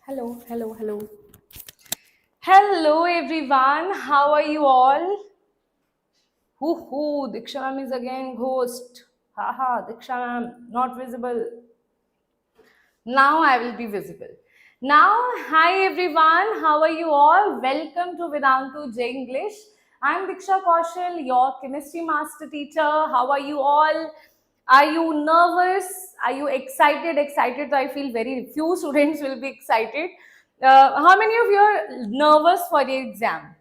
Hello, hello, hello. Hello everyone, how are you all? Hoo, Diksha ma'am is again ghost. Haha, Diksha ma'am, not visible. Now I will be visible. Now, hi everyone, how are you all? Welcome to Vedantu J English. I'm Diksha Kaushal, your chemistry master teacher. How are you all? Are you nervous? Are you excited? Excited, so I feel very few students will be excited. How many of you are nervous for the exam?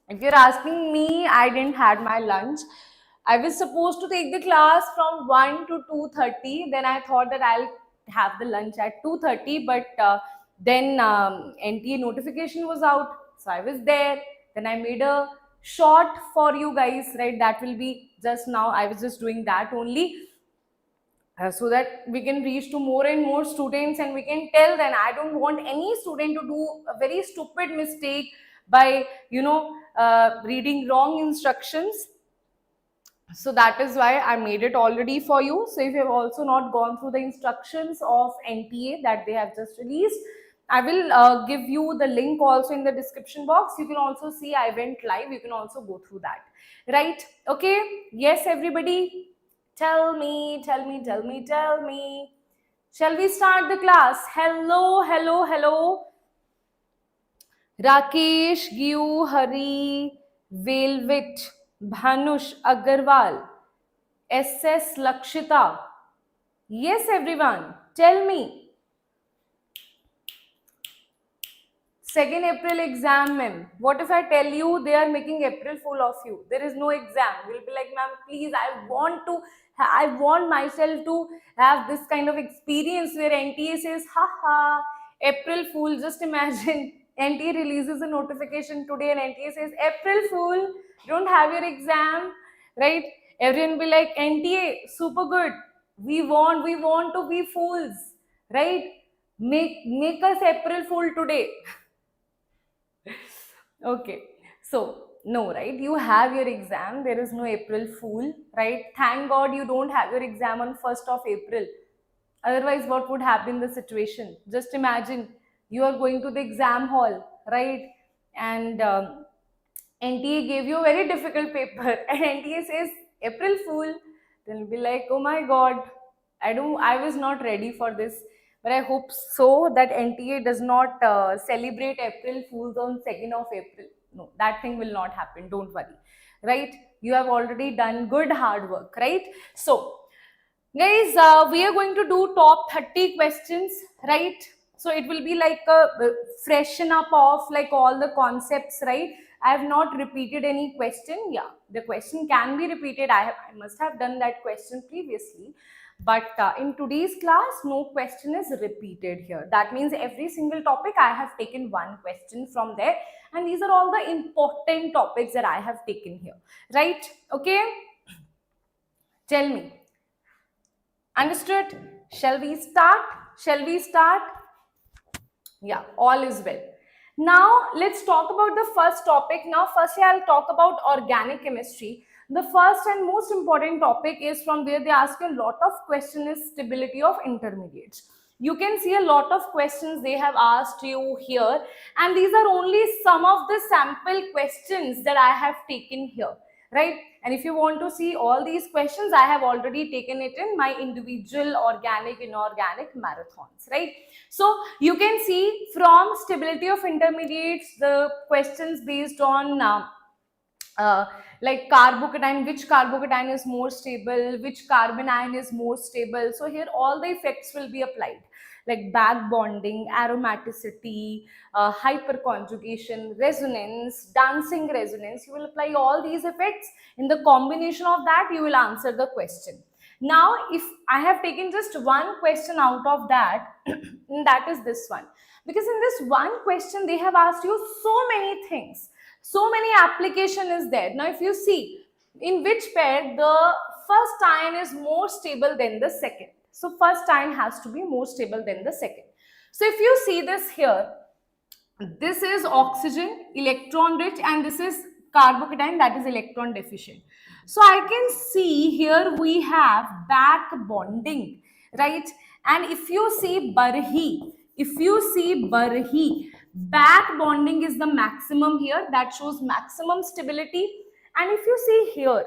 If you're asking me, I didn't had my lunch. I was supposed to take the class from 1 to 2:30. Then I thought that I'll have the lunch at 2:30, but then NTA notification was out. So I was there. Then I made a short for you guys, right? That will be just now. I was just doing that only. So that we can reach to more and more students and we can tell them. I don't want any student to do a very stupid mistake by reading wrong instructions. So that is why I made it already for you. So if you have also not gone through the instructions of NTA that they have just released, I will give you the link also in the description box. You can also see I went live. You can also go through that, right? Okay, yes everybody, tell me. Shall we start the class? Hello. Rakesh, Gyu, Hari, Velvit, Bhanush, Agarwal, SS Lakshita. Yes, everyone, tell me. 2nd April exam, ma'am. What if I tell you they are making April Fool of you? There is no exam. You'll be like, ma'am, please, I want myself to have this kind of experience where NTA says, haha, April Fool. Just imagine NTA releases a notification today and NTA says, April Fool, don't have your exam, right? Everyone will be like, NTA, super good. We want to be fools, right? Make us April Fool today. Okay, so no, right? You have your exam. There is no April Fool, right? Thank God you don't have your exam on 1st of April. Otherwise, what would happen the situation? Just imagine you are going to the exam hall, right? And NTA gave you a very difficult paper, and NTA says April Fool. Then you'll be like, oh my God, I was not ready for this. But I hope so that NTA does not celebrate April Fools on 2nd of April. No, that thing will not happen. Don't worry, right? You have already done good hard work, right? So, guys, we are going to do top 30 questions, right? So it will be like a freshen up of like all the concepts, right? I have not repeated any question. Yeah, the question can be repeated. I must have done that question previously. But in today's class, no question is repeated here. That means every single topic I have taken one question from there. And these are all the important topics that I have taken here, right? Okay. Tell me. Understood? Shall we start? Yeah, all is well. Now, let's talk about the first topic. Now, firstly, I'll talk about organic chemistry. The first and most important topic is from where they ask you a lot of questions is stability of intermediates. You can see a lot of questions they have asked you here, and these are only some of the sample questions that I have taken here, right? And if you want to see all these questions, I have already taken it in my individual organic, inorganic marathons, right? So you can see from stability of intermediates, the questions based on like carbocation, which carbocation is more stable, which carbon ion is more stable. So here all the effects will be applied, like back bonding, aromaticity, hyperconjugation, resonance, dancing resonance. You will apply all these effects. In the combination of that, you will answer the question. Now, if I have taken just one question out of that, that is this one. Because in this one question, they have asked you so many things. So many application is there. Now, if you see in which pair the first ion is more stable than the second. So, first ion has to be more stable than the second. So, if you see this here, this is oxygen, electron rich, and this is carbocation, that is electron deficient. So I can see here we have back bonding, right? And if you see Barhi, If you see Barhi, back bonding is the maximum here, that shows maximum stability. And if you see here,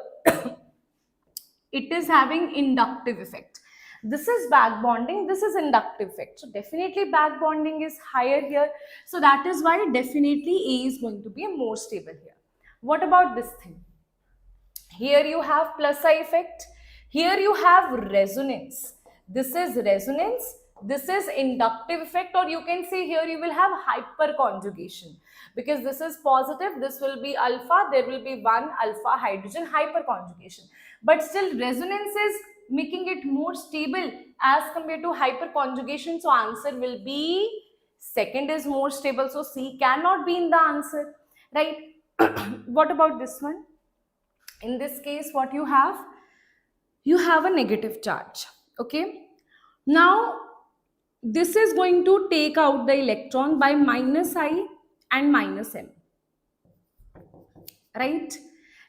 it is having inductive effect. This is back bonding, this is inductive effect. So definitely back bonding is higher here. So that is why definitely A is going to be more stable here. What about this thing? Here you have plus I effect. Here you have resonance. This is resonance. This is inductive effect, or you can say here you will have hyperconjugation, because this is positive, this will be alpha, there will be one alpha hydrogen, hyperconjugation. But still resonance is making it more stable as compared to hyperconjugation. So answer will be second is more stable. So C cannot be in the answer, right? What about this one? In this case, what you have a negative charge. Okay, now this is going to take out the electron by minus I and minus M, right?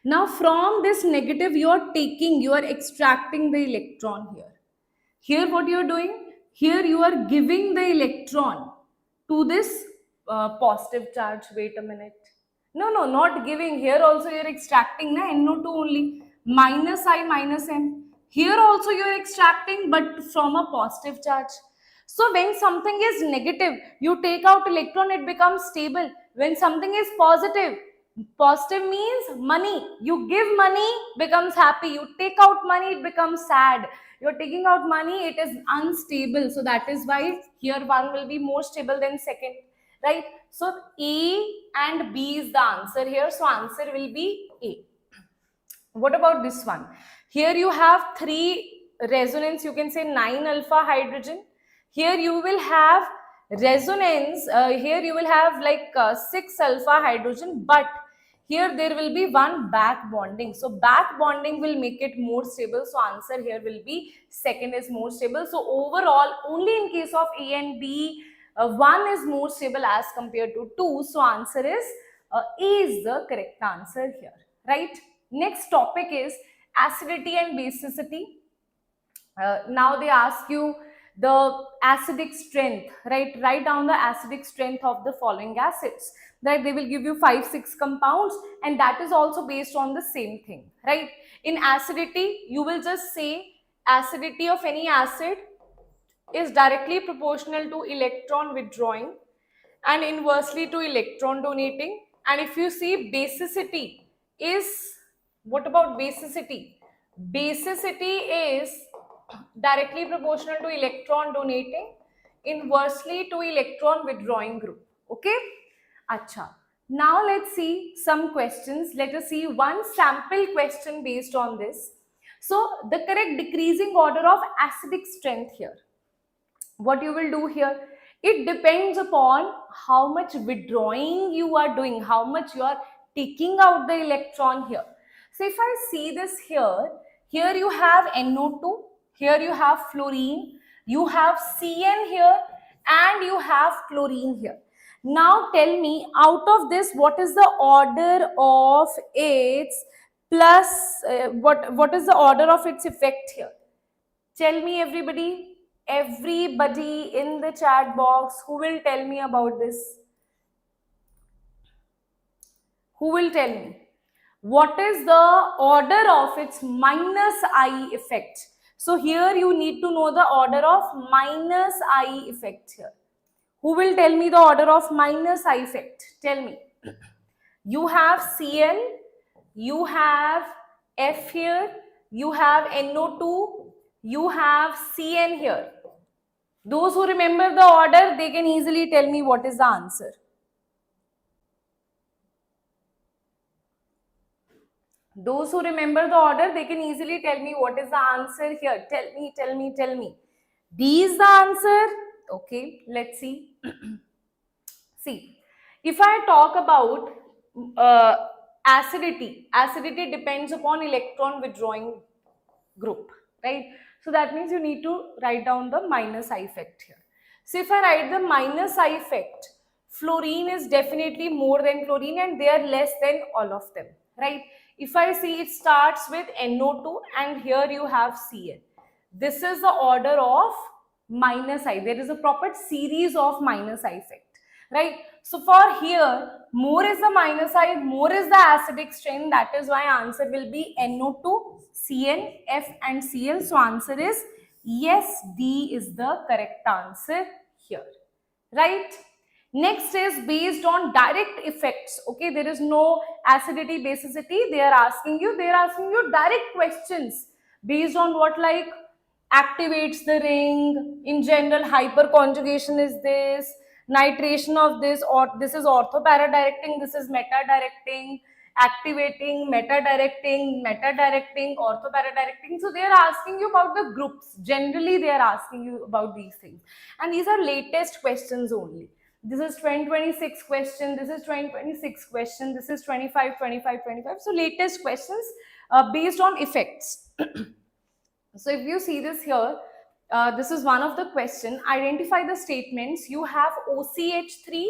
Now from this negative you are extracting the electron here. Here what you are doing, here you are giving the electron to this positive charge. Wait a minute. No, not giving. Here also you are extracting na NO2 only. Minus I minus M. Here also you are extracting, but from a positive charge. So when something is negative, you take out electron, it becomes stable. When something is positive, positive means money. You give money, becomes happy. You take out money, it becomes sad. You're taking out money, it is unstable. So that is why here one will be more stable than second, right? So A and B is the answer here. So answer will be A. What about this one? Here you have 3 resonance, you can say 9 alpha hydrogen. Here you will have resonance, here you will have like 6 alpha hydrogen, but here there will be one back bonding. So back bonding will make it more stable. So answer here will be second is more stable. So overall, only in case of A and B, 1 is more stable as compared to 2. So answer is A is the correct answer here, right? Next topic is acidity and basicity. Now they ask you the acidic strength, right? Write down the acidic strength of the following acids. Right? They will give you 5-6 compounds, and that is also based on the same thing, right? In acidity, you will just say acidity of any acid is directly proportional to electron withdrawing and inversely to electron donating. And if you see basicity is, what about basicity? Basicity is directly proportional to electron donating, inversely to electron withdrawing group. Okay? Acha. Now let's see some questions. Let us see one sample question based on this. So the correct decreasing order of acidic strength here. What you will do here? It depends upon how much withdrawing you are doing, how much you are taking out the electron here. So if I see this here, here you have NO2, here you have fluorine, you have CN here, and you have chlorine here. Now tell me, out of this, what is the order of its plus, what is the order of its effect here? Tell me everybody in the chat box, who will tell me about this? Who will tell me? What is the order of its minus I effect? So here you need to know the order of minus I effect here. Who will tell me the order of minus I effect? Tell me. You have Cl, you have F here, you have NO2, you have CN here. Those who remember the order, they can easily tell me what is the answer. Those who remember the order, they can easily tell me what is the answer here. Tell me. D is the answer. Okay, let's see. See, if I talk about acidity depends upon electron withdrawing group, right? So that means you need to write down the minus I effect here. So if I write the minus I effect, fluorine is definitely more than chlorine and they are less than all of them, right? If I see, it starts with NO2 and here you have Cl. This is the order of minus I. There is a proper series of minus I effect, right? So for here, more is the minus I, more is the acidic strain. That is why answer will be NO2, CN, F and Cl. So answer is yes, D is the correct answer here, right? Next is based on direct effects. Okay, there is no acidity, basicity. They are asking you direct questions based on what, like activates the ring. In general, hyperconjugation is this, nitration of this, or this is ortho-para-directing, this is meta-directing, activating, meta-directing, ortho-para-directing. So they are asking you about the groups. Generally, they are asking you about these things. And these are latest questions only. This is 2026 question, this is 2026 question, this is 25, 25, 25. So latest questions based on effects. So if you see this here, this is one of the question. Identify the statements. You have OCH3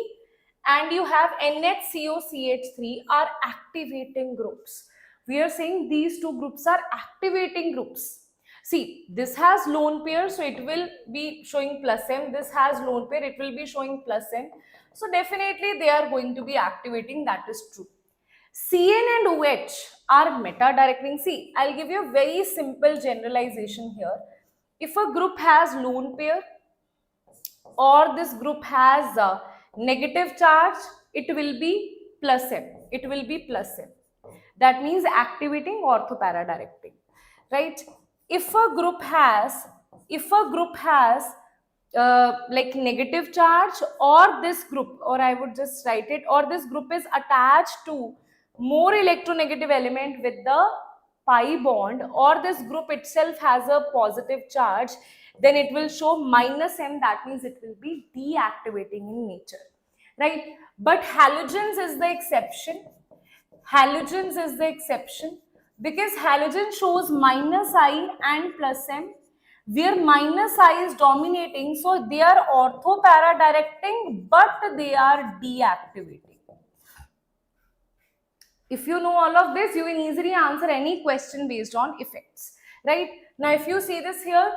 and you have NHCOCH3 are activating groups. We are saying these two groups are activating groups. See, this has lone pair, so it will be showing plus M. This has lone pair, it will be showing plus M. So definitely they are going to be activating, that is true. CN and OH are meta-directing. See, I'll give you a very simple generalization here. If a group has lone pair or this group has a negative charge, it will be plus M. It will be plus M. That means activating ortho-para-directing, right? If a group has like negative charge, or this group, or I would just write it, or this group is attached to more electronegative element with the pi bond, or this group itself has a positive charge, then it will show minus M. That means it will be deactivating in nature, right? But halogens is the exception. Halogens is the exception because halogen shows minus I and plus M, where minus I is dominating, so they are ortho-para-directing, but they are deactivating. If you know all of this, you can easily answer any question based on effects, right? Now, if you see this here,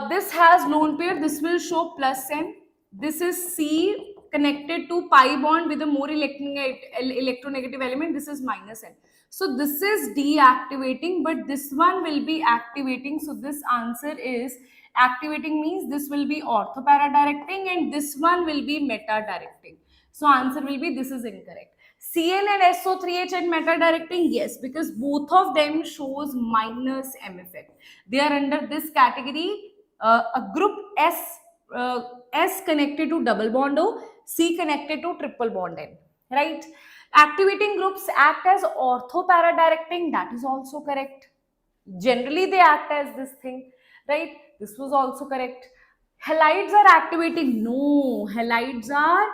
this has lone pair, this will show plus M. This is C connected to pi bond with a more electronegative element, this is minus N. So this is deactivating, but this one will be activating. So this answer is activating, means this will be ortho-para-directing and this one will be meta-directing. So answer will be, this is incorrect. CN and SO3H and meta-directing, yes, because both of them shows minus M effect. They are under this category, a group S connected to double bond O, C connected to triple bond N, right? Activating groups act as ortho-para-directing, that is also correct. Generally, they act as this thing, right? This was also correct. Halides are activating. No, halides are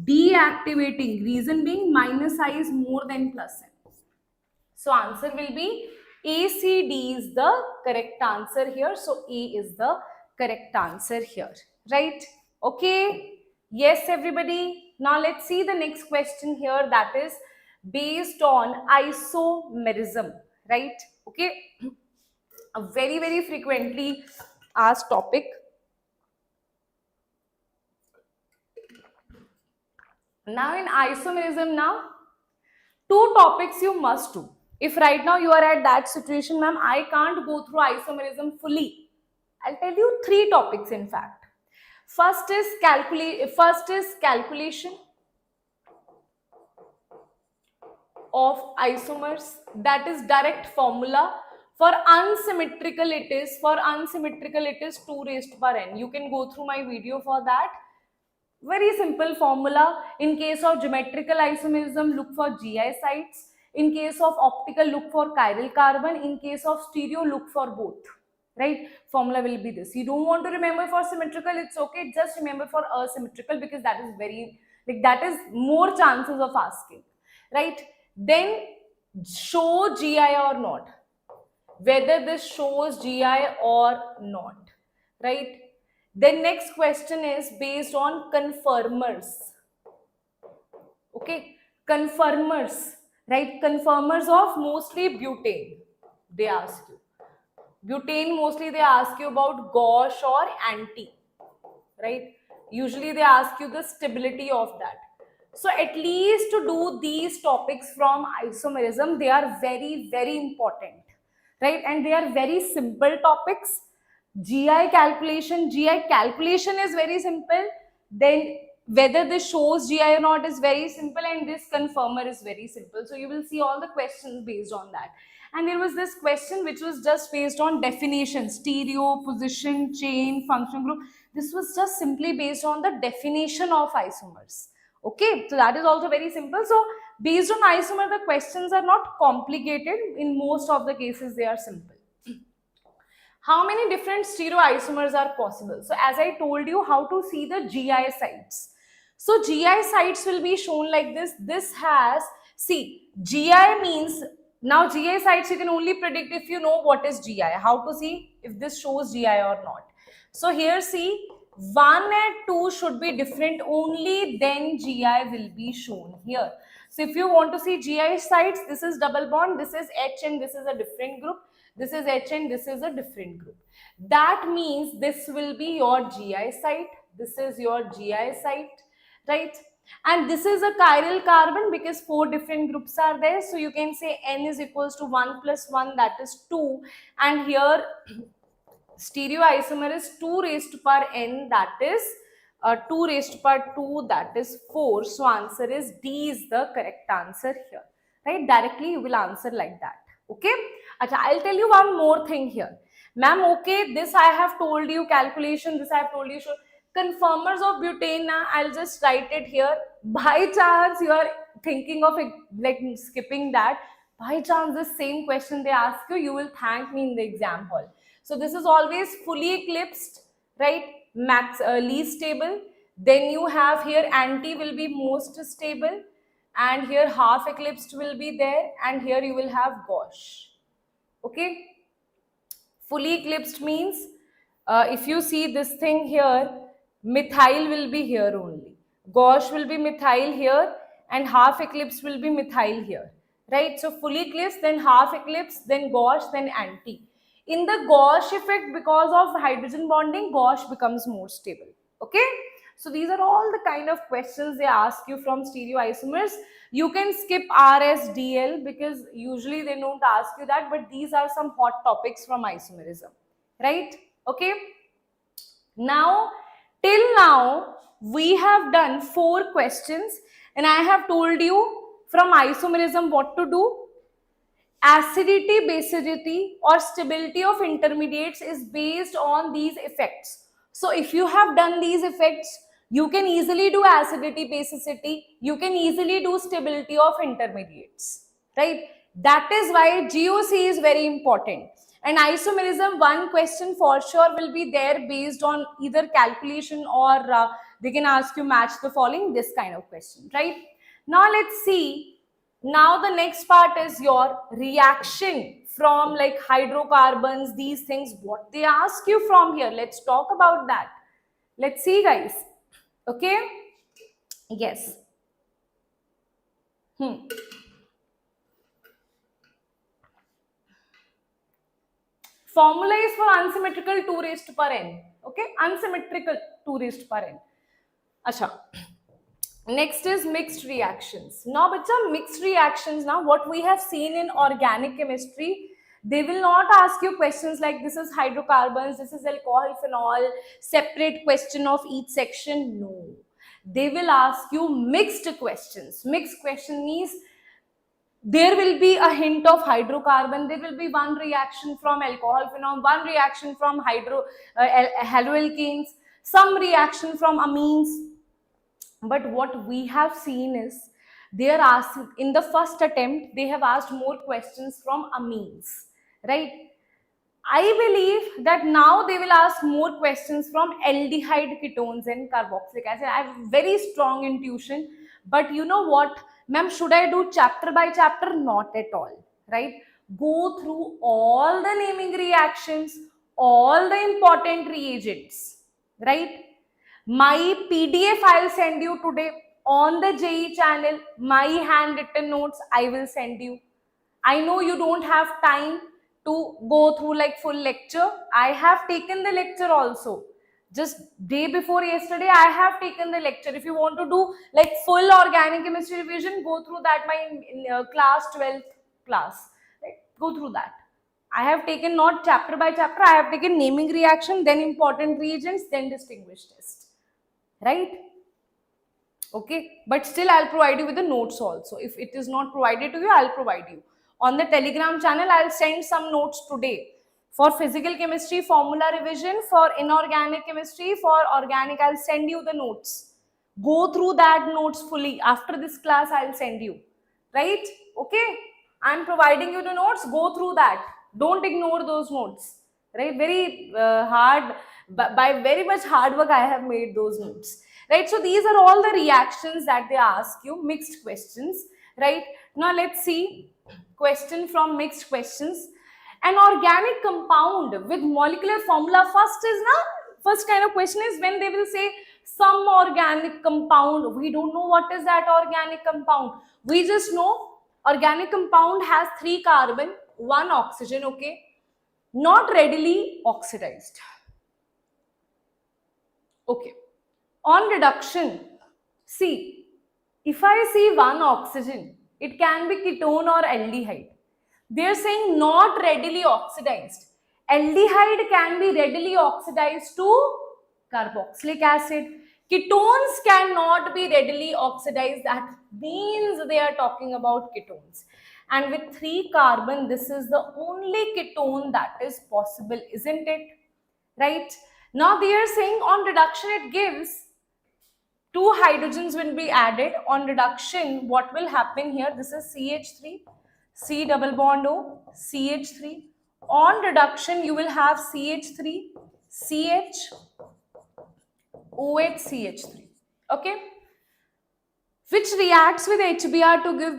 deactivating. Reason being minus I is more than plus M. So answer will be A, C, D is the correct answer here. So A is the correct answer here, right? Okay. Yes, everybody. Now let's see the next question here, that is based on isomerism, right? Okay. A very, very frequently asked topic. Now in isomerism, now two topics you must do. If right now you are at that situation, ma'am, I can't go through isomerism fully, I'll tell you three topics in fact. First is calculation of isomers, that is direct formula. For unsymmetrical it is 2 raised to power n. You can go through my video for that. Very simple formula. In case of geometrical isomerism, look for GI sites. In case of optical, look for chiral carbon. In case of stereo, look for both. Right? Formula will be this. You don't want to remember for symmetrical, it's okay. Just remember for asymmetrical, because that is very, like, that is more chances of asking. Right? Then show GI or not. Whether this shows GI or not. Right? Then next question is based on conformers. Okay, conformers, right? Conformers of mostly butane, they ask you. Butane, mostly they ask you about gauche or anti, right? Usually they ask you the stability of that. So at least to do these topics from isomerism, they are very, very important, right? And they are very simple topics. GI calculation is very simple. Then whether this shows GI or not is very simple, and this confirmer is very simple. So you will see all the questions based on that. And there was this question which was just based on definition, stereo, position, chain, function group. This was just simply based on the definition of isomers. Okay, so that is also very simple. So based on isomer, the questions are not complicated. In most of the cases, they are simple. How many different stereoisomers are possible? So as I told you, how to see the GI sites. So GI sites will be shown like this. This has, see, GI means, now GI sites you can only predict if you know what is GI. How to see if this shows GI or not. So here see, 1 and 2 should be different, only then GI will be shown here. So if you want to see GI sites, this is double bond, this is H and this is a different group. This is H and this is a different group. That means this will be your GI site. This is your GI site, right? And this is a chiral carbon because 4 different groups are there. So you can say N is equals to 1 plus 1, that is 2. And here stereoisomer is 2 raised to power N, that is 2 raised to power 2, that is 4. So answer is D is the correct answer here, right? Directly you will answer like that. Okay, I'll tell you one more thing here, ma'am. Okay, this I have told you calculation, this I have told you confirmers of butane. Now I'll just write it here. By chance you are thinking of it, like skipping that, by chance the same question they ask you, you will thank me in the exam hall. So this is always fully eclipsed, right? Max least stable. Then you have here anti will be most stable, and here half eclipsed will be there, and here you will have gauche. Okay, fully eclipsed means if you see this thing here, methyl will be here only, gauche will be methyl here, and half eclipsed will be methyl here, right? So fully eclipsed, then half eclipsed, then gauche, then anti. In the gauche effect, because of hydrogen bonding, gauche becomes more stable. Okay, so these are all the kind of questions they ask you from stereoisomers. You can skip RSDL because usually they don't ask you that, but these are some hot topics from isomerism, right? Okay, now till now we have done 4 questions, and I have told you from isomerism what to do. Acidity, basicity or stability of intermediates is based on these effects. So if you have done these effects, you can easily do acidity, basicity, you can easily do stability of intermediates, right? That is why GOC is very important. And isomerism, one question for sure will be there based on either calculation or they can ask you match the following, this kind of question, right? Now let's see. Now the next part is your reaction from like hydrocarbons, these things, what they ask you from here. Let's talk about that. Let's see, guys. Okay, yes. Formula is for unsymmetrical 2 raised to power n. Okay, unsymmetrical 2 raised to power n. Acha. Next is mixed reactions. Now, bacha, mixed reactions, now what we have seen in organic chemistry, they will not ask you questions like this is hydrocarbons, this is alcohol, phenol, separate question of each section. No. They will ask you mixed questions. Mixed question means there will be a hint of hydrocarbon, there will be one reaction from alcohol, phenol, one reaction from haloalkanes, some reaction from amines. But what we have seen is they are asked in the first attempt, they have asked more questions from amines, right? I believe that now they will ask more questions from aldehyde ketones and carboxylic acid. I have very strong intuition, but you know what, ma'am, should I do chapter by chapter? Not at all, right? Go through all the naming reactions, all the important reagents, right? My PDF I'll send you today on the JEE channel. My handwritten notes I will send you. I know you don't have time to go through like full lecture. I have taken the lecture also. Just day before yesterday, I have taken the lecture. If you want to do like full organic chemistry revision, go through that in class 12th class. Right? Go through that. I have taken not chapter by chapter. I have taken naming reaction, then important reagents, then distinguished test. Right? Okay, but still I'll provide you with the notes also. If it is not provided to you, I'll provide you. On the Telegram channel, I'll send some notes today. For physical chemistry, formula revision. For inorganic chemistry, for organic, I'll send you the notes. Go through that notes fully. After this class, I'll send you. Right? Okay? I'm providing you the notes. Go through that. Don't ignore those notes. Right? Very hard, by very much hard work, I have made those notes. Right? So these are all the reactions that they ask you, mixed questions. Right? Now let's see question from mixed questions. An organic compound with molecular formula, first kind of question is when they will say some organic compound. We don't know what is that organic compound. We just know organic compound has 3 carbon, 1 oxygen, okay? Not readily oxidized. Okay. On reduction, see, if I see 1 oxygen, it can be ketone or aldehyde. They are saying not readily oxidized. Aldehyde can be readily oxidized to carboxylic acid. Ketones cannot be readily oxidized. That means they are talking about ketones. And with 3 carbon, this is the only ketone that is possible, isn't it? Right? Now they are saying on reduction it gives 2 hydrogens will be added. On reduction, what will happen here? This is CH3, C double bond O, CH3. On reduction, you will have CH3, CH, OH, CH3. Okay? Which reacts with HBr to give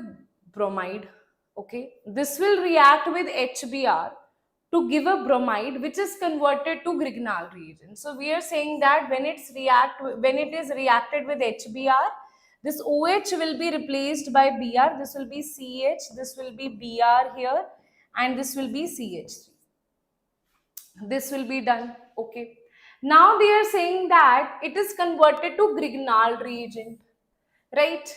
bromide. Okay? This will react with HBr to give a bromide, which is converted to Grignard reagent. So we are saying that when it is reacted with HBr, this OH will be replaced by Br. This will be CH, this will be Br here, and this will be CH3. This will be done. Okay. Now they are saying that it is converted to Grignard reagent, right?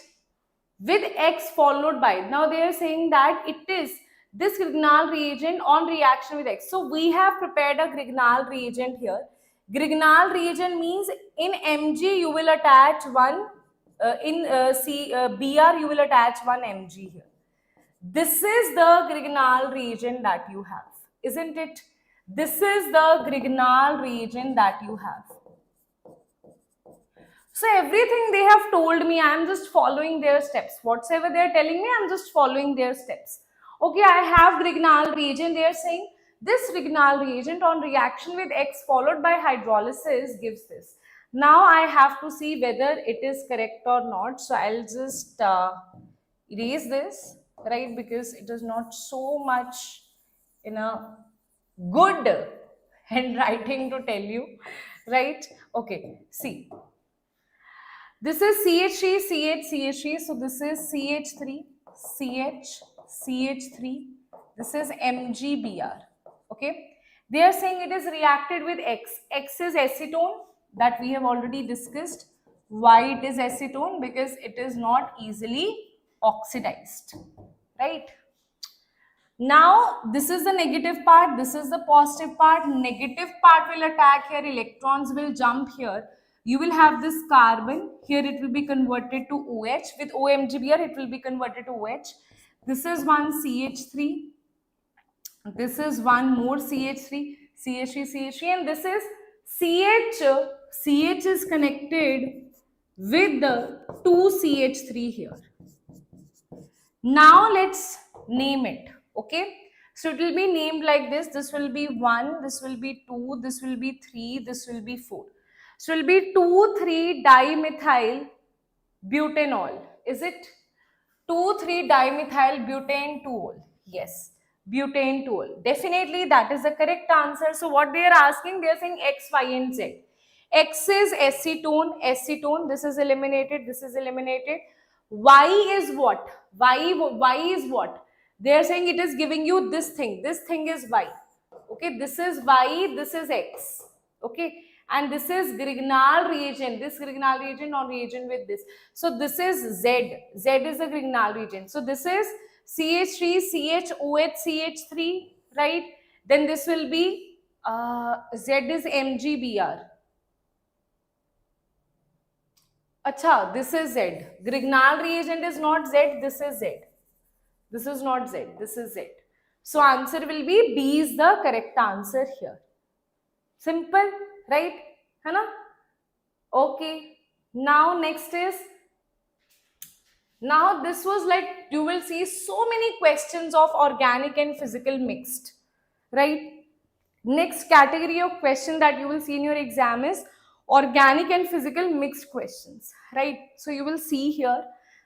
With X followed by. Now they are saying that it is this Grignard reagent on reaction with X. So we have prepared a Grignard reagent here. Grignard reagent means in Mg you will attach one, Br you will attach one Mg here. This is the Grignard reagent that you have, isn't it? This is the Grignard reagent that you have. So everything they have told me, I am just following their steps. Whatsoever they are telling me, I am just following their steps. Okay, I have Grignard reagent. They are saying this Grignard reagent on reaction with X followed by hydrolysis gives this. Now I have to see whether it is correct or not. So I'll just erase this, right? Because it is not so much in a good handwriting to tell you, right? Okay, see. This is CH3, CH, CH3. So this is CH3, CH, CH3. This is MgBr. Okay. They are saying it is reacted with X. X is acetone that we have already discussed. Why it is acetone? Because it is not easily oxidized. Right. Now, this is the negative part. This is the positive part. Negative part will attack here. Electrons will jump here. You will have this carbon. Here it will be converted to OH. With OMGBr, it will be converted to OH. This is one CH3. This is one more CH3. CH3, CH3. And this is CH. CH is connected with the 2 CH3 here. Now, let's name it. Okay. So it will be named like this. This will be 1. This will be 2. This will be 3. This will be 4. So it will be 2,3-dimethyl butanol. Is it? 2,3-dimethyl butanol. Yes. Butanol. Definitely that is the correct answer. So what they are asking, they are saying X, Y and Z. X is acetone. Acetone. This is eliminated. This is eliminated. Y is what? Y is what? They are saying it is giving you this thing is y. Okay, this is y, this is x. Okay, and this is Grignard reagent, this Grignard reagent or reagent with this. So this is Z. Z is a Grignard reagent. So this is CH3, CHOH, CH3, right? Then this will be Z is MgBr. Acha, this is Z. Grignard reagent is not Z, this is Z. This is not Z, this is Z. So answer will be B is the correct answer here. Simple, right? है ना? Okay. Now next is, now this was like, you will see so many questions of organic and physical mixed, right? Next category of question that you will see in your exam is organic and physical mixed questions, right? So you will see here,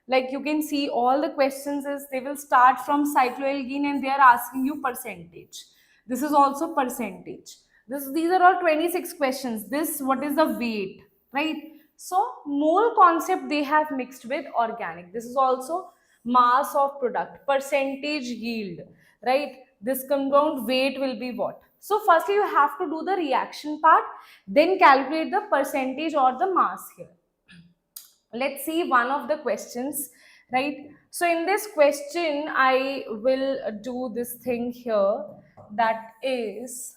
like you can see all the questions is they will start from cycloalkene and they are asking you percentage. This is also percentage. These are all 26 questions. This, what is the weight, right? So mole concept they have mixed with organic. This is also mass of product, percentage yield, right? This compound weight will be what? So firstly you have to do the reaction part, then calculate the percentage or the mass here. Let's see one of the questions, right? So in this question I will do this thing here, that is,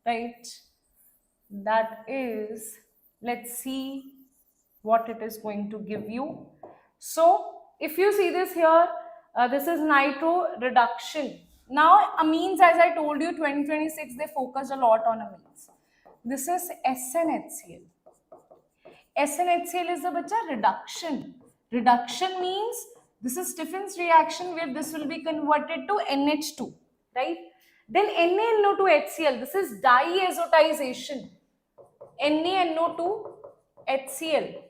right, that is, let's see what it is going to give you. So if you see this here, this is nitro reduction. Now amines, as I told you, 2026 they focused a lot on amines. This is SnHCl. SnHCl is the bacha reduction. Reduction means this is Stephen's reaction where this will be converted to NH2, right? Then NaNO2HCl, this is diazotization. NaNO2HCl.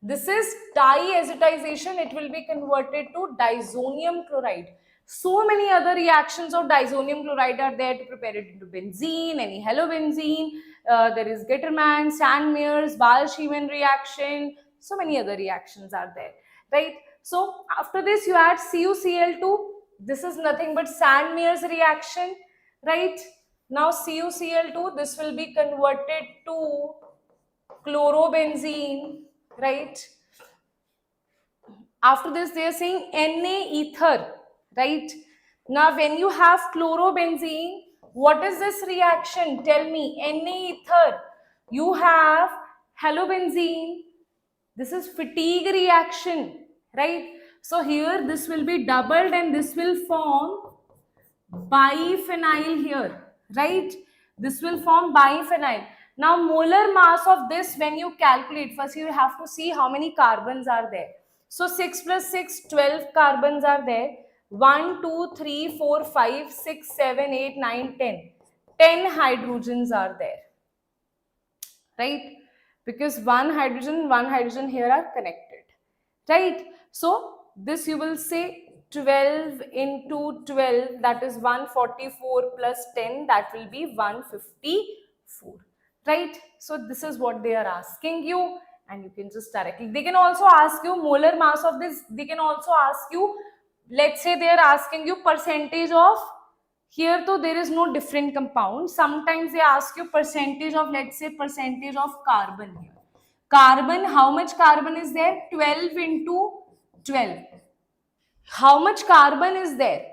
This is diazotization, it will be converted to disonium chloride. So many other reactions of disonium chloride are there to prepare it into benzene, any halobenzene. There is Getterman, Sandmeyer's, Ball-Schiemann reaction. So many other reactions are there, right? So after this you add CuCl2. This is nothing but Sandmeyer's reaction, right? Now CuCl2, this will be converted to chlorobenzene, right? After this they are saying Na ether, right? Now when you have chlorobenzene, what is this reaction? Tell me. Na ether, you have halobenzene. This is fatigue reaction, right? So here this will be doubled and this will form biphenyl here, right? This will form biphenyl. Now molar mass of this, when you calculate, first you have to see how many carbons are there. So 6 plus 6, 12 carbons are there. 1, 2, 3, 4, 5, 6, 7, 8, 9, 10. 10 hydrogens are there, right? Because one hydrogen here are connected, right? So this you will say 12 into 12, that is 144 plus 10, that will be 154, right? So this is what they are asking you, and you can just directly, they can also ask you molar mass of this, they can also ask you, let's say they are asking you percentage of, here though there is no different compound, sometimes they ask you percentage of, let's say percentage of carbon here. Carbon, how much carbon is there? 12 into 12. How much carbon is there?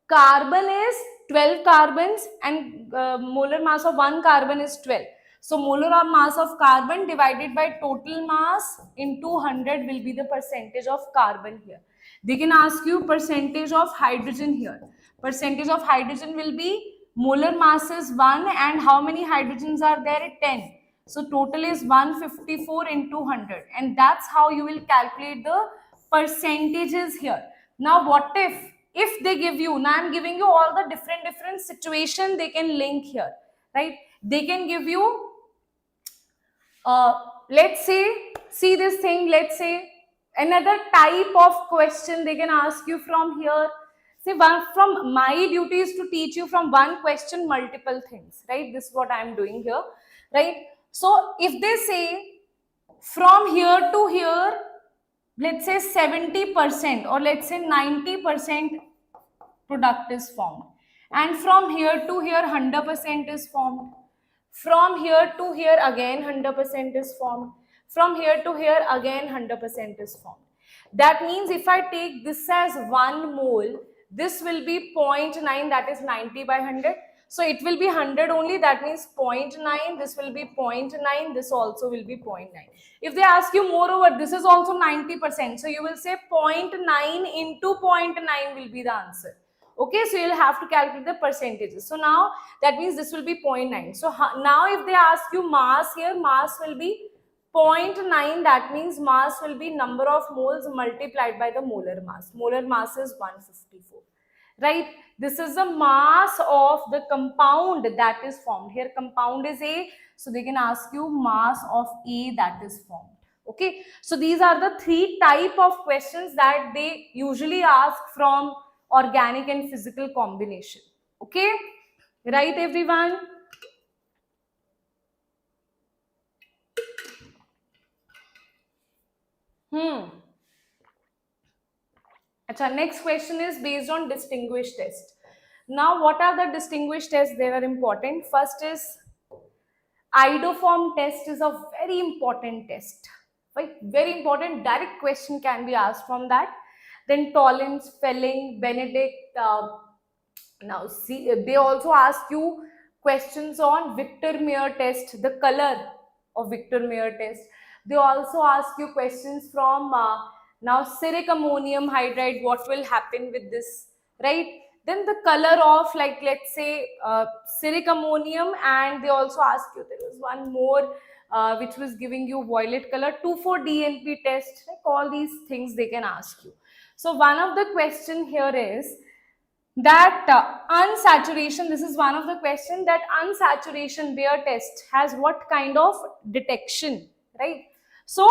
Carbon is 12 carbons and molar mass of one carbon is 12. So molar mass of carbon divided by total mass into 100 will be the percentage of carbon here. They can ask you percentage of hydrogen here. Percentage of hydrogen will be molar mass is 1 and how many hydrogens are there? 10. So total is 154 into 100, and that's how you will calculate the percentages here. Now what if they give you, now I'm giving you all the different situation they can link here, right? They can give you let's say, see this thing, let's say another type of question they can ask you from here. See, from my duty is to teach you from one question multiple things, right? This is what I am doing here, right? So if they say from here to here, let's say 70% or let's say 90% product is formed. And from here to here 100% is formed. From here to here again 100% is formed. From here to here again 100% is formed. That means if I take this as 1 mole, this will be 0.9, that is 90 by 100. So it will be 100 only, that means 0.9, this will be 0.9, this also will be 0.9. If they ask you moreover, this is also 90%, so you will say 0.9 into 0.9 will be the answer. Okay, so you'll have to calculate the percentages. So now that means this will be 0.9. So now if they ask you mass here, mass will be 0.9, that means mass will be number of moles multiplied by the molar mass. Molar mass is 154. Right? This is the mass of the compound that is formed. Here compound is A, so they can ask you mass of A that is formed. Okay, so these are the 3 type of questions that they usually ask from organic and physical combination. Okay, right everyone? Achha, next question is based on distinguished test. Now, what are the distinguished tests? They are important. First is iodoform test is a very important test. Right? Very important. Direct question can be asked from that. Then Tollens, Felling, Benedict. Now, see, they also ask you questions on Victor-Meyer test, the color of Victor-Meyer test. They also ask you questions from now ceric ammonium hydride, what will happen with this, right? Then the color of, like, let's say ceric ammonium, and they also ask you, there was one more which was giving you violet color, 2,4-DNP test, like all these things they can ask you. So one of the question here is that unsaturation, this is one of the questions, that unsaturation Bayer test has what kind of detection, right? So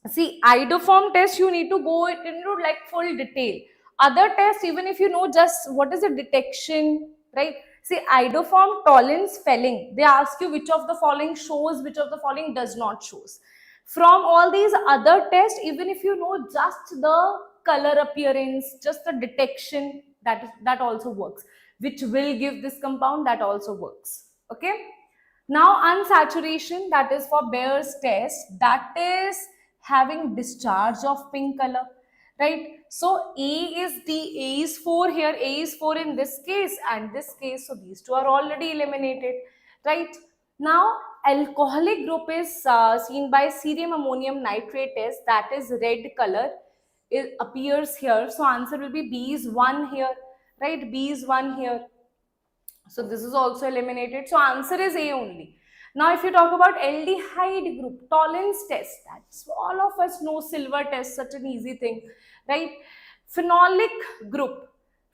see, iodoform test you need to go into like full detail. Other tests, even if you know just what is the detection, right? See, iodoform, Tollens, Felling, they ask you which of the following shows, which of the following does not shows. From all these other tests, even if you know just the color appearance, just the detection, that also works. Which will give this compound, that also works. Okay. Now unsaturation, that is for Bayer's test, that is having discharge of pink color, right? So A is 4 here, A is 4 in this case and this case, so these two are already eliminated, right? Now alcoholic group is seen by cerium ammonium nitrate test, that is red color, it appears here, so answer will be B is 1 here, right? B is 1 here. So this is also eliminated. So answer is A only. Now if you talk about aldehyde group, Tollens test, that's all of us know, silver test, such an easy thing, right? Phenolic group,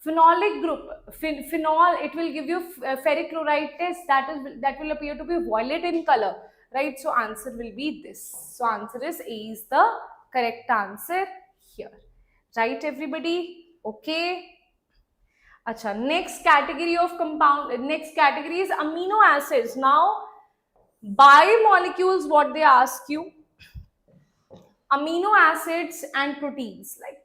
phenol, it will give you ferric chloride test, that will appear to be violet in color, right? So answer will be this. So answer is A is the correct answer here, right everybody? Okay. Acha, next category of compound, next category is amino acids. Now, biomolecules, what they ask you, amino acids and proteins, like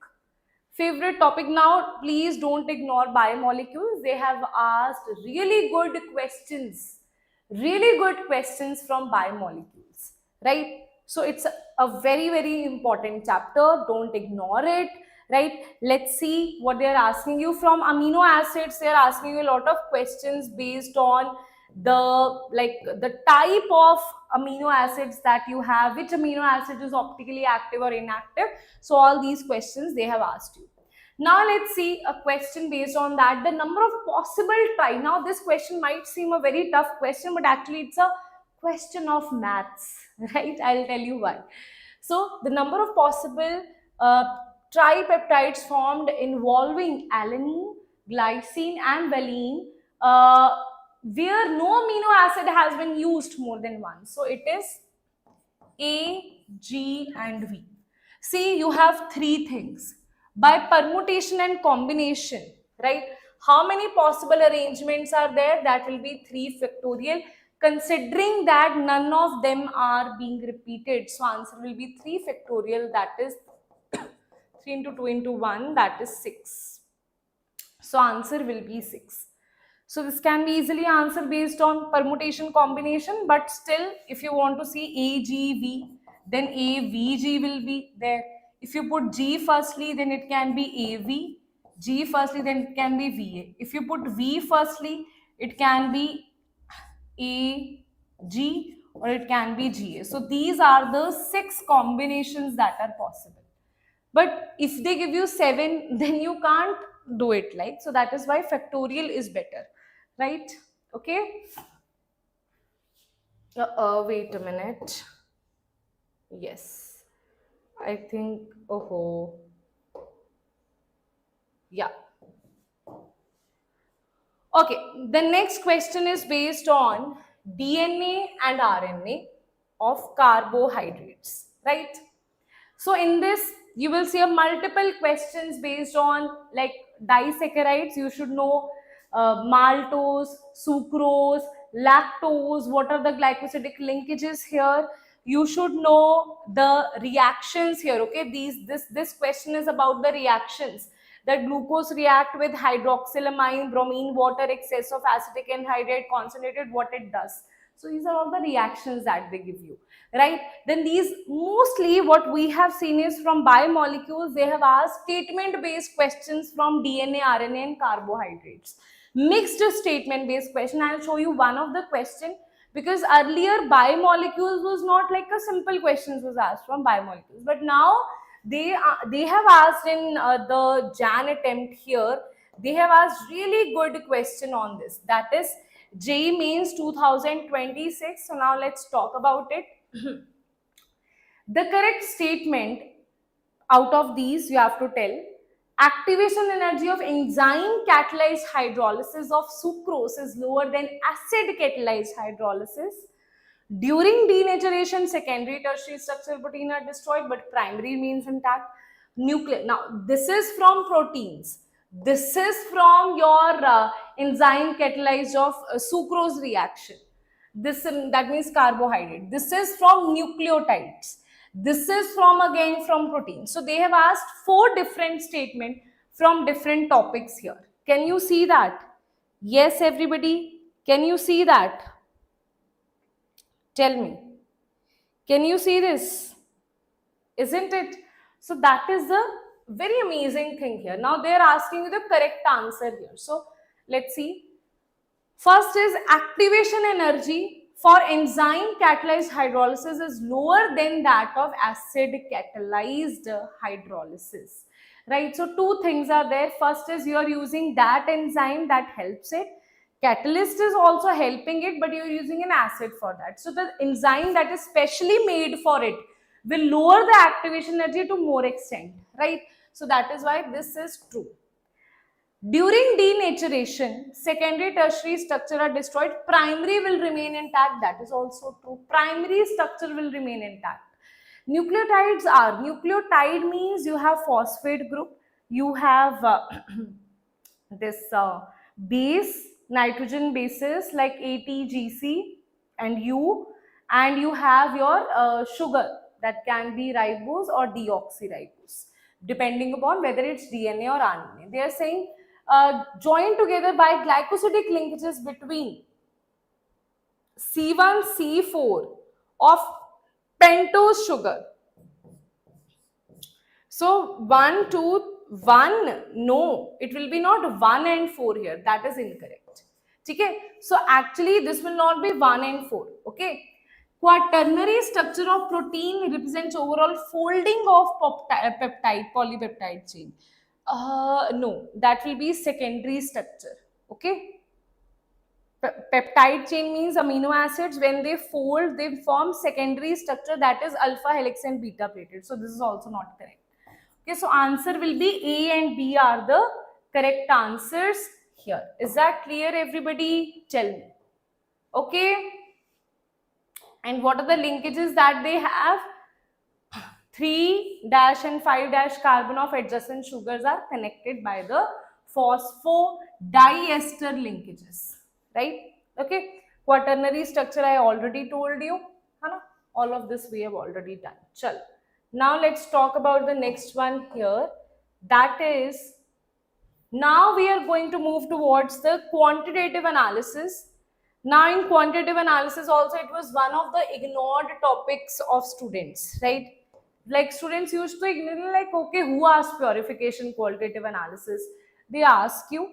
favorite topic. Now, please don't ignore biomolecules. They have asked really good questions from biomolecules, right? So it's a very, very important chapter. Don't ignore it. Right, let's see what they are asking you from amino acids. They are asking you a lot of questions based on the type of amino acids that you have, which amino acid is optically active or inactive. So all these questions they have asked you. Now let's see a question based on that, the number of possible try. Now this question might seem a very tough question, but actually it's a question of maths, right? I'll tell you why. So the number of possible tripeptides formed involving alanine, glycine and valine, where no amino acid has been used more than one. So it is A, G and V. See, you have 3 things. By permutation and combination, right? How many possible arrangements are there? That will be 3 factorial. Considering that none of them are being repeated, so answer will be 3 factorial, that is 3 into 2 into 1, that is 6. So answer will be 6. So this can be easily answered based on permutation combination, but still if you want to see AGV, then AVG will be there. If you put G firstly, then it can be AV, G firstly, then it can be VA. If you put V firstly, it can be AG or it can be GA. So these are the 6 combinations that are possible. But if they give you 7, then you can't do it, like. So that is why factorial is better, right? Okay. Wait a minute. Yes. I think, oh, yeah. Okay, the next question is based on DNA and RNA of carbohydrates, right? So in this, you will see a multiple questions based on like disaccharides. You should know maltose, sucrose, lactose. What are the glycosidic linkages here? You should know the reactions here. Okay, this question is about the reactions. That glucose react with hydroxylamine, bromine, water, excess of acetic anhydride, concentrated, what it does. So these are all the reactions that they give you, right? Then these mostly what we have seen is from biomolecules, they have asked statement based questions from DNA, RNA and carbohydrates. Mixed statement based question. I'll show you one of the question, because earlier biomolecules was not like a simple questions was asked from biomolecules, but now they have asked in the Jan attempt here, they have asked really good question on this, that is JEE Mains 2026. So now let's talk about it. The correct statement out of these you have to tell: activation energy of enzyme catalyzed hydrolysis of sucrose is lower than acid catalyzed hydrolysis. During denaturation, secondary tertiary structural protein are destroyed, but primary remains intact. Nuclear. Now, this is from proteins. This is from your enzyme catalyzed of sucrose reaction. This that means carbohydrate. This is from nucleotides. This is from again from protein. So they have asked 4 different statements from different topics here. Can you see that? Yes, everybody. Can you see that? Tell me. Can you see this? Isn't it? So that is the very amazing thing here. Now they are asking you the correct answer here. So let's see. First is activation energy for enzyme catalyzed hydrolysis is lower than that of acid catalyzed hydrolysis. Right? So two things are there. First is you are using that enzyme that helps it. Catalyst is also helping it, but you're using an acid for that. So the enzyme that is specially made for it will lower the activation energy to more extent, right? So that is why this is true. During denaturation, secondary tertiary structure are destroyed, primary will remain intact. That is also true. Primary structure will remain intact. Nucleotides are, nucleotide means you have phosphate group, you have this base, nitrogen bases like ATGC and U, and you have your sugar that can be ribose or deoxyribose, depending upon whether it's DNA or RNA. They are saying joined together by glycosidic linkages between C1, C4 of pentose sugar. So 1, 2, 1, no, it will be not 1 and 4 here. That is incorrect. Okay? So actually this will not be 1 and 4. Okay? Quaternary structure of protein represents overall folding of peptide, polypeptide chain. No, that will be secondary structure. Okay? Peptide chain means amino acids. When they fold, they form secondary structure, that is alpha helix and beta plated. So this is also not correct. Okay, so answer will be A and B are the correct answers here. Is that clear, everybody? Tell me. Okay. And what are the linkages that they have? 3' and 5' carbon of adjacent sugars are connected by the phosphodiester linkages, right? Okay. Quaternary structure I already told you. All of this we have already done. Chal. Now let's talk about the next one here. That is Now we are going to move towards the quantitative analysis. Now in quantitative analysis also, it was one of the ignored topics of students, right? Like students used to ignore, like, okay, who asked purification qualitative analysis? They ask you.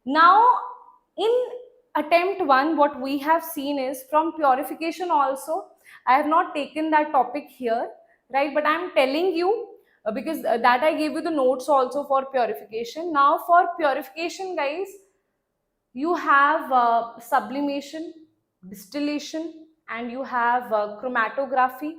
Now in attempt one, what we have seen is from purification also, I have not taken that topic here, right? But I am telling you because that I gave you the notes also for purification. Now for purification, guys, you have sublimation, distillation, and you have chromatography.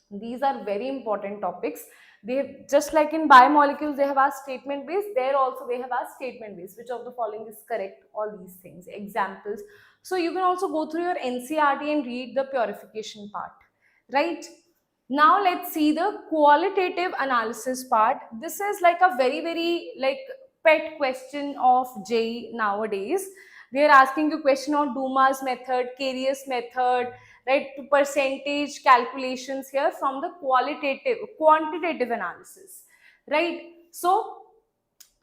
These are very important topics. They have, just like in biomolecules they have asked statement based, there also they have asked statement based, which of the following is correct, all these things, examples. So you can also go through your NCERT and read the purification part, right? Now let's see the qualitative analysis part. This is like a very like pet question of JEE nowadays. They are asking you question on Dumas method, Carius method, right, to percentage calculations here from the quantitative analysis, right? So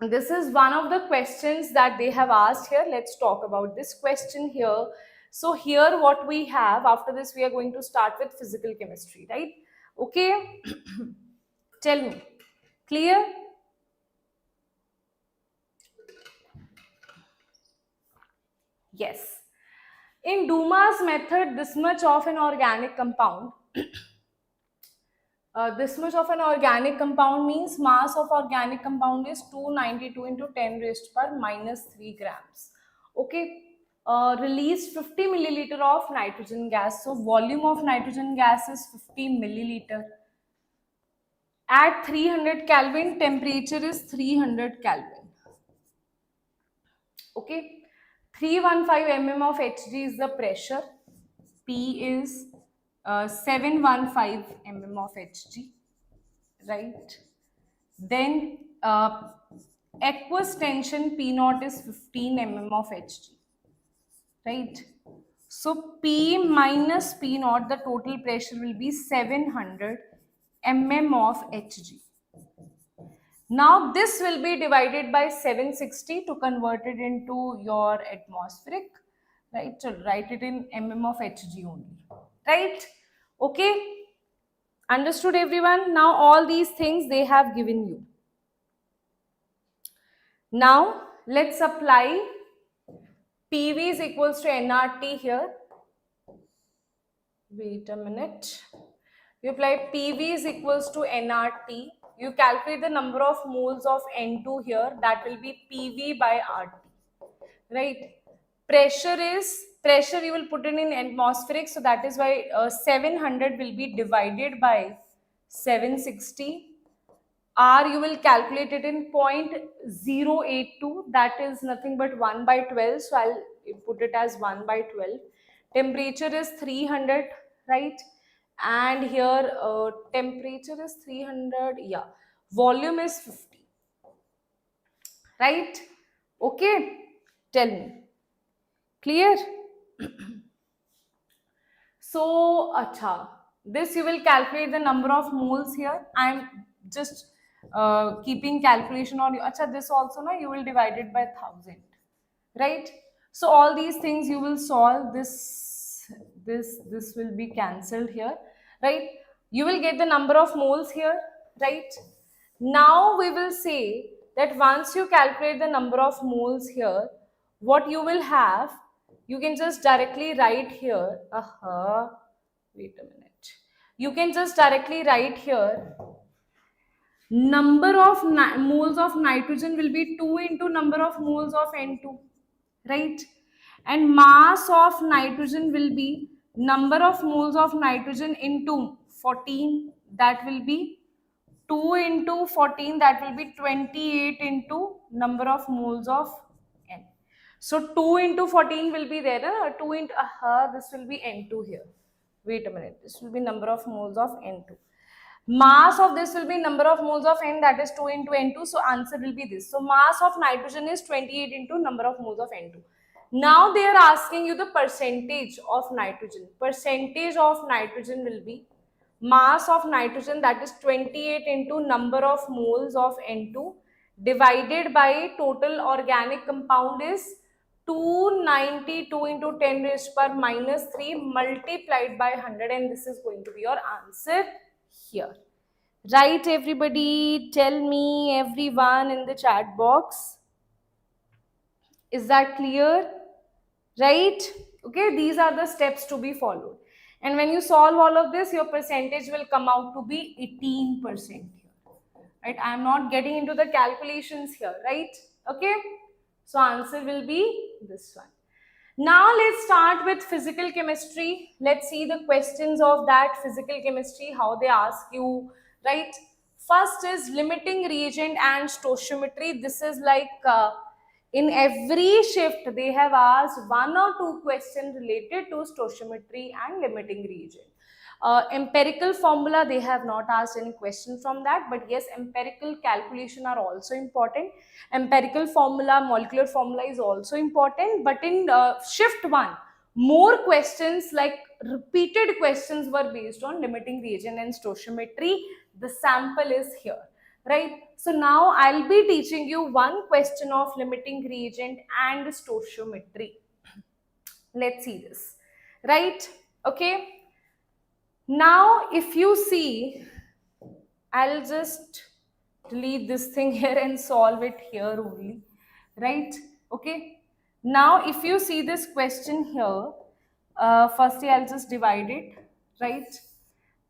this is one of the questions that they have asked here. Let's talk about this question here. So here what we have, after this we are going to start with physical chemistry, right? Okay. Tell me, clear? Yes. In Dumas method, this much of an organic compound this much of an organic compound means mass of organic compound is 292 into 10 raised to power minus 3 grams. Okay. Released 50 milliliter of nitrogen gas. So volume of nitrogen gas is 50 milliliter. At 300 Kelvin, temperature is 300 Kelvin. Okay. 315 mm of Hg is the pressure. P is 715 mm of Hg, right? Then aqueous tension P naught is 15 mm of Hg, right? So P minus P naught, the total pressure will be 700 mm of Hg. Now this will be divided by 760 to convert it into your atmospheric, right? So write it in mm of Hg only, right? Okay, understood everyone? Now all these things they have given you. Now let's apply PV is equals to nRT here. Wait a minute. You apply PV is equals to nRT. You calculate the number of moles of N2 here. That will be PV by RT. Right? Pressure you will put it in atmospheric. So that is why 700 will be divided by 760. R you will calculate it in 0.082, that is nothing but 1 by 12, so I'll put it as 1 by 12. Temperature is 300, right? And here temperature is 300, yeah. Volume is 50, right? Okay, tell me. Clear? So, acha, this you will calculate the number of moles here. I'm just keeping calculation on you. Acha, this also na, you will divide it by 1000, right? So all these things you will solve. This will be cancelled here, right? You will get the number of moles here, right? Now we will say that once you calculate the number of moles here, what you will have, you can just directly write here. Wait a minute. You can just directly write here. Number of moles of nitrogen will be 2 into number of moles of N2, right? And mass of nitrogen will be number of moles of nitrogen into 14, that will be 2 into 14, that will be 28 into number of moles of N. So 2 into 14 will be there, 2 into, this will be N2 here. Wait a minute, this will be number of moles of N2. Mass of this will be number of moles of N, that is 2 into N2. So answer will be this. So mass of nitrogen is 28 into number of moles of N2. Now they are asking you the percentage of nitrogen. Percentage of nitrogen will be mass of nitrogen, that is 28 into number of moles of N2, divided by total organic compound is 292 into 10 raised to power minus 3 multiplied by 100, and this is going to be your answer here. Right, everybody? Tell me, everyone in the chat box. Is that clear? Right? Okay, these are the steps to be followed. And when you solve all of this, your percentage will come out to be 18% here. Right? I am not getting into the calculations here, right? Okay. So answer will be this one. Now let's start with physical chemistry. Let's see the questions of that physical chemistry, how they ask you, right? First is limiting reagent and stoichiometry. This is like in every shift they have asked one or two questions related to stoichiometry and limiting reagent. Empirical formula, they have not asked any question from that, but yes, empirical calculation are also important. Empirical formula, molecular formula is also important, but in shift 1, more questions like repeated questions were based on limiting reagent and stoichiometry. The sample is here, right? So now I'll be teaching you one question of limiting reagent and stoichiometry. Let's see this, right? Okay. Now, if you see, I'll just delete this thing here and solve it here only, right? Okay. Now, if you see this question here, firstly, I'll just divide it, right?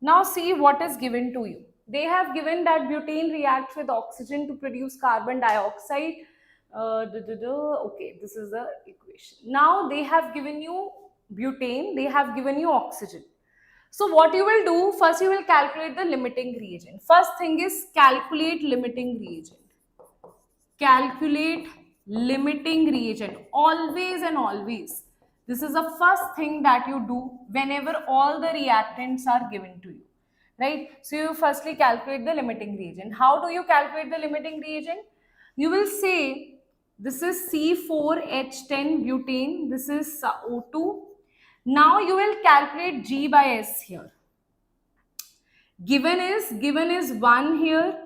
Now, see what is given to you. They have given that butane reacts with oxygen to produce carbon dioxide. Okay, this is the equation. Now, they have given you butane, they have given you oxygen. So what you will do, first you will calculate the limiting reagent. First thing is calculate limiting reagent. Calculate limiting reagent, always and always. This is the first thing that you do whenever all the reactants are given to you, right? So you firstly calculate the limiting reagent. How do you calculate the limiting reagent? You will say this is C4H10 butane, this is O2. Now you will calculate G by S here. Given is 1 here,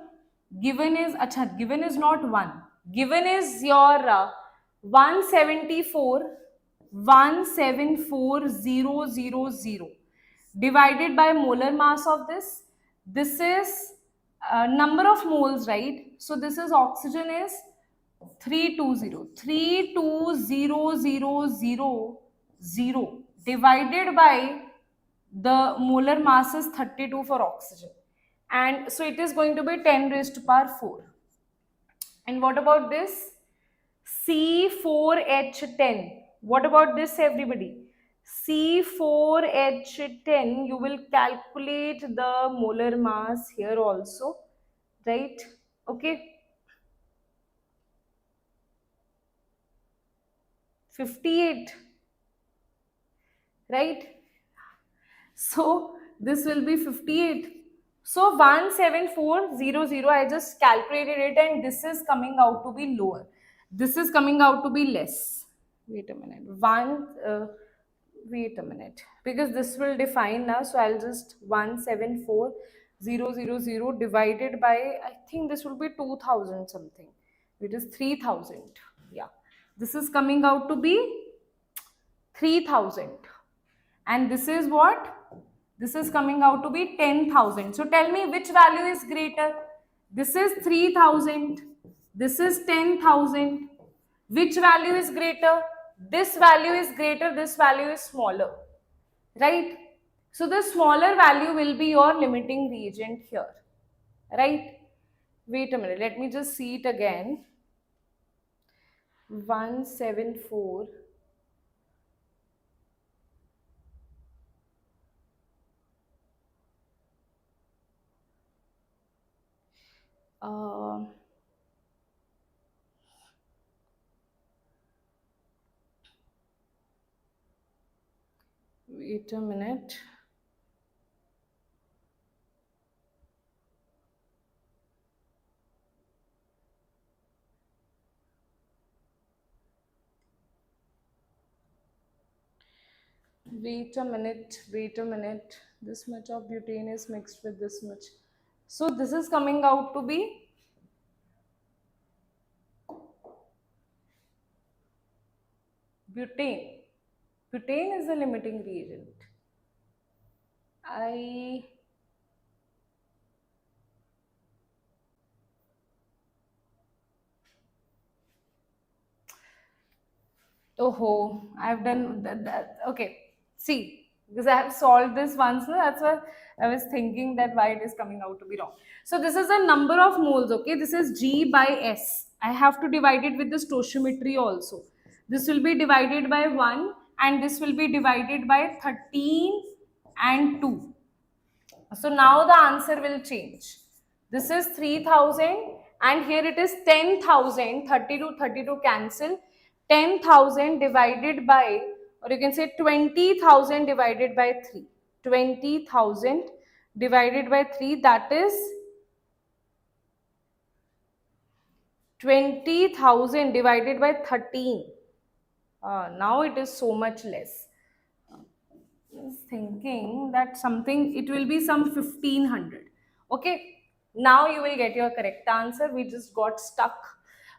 given is given is not 1, given is your 174,000 divided by molar mass of this. This is number of moles, right? So this is oxygen is 320 divided by the molar mass is 32 for oxygen, and so it is going to be 10 raised to power 4. And what about this C4H10? What about this, everybody? C4H10, you will calculate the molar mass here also, right? Okay, 58, right? So this will be 58. So 174,000, I just calculated it, and this is coming out to be lower. This is coming out to be less. Wait a minute. Wait a minute. Because this will define now. So I'll just 174,000 divided by, I think this will be 2000 something. It is 3000. Yeah. This is coming out to be 3000. And this is what? This is coming out to be 10,000. So tell me which value is greater. This is 3000. This is 10,000. Which value is greater? This value is greater. This value is smaller. Right? So the smaller value will be your limiting reagent here. Right? Wait a minute. Let me just see it again. 174. Wait a minute. Wait a minute. This much of butane is mixed with this much. So this is coming out to be Butane. Butane is the limiting reagent. I've done that. Okay, see, because I have solved this once, no? That's why I was thinking that why it is coming out to be wrong. So this is the number of moles, okay? This is G by S. I have to divide it with the stoichiometry also. This will be divided by 1 and this will be divided by 13 and 2. So now the answer will change. This is 3000 and here it is 10,000. 32 cancel. 10,000 divided by, or you can say 20,000 divided by 3. 20,000 divided by 3, that is 20,000 divided by 13. Now it is so much less. Is thinking that something, it will be some 1500. Okay, now you will get your correct answer. We just got stuck.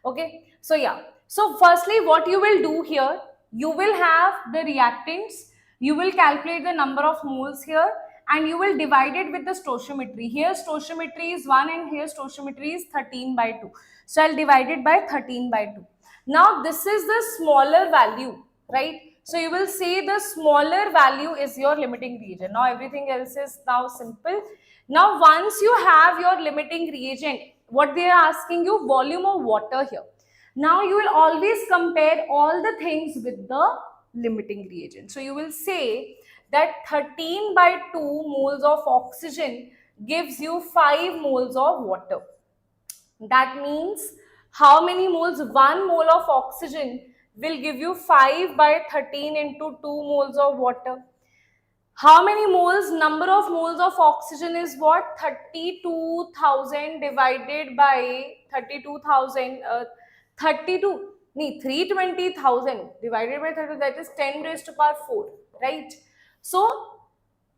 Okay, so yeah, so firstly what you will do here, you will have the reactants, you will calculate the number of moles here and you will divide it with the stoichiometry. Here stoichiometry is 1 and here stoichiometry is 13 by 2. So I'll divide it by 13 by 2. Now this is the smaller value, right? So you will say the smaller value is your limiting reagent. Now everything else is now simple. Now once you have your limiting reagent, what they are asking you, volume of water here. Now you will always compare all the things with the limiting reagent. So you will say that 13 by 2 moles of oxygen gives you 5 moles of water. That means how many moles? 1 mole of oxygen will give you 5 by 13 into 2 moles of water. How many moles? Number of moles of oxygen is what? 32,000 divided by 32,000, 320,000 divided by 32, that is 10 raised to power 4, right? So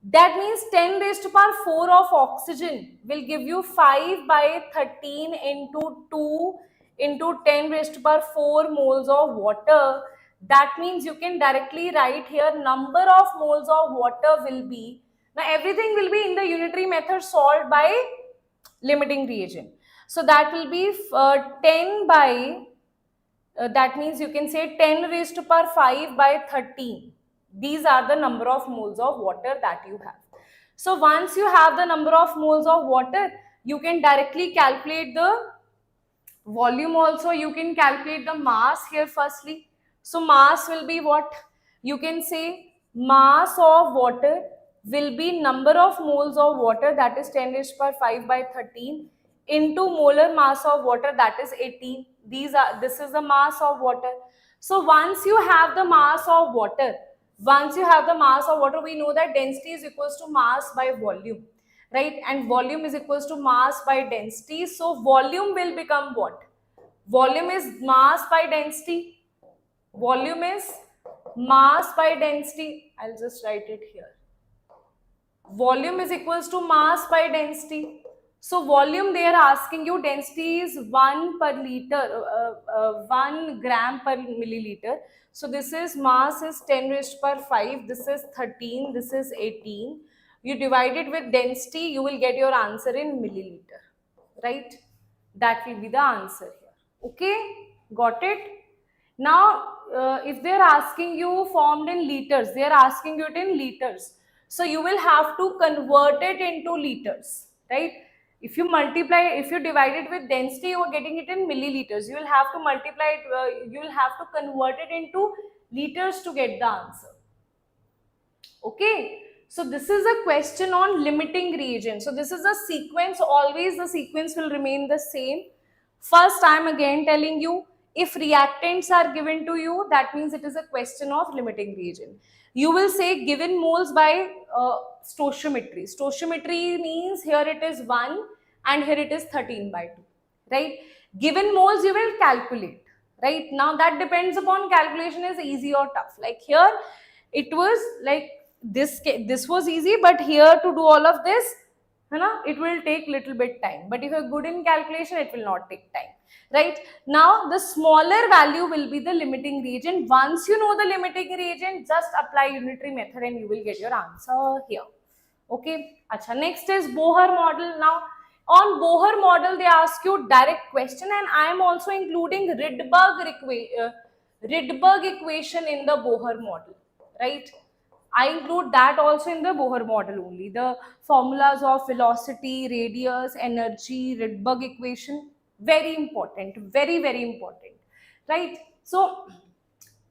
that means 10 raised to power 4 of oxygen will give you 5 by 13 into 2 into 10 raised to power 4 moles of water. That means you can directly write here number of moles of water will be, now everything will be in the unitary method solved by limiting reagent. So that will be 10 by, that means you can say 10 raised to power 5 by 13. These are the number of moles of water that you have. So once you have the number of moles of water, you can directly calculate the volume also. You can calculate the mass here firstly. So mass will be what? You can say mass of water will be number of moles of water, that is 10 raised to power 5 by 13 into molar mass of water, that is 18. This is the mass of water. So once you have the mass of water, we know that density is equals to mass by volume, right? And volume is equals to mass by density. So volume will become what? Volume is mass by density. Volume is mass by density. I'll just write it here. Volume is equals to mass by density. So volume, they are asking you, density is 1 per liter, 1 gram per milliliter. So this is mass is 10 raised to power 5. This is 13. This is 18. You divide it with density, you will get your answer in milliliter, right? That will be the answer here. Okay, got it? Now, if they are asking you formed in liters, they are asking you it in liters. So you will have to convert it into liters, right? If you multiply, if you divide it with density, you are getting it in milliliters. You will have to multiply it, you will have to convert it into liters to get the answer. Okay, so this is a question on limiting reagent. So this is a sequence, always the sequence will remain the same. First, I am again telling you, if reactants are given to you, that means it is a question of limiting reagent. You will say given moles by stoichiometry. Stoichiometry means here it is 1 and here it is 13 by 2, right? Given moles you will calculate, right? Now that depends upon calculation is easy or tough. Like here it was like this was easy, but here to do all of this है ना? It will take little bit time, but if you're good in calculation, it will not take time, right? Now the smaller value will be the limiting reagent. Once you know the limiting reagent, just apply unitary method and you will get your answer here. Okay, acha, next is Bohr model. Now on Bohr model they ask you direct question, and I am also including Rydberg equation in the Bohr model, right? I include that also in the Bohr model only. The formulas of velocity, radius, energy, Rydberg equation, very important, very, very important, right? So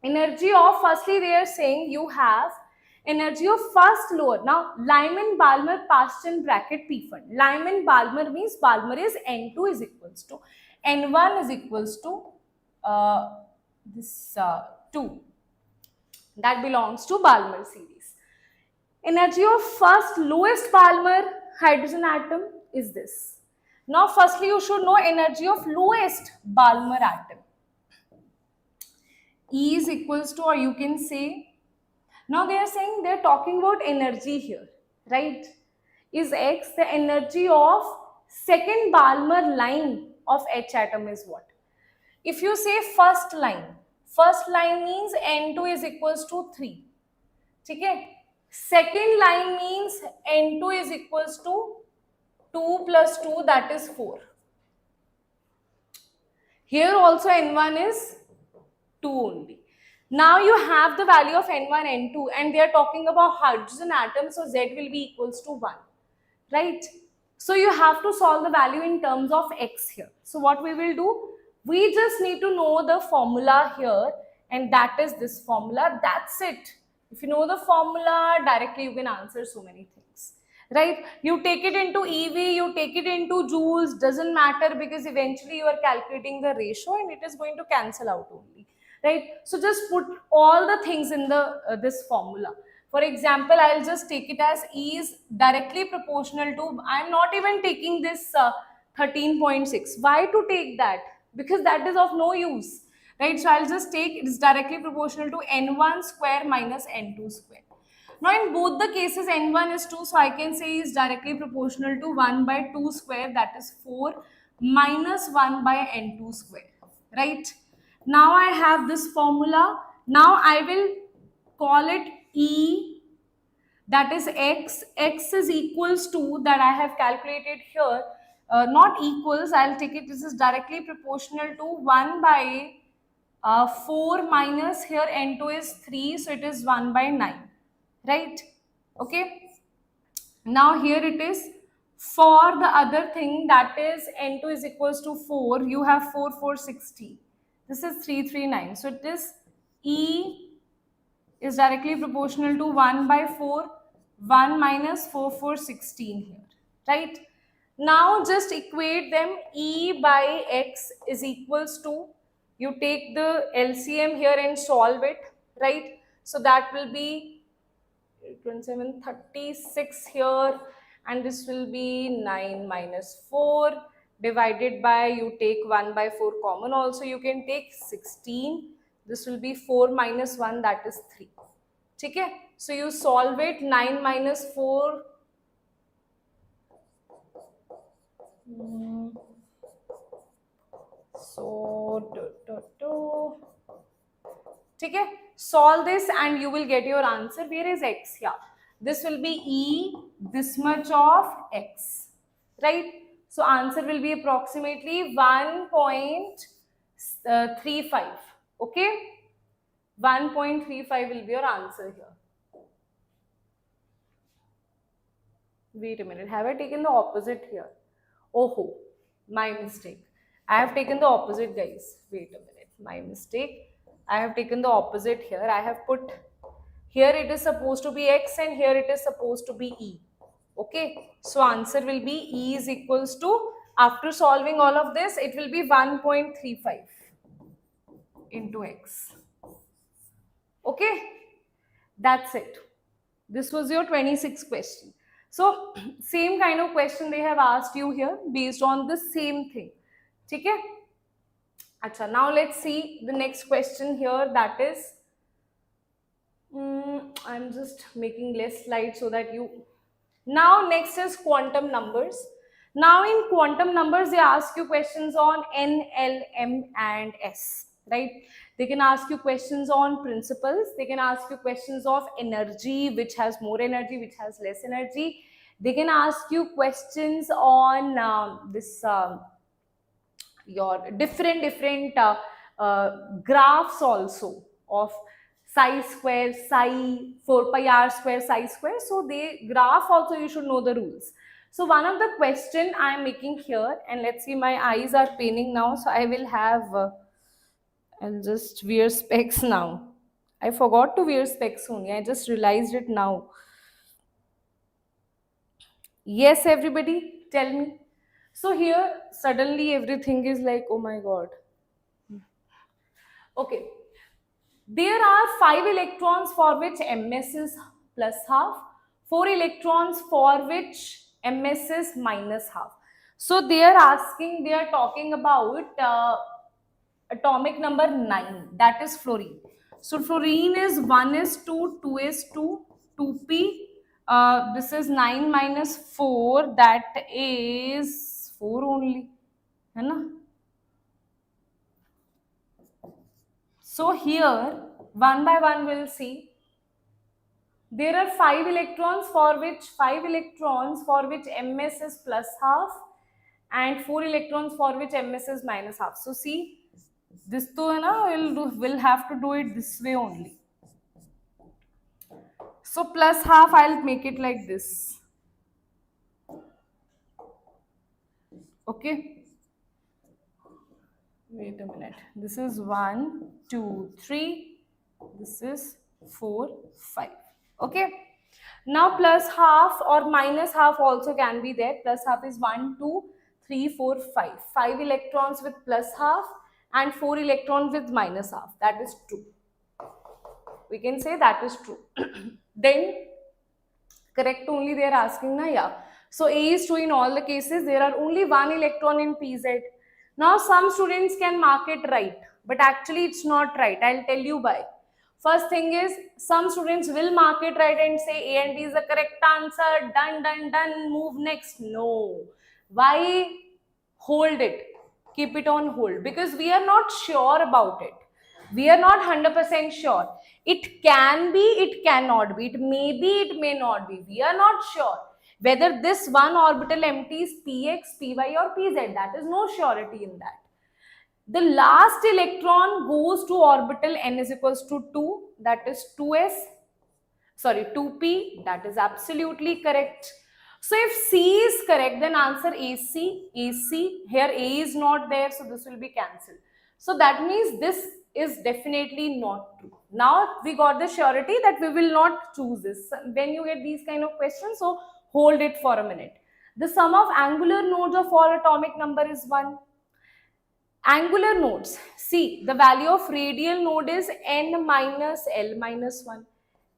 energy of, firstly they are saying you have energy of first lower. Now Lyman Balmer passed in bracket P-fund. Lyman Balmer means Balmer is N2 is equals to N1 is equals to this 2. That belongs to Balmer series. Energy of first lowest Balmer hydrogen atom is this. Now firstly you should know energy of lowest Balmer atom. E is equals to, or you can say, now they are saying they are talking about energy here, right? Is X the energy of second Balmer line of H atom is what? If you say first line means N2 is equals to 3. Okay? Second line means N2 is equals to 2 plus 2, that is 4. Here also N1 is 2 only. Now you have the value of N1, N2 and they are talking about hydrogen atom, so Z will be equals to 1, right? So you have to solve the value in terms of X here. So what we will do, we just need to know the formula here, and that is this formula, that's it. If you know the formula, directly you can answer so many things, right? You take it into EV, you take it into joules, doesn't matter, because eventually you are calculating the ratio and it is going to cancel out only, right? So just put all the things in the this formula. For example, I'll just take it as E is directly proportional to, I'm not even taking this 13.6. Why to take that? Because that is of no use, right? So I'll just take, it is directly proportional to N1 square minus N2 square. Now in both the cases N1 is 2, so I can say is directly proportional to 1 by 2 square, that is 4 minus 1 by N2 square, right? Now I have this formula. Now I will call it E, that is X. X is equals to, that I have calculated here, not equals, I'll take it, this is directly proportional to 1 by 4 minus, here N2 is 3, so it is 1 by 9, right? Okay. Now here it is, for the other thing, that is N2 is equals to 4, you have 4, 4, 60. This is 3, 3, 9. So it is E is directly proportional to 1 by 4, 1 minus 4, 4, 16 here, right? Now just equate them, E by X is equals to, you take the LCM here and solve it, right? So that will be 27, 36 here, and this will be 9 minus 4 divided by, you take 1 by 4 common also, you can take 16. This will be 4 minus 1, that is 3. Okay? So you solve it, 9 minus 4. Okay? Solve this and you will get your answer. Where is X here? This will be E, this much of X, right? So answer will be approximately 1.35. Okay? 1.35 will be your answer here. Wait a minute, have I taken the opposite here? Oh, my mistake. I have taken the opposite, guys. Wait a minute, my mistake. I have taken the opposite here. I have put, here it is supposed to be X and here it is supposed to be E. Okay, so answer will be E is equals to, after solving all of this, it will be 1.35 into X. Okay, that's it. This was your 26th question. So same kind of question they have asked you here based on the same thing. Okay? Achha, now let's see the next question here, that is, I'm just making less slides so that you Now next is quantum numbers. Now in quantum numbers, they ask you questions on N, L, M and S, right? They can ask you questions on principles. They can ask you questions of energy, which has more energy, which has less energy. They can ask you questions on your graphs also of psi square, psi 4 pi r square, psi square. So they graph also, you should know the rules. So one of the question I am making here, and let's see, my eyes are paining now, so I will have I'll just wear specs now. I forgot to wear specs only, I just realized it now. Yes, everybody, tell me. So here suddenly everything is like, oh my god. Okay, there are 5 electrons for which ms is plus half, 4 electrons for which ms is minus half. So they are asking, they are talking about atomic number 9, that is fluorine. So fluorine is 1 is 2, 2 is 2, 2p. This is 9 minus 4, that is 4 only. है ना? So here, one by one we'll see. There are 5 electrons for which ms is plus half and 4 electrons for which ms is minus half. So see, this to hai na, we'll have to do it this way only. So plus half, I'll make it like this. Okay. Wait a minute. This is 1, 2, 3. This is 4, 5. Okay. Now plus half or minus half also can be there. Plus half is 1, 2, 3, 4, 5. 5 electrons with plus half and 4 electrons with minus half. That is true. We can say that is true. Then correct only they are asking na, yeah. So A is true in all the cases. There are only 1 electron in PZ. Now some students can mark it right, but actually it's not right. I'll tell you why. First thing is, some students will mark it right and say A and B is the correct answer. Done, done, done. Move next. No. Why hold it? Keep it on hold, because we are not sure about it. We are not 100% sure. It can be, it cannot be. It may be, it may not be. We are not sure whether this one orbital empty is px, py or pz. That is no surety in that. The last electron goes to orbital n is equals to 2, that is 2p, that is absolutely correct. So if C is correct, then answer AC, here A is not there, so this will be cancelled. So that means this is definitely not true. Now we got the surety that we will not choose this. When you get these kind of questions, so hold it for a minute. The sum of angular nodes of all atomic number is 1. Angular nodes, see, the value of radial node is n minus L minus 1.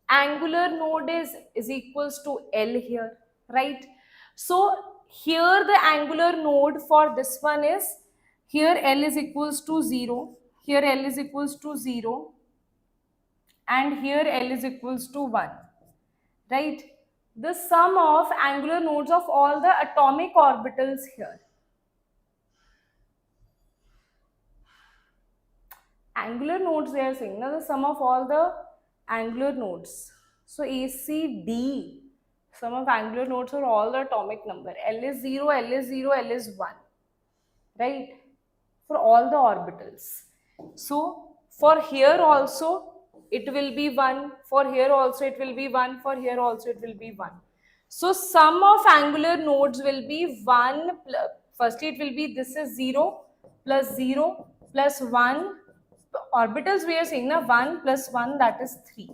Angular node is equals to L here, right? So here the angular node for this one is, here L is equals to 0, here L is equals to 0, and here L is equals to 1, right? The sum of angular nodes of all the atomic orbitals here. Angular nodes they are saying, now the sum of all the angular nodes. So ACD, sum of angular nodes are all the atomic number. L is 0, L is 0, L is 1, right? For all the orbitals. So for here also it will be 1, for here also it will be 1, for here also it will be 1. So sum of angular nodes will be 1, firstly it will be, this is 0 plus 0 plus 1, orbitals we are saying na, 1 plus 1, that is 3,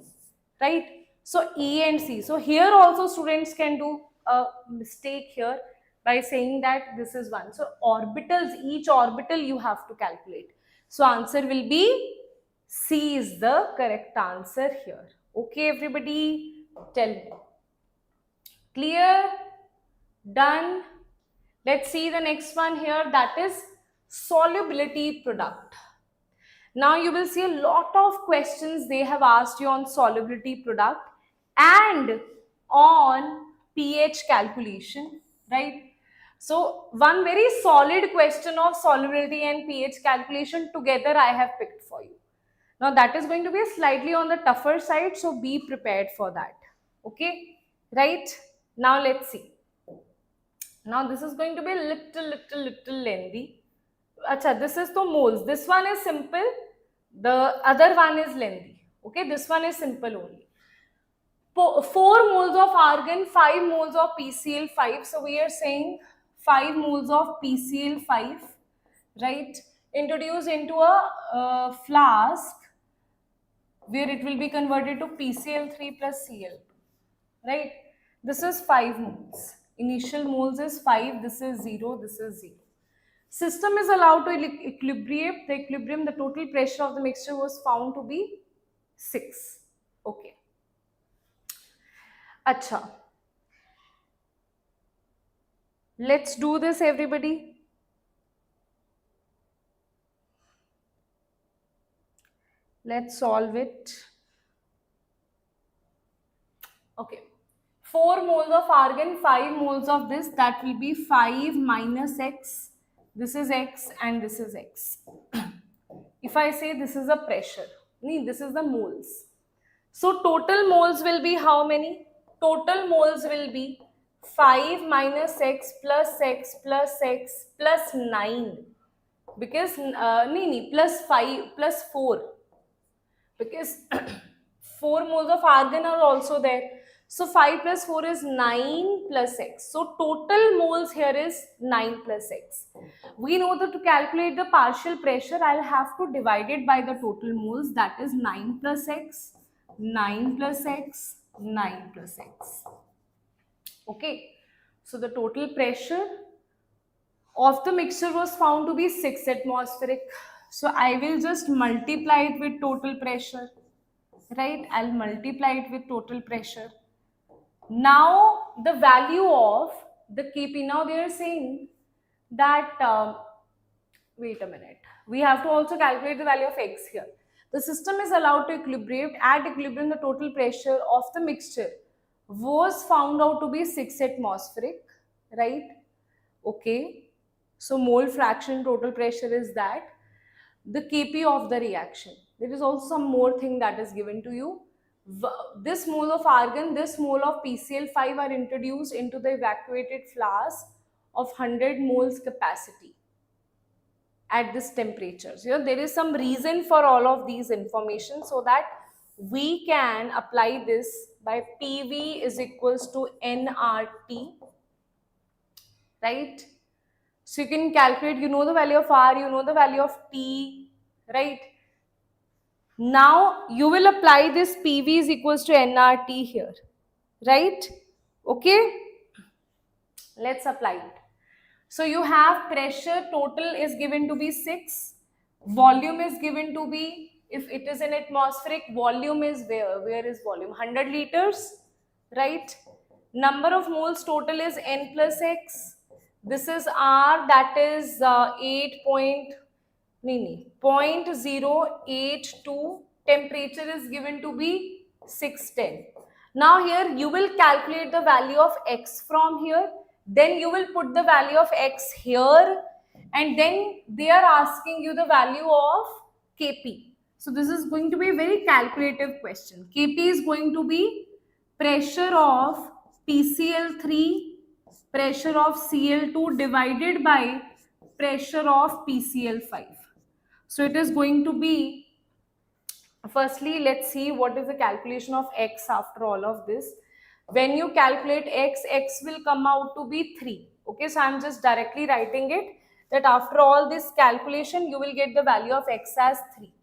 right? So E and C. So here also students can do a mistake here by saying that this is 1. So orbitals, each orbital you have to calculate. So answer will be C is the correct answer here. Okay, everybody, tell me. Clear? Done? Let's see the next one here, that is solubility product. Now you will see a lot of questions they have asked you on solubility product and on pH calculation, right? So one very solid question of solubility and pH calculation together I have picked for you. Now that is going to be slightly on the tougher side, so be prepared for that. Okay, right? Now let's see. Now this is going to be little lengthy. Acha, this is the moles. This one is simple. The other one is lengthy. Okay, this one is simple only. 4 moles of argon, 5 moles of PCl5. So we are saying 5 moles of PCl5, right? Introduced into a flask where it will be converted to PCl3 plus Cl2, right? This is 5 moles. Initial moles is 5, this is 0, this is 0. System is allowed to equilibrate. The equilibrium, the total pressure of the mixture was found to be 6. Okay. Acha. Let's do this, everybody. Let's solve it. Okay. 4 moles of argon, 5 moles of this, that will be 5 minus x. This is x and this is x. If I say this is a pressure, this is the moles. So total moles will be how many? Total moles will be 5 minus x plus x plus x plus 9. Because, plus 5 plus 4. Because 4 moles of argon are also there. So 5 plus 4 is 9 plus x. So total moles here is 9 plus x. We know that to calculate the partial pressure, I'll have to divide it by the total moles. That is 9 plus x, 9 plus x, 9 plus x. Okay. So the total pressure of the mixture was found to be 6 atmospheric. So I will just multiply it with total pressure. Right? I'll multiply it with total pressure. Now the value of the Kp, now they are saying that, wait a minute, we have to also calculate the value of x here. The system is allowed to equilibrate. At equilibrium, the total pressure of the mixture was found out to be 6 atmospheric, right? Okay. So mole fraction total pressure is that. The Kp of the reaction. There is also some more thing that is given to you. This mole of argon, this mole of PCl5 are introduced into the evacuated flask of 100 moles capacity at this temperature. So there is some reason for all of these information so that we can apply this by PV is equals to nRT, right? So you can calculate, you know the value of R, you know the value of T, right? Now you will apply this PV is equals to nRT here, right? Okay, let's apply it. So you have pressure total is given to be 6, volume is given to be, if it is an atmospheric, volume is where is volume? 100 liters, right? Number of moles total is n plus x. This is R, that is 0.082. Temperature is given to be 610. Now here you will calculate the value of x from here. Then you will put the value of x here. And then they are asking you the value of Kp. So this is going to be a very calculative question. Kp is going to be pressure of PCl3, pressure of Cl2 divided by pressure of PCl5. So it is going to be, firstly, let's see what is the calculation of x after all of this. When you calculate x, x will come out to be 3. Okay, so I'm just directly writing it that after all this calculation, you will get the value of x as 3.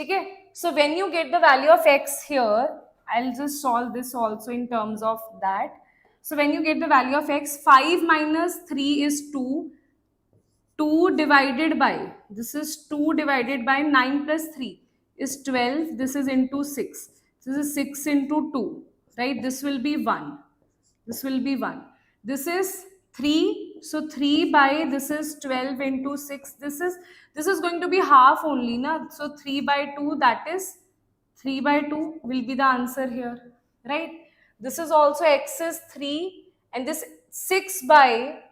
Okay, so when you get the value of x here, I'll just solve this also in terms of that. So when you get the value of x, 5 minus 3 is 2. 2 divided by, this is 2 divided by 9 plus 3 is 12. This is into 6. This is 6 into 2, right? This will be 1. This will be 1. This is 3. So 3 by, this is 12 into 6. This is going to be half only, na? So 3 by 2, that is 3 by 2 will be the answer here, right? This is also x is 3 And this 6 by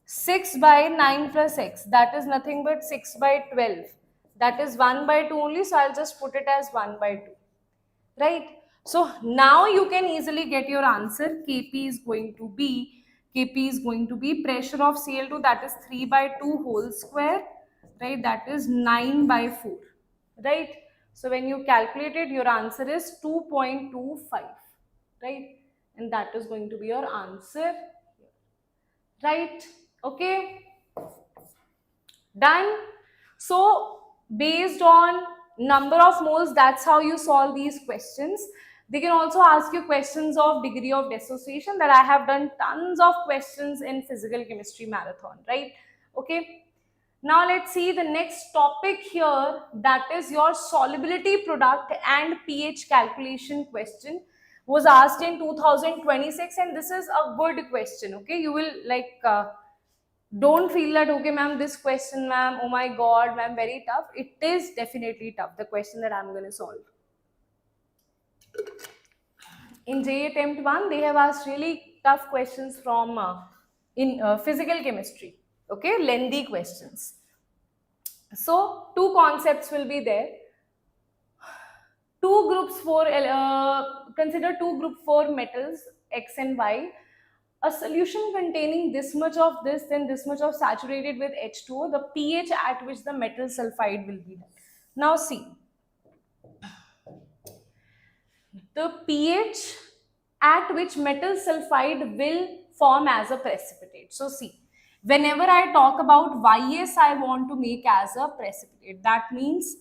9 plus x, that is nothing but 6 by 12. That is 1 by 2 only, so I'll just put it as 1 by 2. Right? So now you can easily get your answer. Kp is going to be pressure of Cl2, that is 3 by 2 whole square, right? That is 9 by 4, right? So when you calculate it, your answer is 2.25, right? And that is going to be your answer, right? Okay, done. So based on number of moles, that's how you solve these questions. They can also ask you questions of degree of dissociation, that I have done tons of questions in physical chemistry marathon, right? Okay, now let's see the next topic here, that is your solubility product and pH calculation question. Was asked in 2026, and this is a good question. Okay, you will like don't feel that okay ma'am, this question ma'am, oh my god ma'am, very tough. It is definitely tough, the question that I'm going to solve. In JEE attempt 1, they have asked really tough questions from in physical chemistry. Okay, lengthy questions. So two concepts will be there. Two groups for consider two group 4 metals X and Y. A solution containing this much of this, then this much of saturated with H2O, the pH at which the metal sulfide will be. Now see, the pH at which metal sulfide will form as a precipitate. So see, whenever I talk about YS, I want to make as a precipitate. That means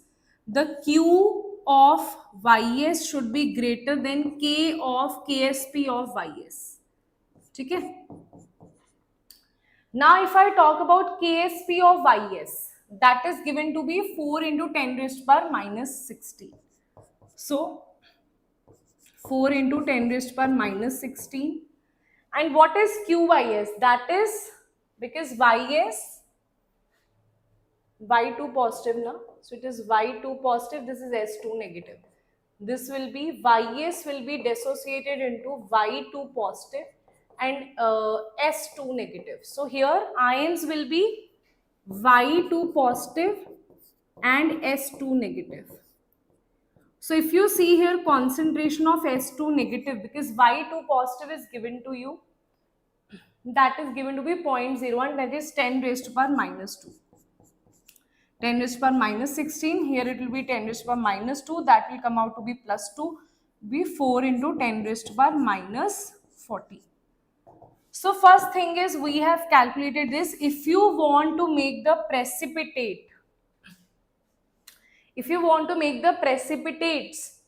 the Q of YS should be greater than K of KSP of YS. Okay? Now if I talk about KSP of YS, that is given to be 4 into 10 raised power minus 16. So 4 into 10 raised power minus 16. And what is QYS? That is because YS, Y2 positive now. So it is Y2 positive, this is S2 negative. This will be YS will be dissociated into Y2 positive and S2 negative. So here ions will be Y2 positive and S2 negative. So if you see here concentration of S2 negative, because Y2 positive is given to you, that is given to be 0.01, that is 10 raised to power minus 2. 10 raised to power minus 16, here it will be 10 raised to power minus 2, that will come out to be plus 2, be 4 into 10 raised to power minus 40. So first thing is we have calculated this. If you want to make the precipitate,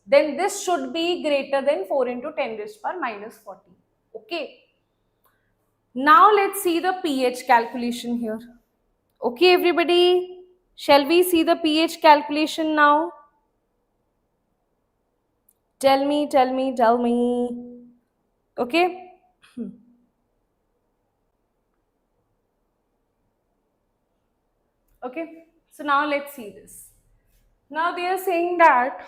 then this should be greater than 4 into 10 raised to power minus 40. Okay. Now let's see the pH calculation here. Okay, everybody. Shall we see the pH calculation now? Tell me. Okay. Okay. So now let's see this. Now they are saying that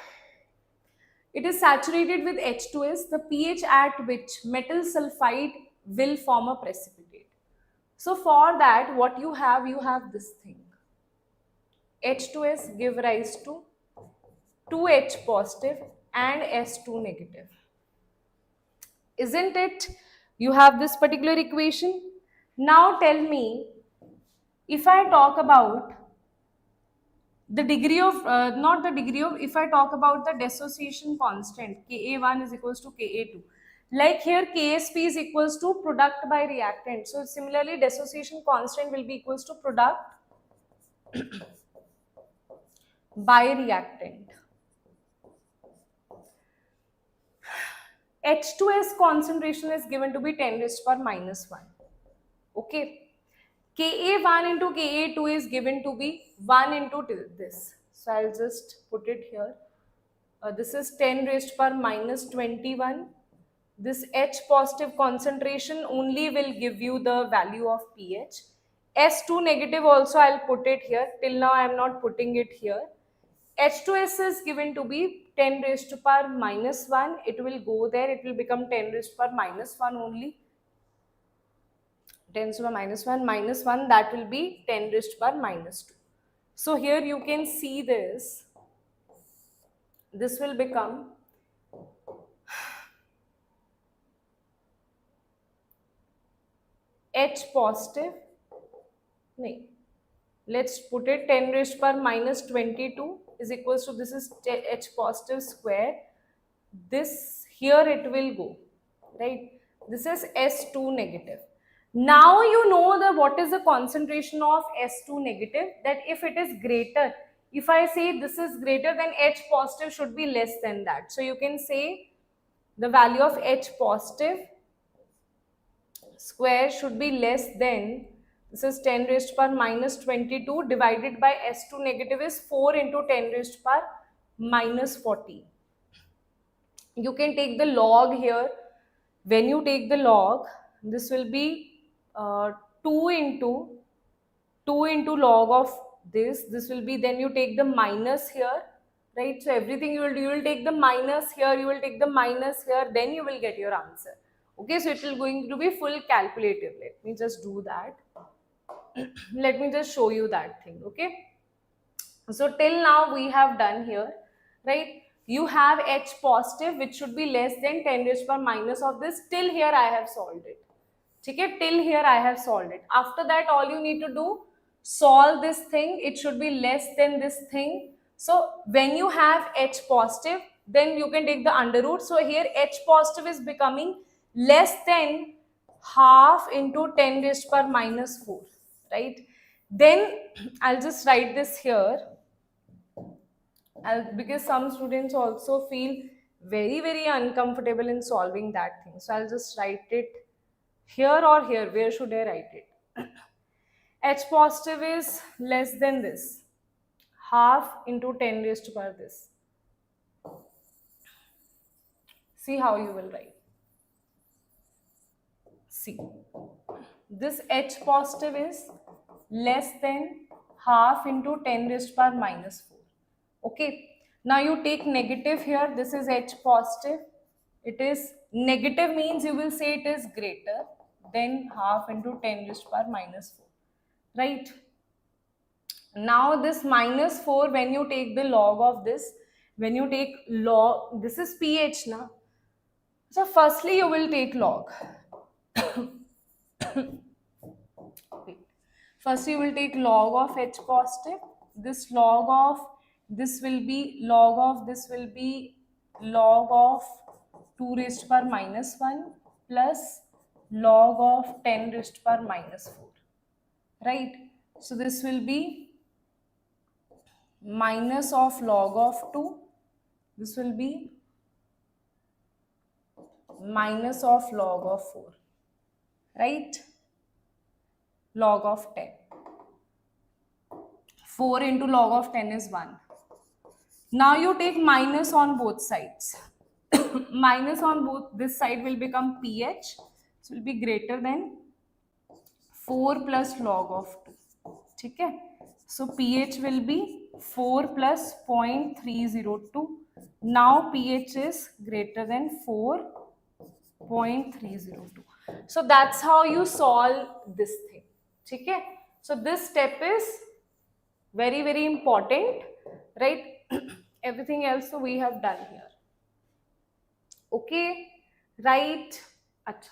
it is saturated with H2S, the pH at which metal sulfide will form a precipitate. So for that, what you have this thing. H2S give rise to 2H positive and S2 negative. Isn't it? You have this particular equation. Now tell me, if I talk about the degree of, not the degree of, if I talk about the dissociation constant, Ka1 is equals to Ka2. Like here, KSP is equals to product by reactant. So similarly, dissociation constant will be equals to product by reactant. H2S concentration is given to be 10 raised to power minus 1. Okay. Ka1 into Ka2 is given to be 1 into this. So I'll just put it here. This is 10 raised to power minus 21. This H positive concentration only will give you the value of pH. S2 negative also I'll put it here. Till now I am not putting it here. H2S is given to be 10 raised to power minus 1. It will go there. It will become 10 raised to power minus 1 only. 10 raised to the minus 1, that will be 10 raised to the power minus 2. So here you can see this. This will become H positive. No. Let's put it 10 raised to the power minus 22 is equals to, this is H positive square. This here it will go, right? This is S2 negative. Now you know the what is the concentration of S2 negative, that if it is greater, if I say this is greater, then H positive should be less than that. So you can say the value of H positive square should be less than, this is 10 raised to the power minus 22 divided by S2 negative is 4 into 10 raised to the power minus 40. You can take the log here. When you take the log, this will be 2 into log of this. This will be, then you take the minus here, right? So everything you will take the minus here, you will take the minus here, then you will get your answer. Okay, so it will going to be full calculative. Let me just do that. Let me just show you that thing. Okay, so till now we have done here, right? You have H positive which should be less than 10 raised to the power minus of this. Till here I have solved it. Okay, till here I have solved it. After that, all you need to do, solve this thing. It should be less than this thing. So when you have H positive, then you can take the under root. So here H positive is becoming less than half into 10 raised to the power minus 4, right? Then I'll just write this here. Because some students also feel very uncomfortable in solving that thing. So I'll just write it here or here. Where should I write it? H positive is less than this. Half into 10 raised to the power this. See how you will write. See. This H positive is less than half into 10 raised to the power minus 4. Okay. Now you take negative here. This is H positive. It is negative means you will say it is greater than half into 10 raised to the power minus 4. Right? Now this minus 4, when you take the log of this, when you take log, this is pH now. So firstly you will take log. First you will take log of H positive. This log of this will be log of this will be log of 2 raised to the power minus 1 plus log of 10 raised to the power minus 4. Right? So this will be minus of log of 2. This will be minus of log of 4. Right? Log of 10. 4 into log of 10 is 1. Now you take minus on both sides. Minus on both, this side will become pH. So it will be greater than 4 plus log of 2. Okay? So pH will be 4 plus 0.302. Now pH is greater than 4.302. So that's how you solve this thing. Okay? So this step is very important, right? Everything else so we have done here. Okay, right? Achha.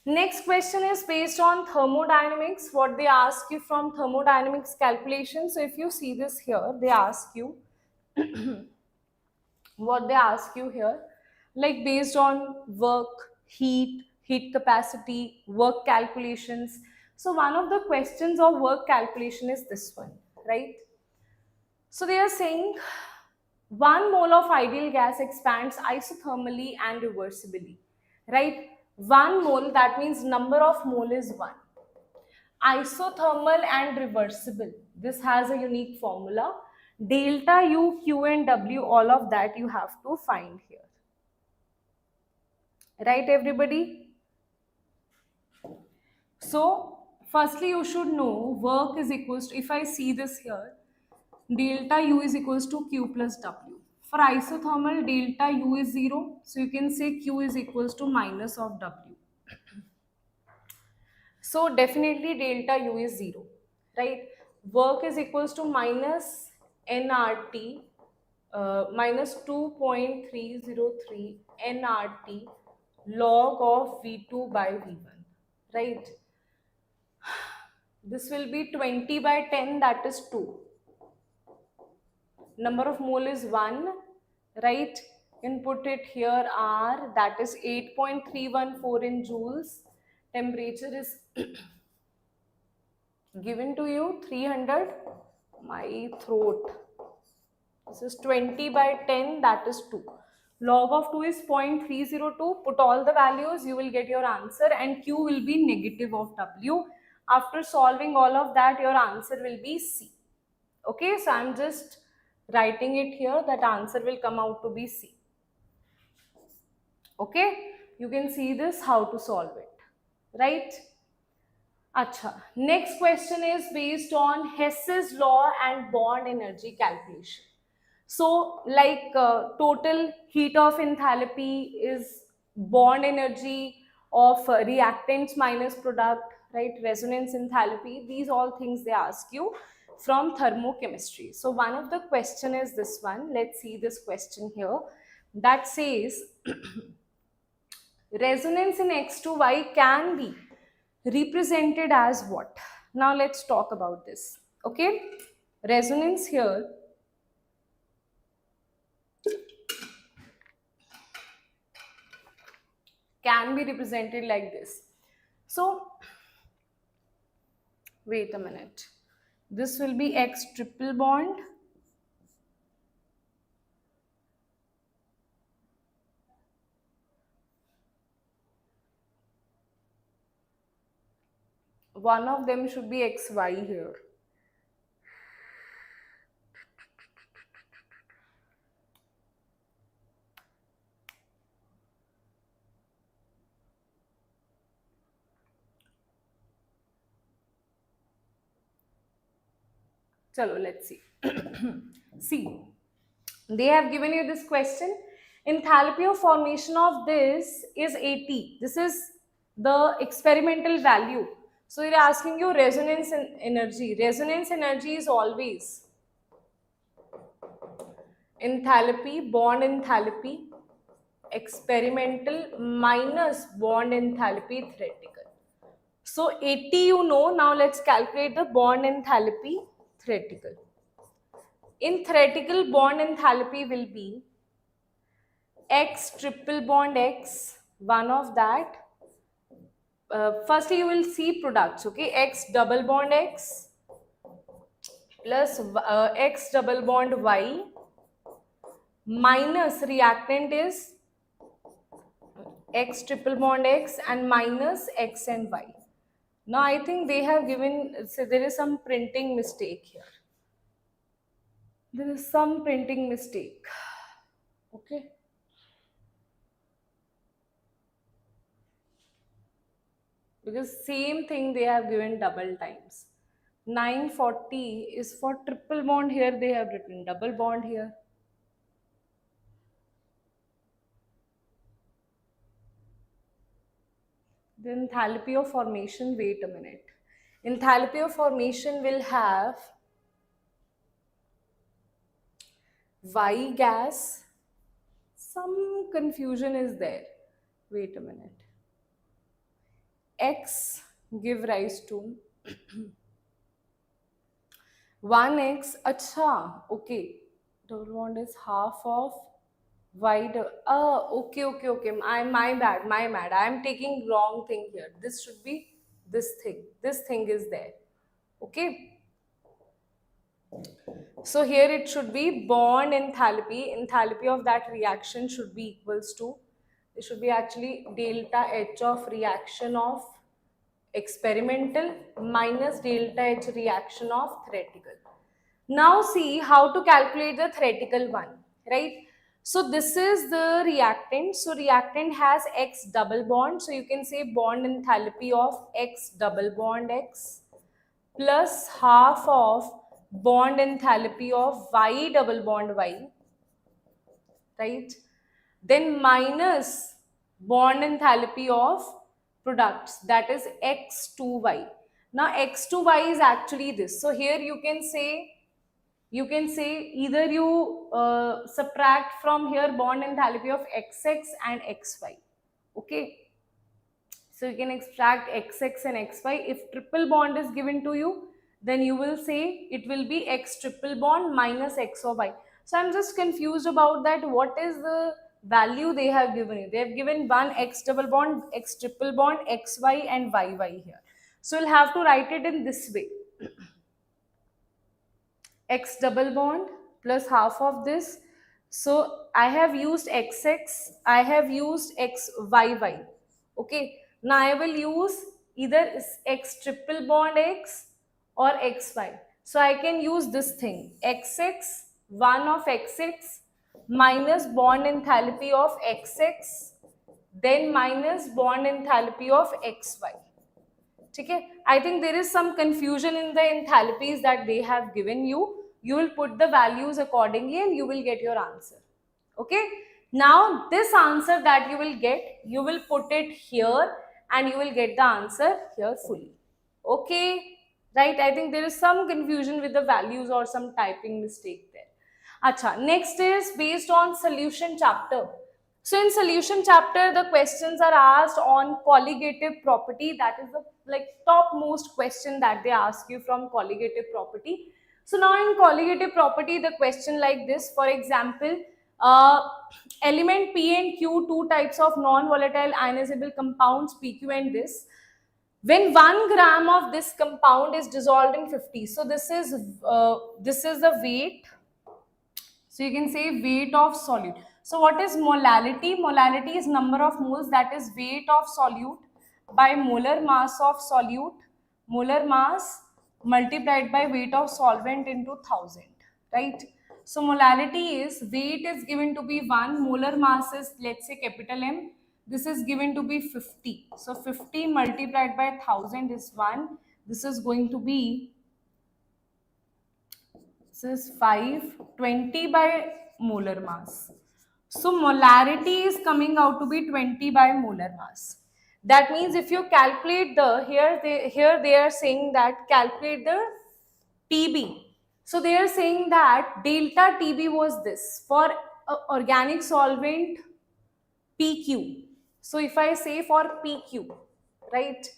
Next question is based on thermodynamics. What they ask you from thermodynamics calculation. So if you see this here, they ask you what they ask you here, like based on work, heat capacity, work calculations. So one of the questions of work calculation is this one, right? So they are saying 1 mole of ideal gas expands isothermally and reversibly, right? 1 mole, that means number of mole is 1. Isothermal and reversible, this has a unique formula. Delta U, Q and W, all of that you have to find here. Right, everybody? So, firstly you should know work is equals to, if I see this here, delta U is equals to Q plus W. For isothermal, delta U is 0. So you can say Q is equals to minus of W. So definitely delta U is 0, right? Work is equals to minus nRT, minus 2.303 nRT log of V2 by V1, right? This will be 20 by 10, that is 2. Number of mole is 1, right? Input it here R, that is 8.314 in joules. Temperature is given to you 300. My throat. This is 20 by 10, that is 2. Log of 2 is 0.302. Put all the values, you will get your answer, and Q will be negative of W. After solving all of that, your answer will be C. Okay, so I'm just writing it here, that answer will come out to be C. Okay, you can see this, how to solve it, right? Acha. Next question is based on Hess's law and bond energy calculation. So, like total heat of enthalpy is bond energy of reactants minus product, right? Resonance enthalpy. These all things they ask you from thermochemistry. So, one of the question is this one. Let's see this question here. That says resonance in X to Y can be represented as what? Now let's talk about this. Okay, resonance here can be represented like this. So wait a minute, this will be X triple bond, one of them should be XY here. Chalo, let's see. See, they have given you this question. Enthalpy of formation of this is 80. This is the experimental value. So you're asking you resonance energy. Resonance energy is always enthalpy, bond enthalpy, experimental minus bond enthalpy theoretical. So 80 you know, now let's calculate the bond enthalpy theoretical. In theoretical, bond enthalpy will be X triple bond X, one of that. Firstly, you will see products, okay? X double bond X plus X double bond Y minus reactant is X triple bond X and minus X and Y. Now, I think they have given, so there is some printing mistake here. There is some printing mistake, okay? Because same thing they have given double times. 940 is for triple bond, here they have written double bond here. The enthalpy of formation, wait a minute. Enthalpy of formation will have Y gas. Some confusion is there. Wait a minute. X give rise to 1x. Acha, okay. Double bond is half of Y. Okay. My bad. I am taking wrong thing here. This should be this thing. This thing is there. Okay. So here it should be bond enthalpy. Enthalpy of that reaction should be equals to, it should be actually delta H of reaction of experimental minus delta H reaction of theoretical. Now see how to calculate the theoretical one, right? So this is the reactant. So reactant has X double bond. So you can say bond enthalpy of X double bond X plus half of bond enthalpy of Y double bond Y, right? Then minus bond enthalpy of products, that is x2y. Now x2y is actually this. So here you can say either you subtract from here bond enthalpy of xx and xy. Okay, so you can extract xx and xy. If triple bond is given to you, then you will say it will be x triple bond minus x or y. So I'm just confused about that. What is the value they have given you? They have given one x double bond, x triple bond, xy and yy here. So you'll have to write it in this way. X double bond plus half of this. So I have used xx, I have used xyy. Okay, now I will use either x triple bond x or xy. So I can use this thing xx, 1 of xx minus bond enthalpy of xx, then minus bond enthalpy of xy. Okay, I think there is some confusion in the enthalpies that they have given you. You will put the values accordingly and you will get your answer. Okay, now this answer that you will get, you will put it here and you will get the answer here fully. Okay, right? I think there is some confusion with the values or some typing mistake there. Acha, next is based on solution chapter. So in solution chapter, the questions are asked on colligative property. That is the topmost question that they ask you from colligative property. So now in colligative property, the question like this, for example, element P and Q, two types of non-volatile ionizable compounds, PQ and this. When 1 gram of this compound is dissolved in 50, so this is the weight. So you can say weight of solute. So what is molality? Molality is number of moles, that is weight of solute by molar mass of solute, molar mass multiplied by weight of solvent into 1000, right? So molality is, weight is given to be 1, molar mass is, let's say, capital M. This is given to be 50. So 50 multiplied by 1000 is 1. This is going to be, this is 5, 20 by molar mass. So molarity is coming out to be 20 by molar mass. That means if you calculate the, here they are saying that calculate the TB. So they are saying that delta TB was this for organic solvent PQ. So if I say for PQ, right,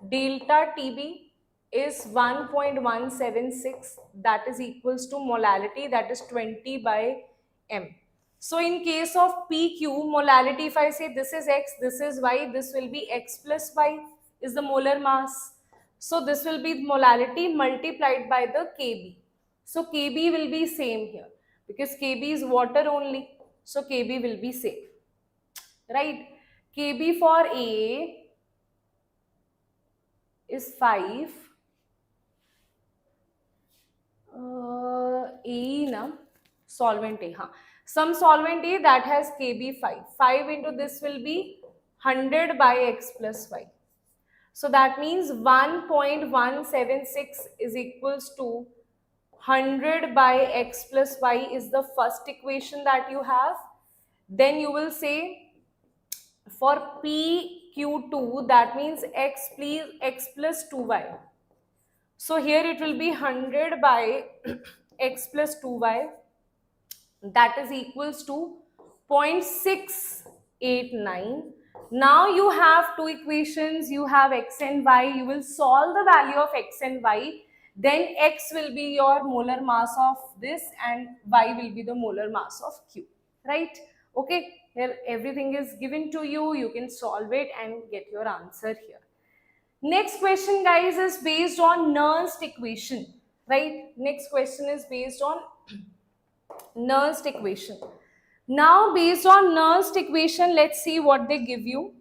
delta TB is 1.176, that is equals to molality, that is 20 by M. So in case of PQ, molality, if I say this is X, this is Y, this will be X plus Y is the molar mass. So this will be molality multiplied by the Kb. So Kb will be same here because Kb is water only. So Kb will be same, right? Kb for A is 5. A na solvent A. Some solvent A that has Kb 5. 5 into this will be 100 by X plus Y. So that means 1.176 is equals to 100 by X plus Y is the first equation that you have. Then you will say for PQ2, that means X plus 2Y. So here it will be 100 by X plus 2Y, that is equals to 0.689. Now you have two equations, you have X and Y, you will solve the value of X and Y, then X will be your molar mass of this and Y will be the molar mass of Q, right? Okay, here everything is given to you, you can solve it and get your answer here. Next question, guys, is based on Nernst equation, right? Next question is based on Nernst equation. Now, based on Nernst equation, let's see what they give you.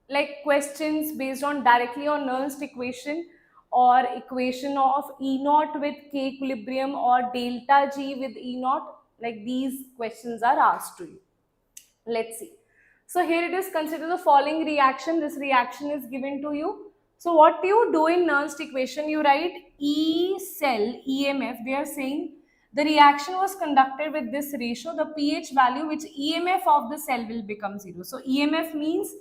Like questions based on directly on Nernst equation or equation of E naught with K equilibrium or delta G with E naught, like these questions are asked to you. Let's see. So here it is, consider the following reaction. This reaction is given to you. So what do you do in Nernst equation? You write E cell EMF. They are saying The reaction was conducted with this ratio, the pH value, which EMF of the cell will become 0. So EMF means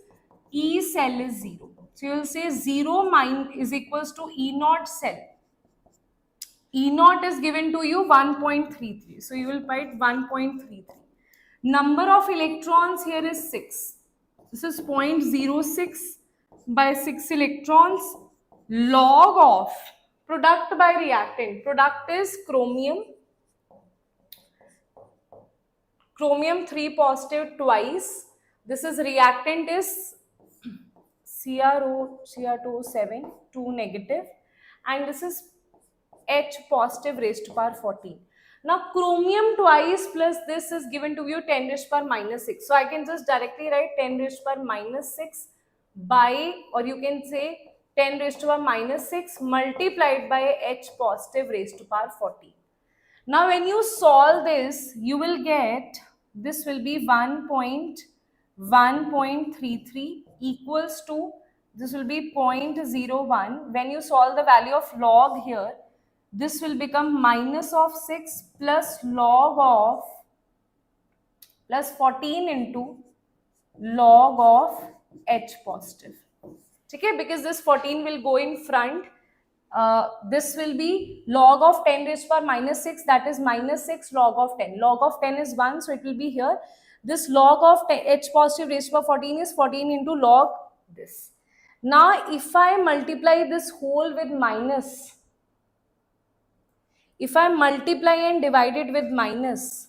E cell is 0. So you will say 0 is equals to E naught cell. E naught is given to you 1.33. So you will write 1.33. Number of electrons here is 6. This is 0.06 by 6 electrons log of product by reactant. Product is chromium 3 positive twice. This is reactant is Cr2O7 2 negative, and this is H positive raised to power 14. Now chromium twice plus this is given to you 10 raised to power minus 6. So I can just directly write 10 raised to power minus 6 by, or you can say 10 raised to power minus 6 multiplied by H positive raised to power 14. Now when you solve this, you will get, this will be 1.33 equals to, this will be 0.01. When you solve the value of log here, this will become minus of 6 plus log of plus 14 into log of H positive. Okay, because this 14 will go in front. This will be log of 10 raised to power minus 6, that is minus 6 log of 10. Log of 10 is 1, so it will be here. This log of H positive raised to power 14 is 14 into log this. Now if I multiply this whole with minus, if I multiply and divide it with minus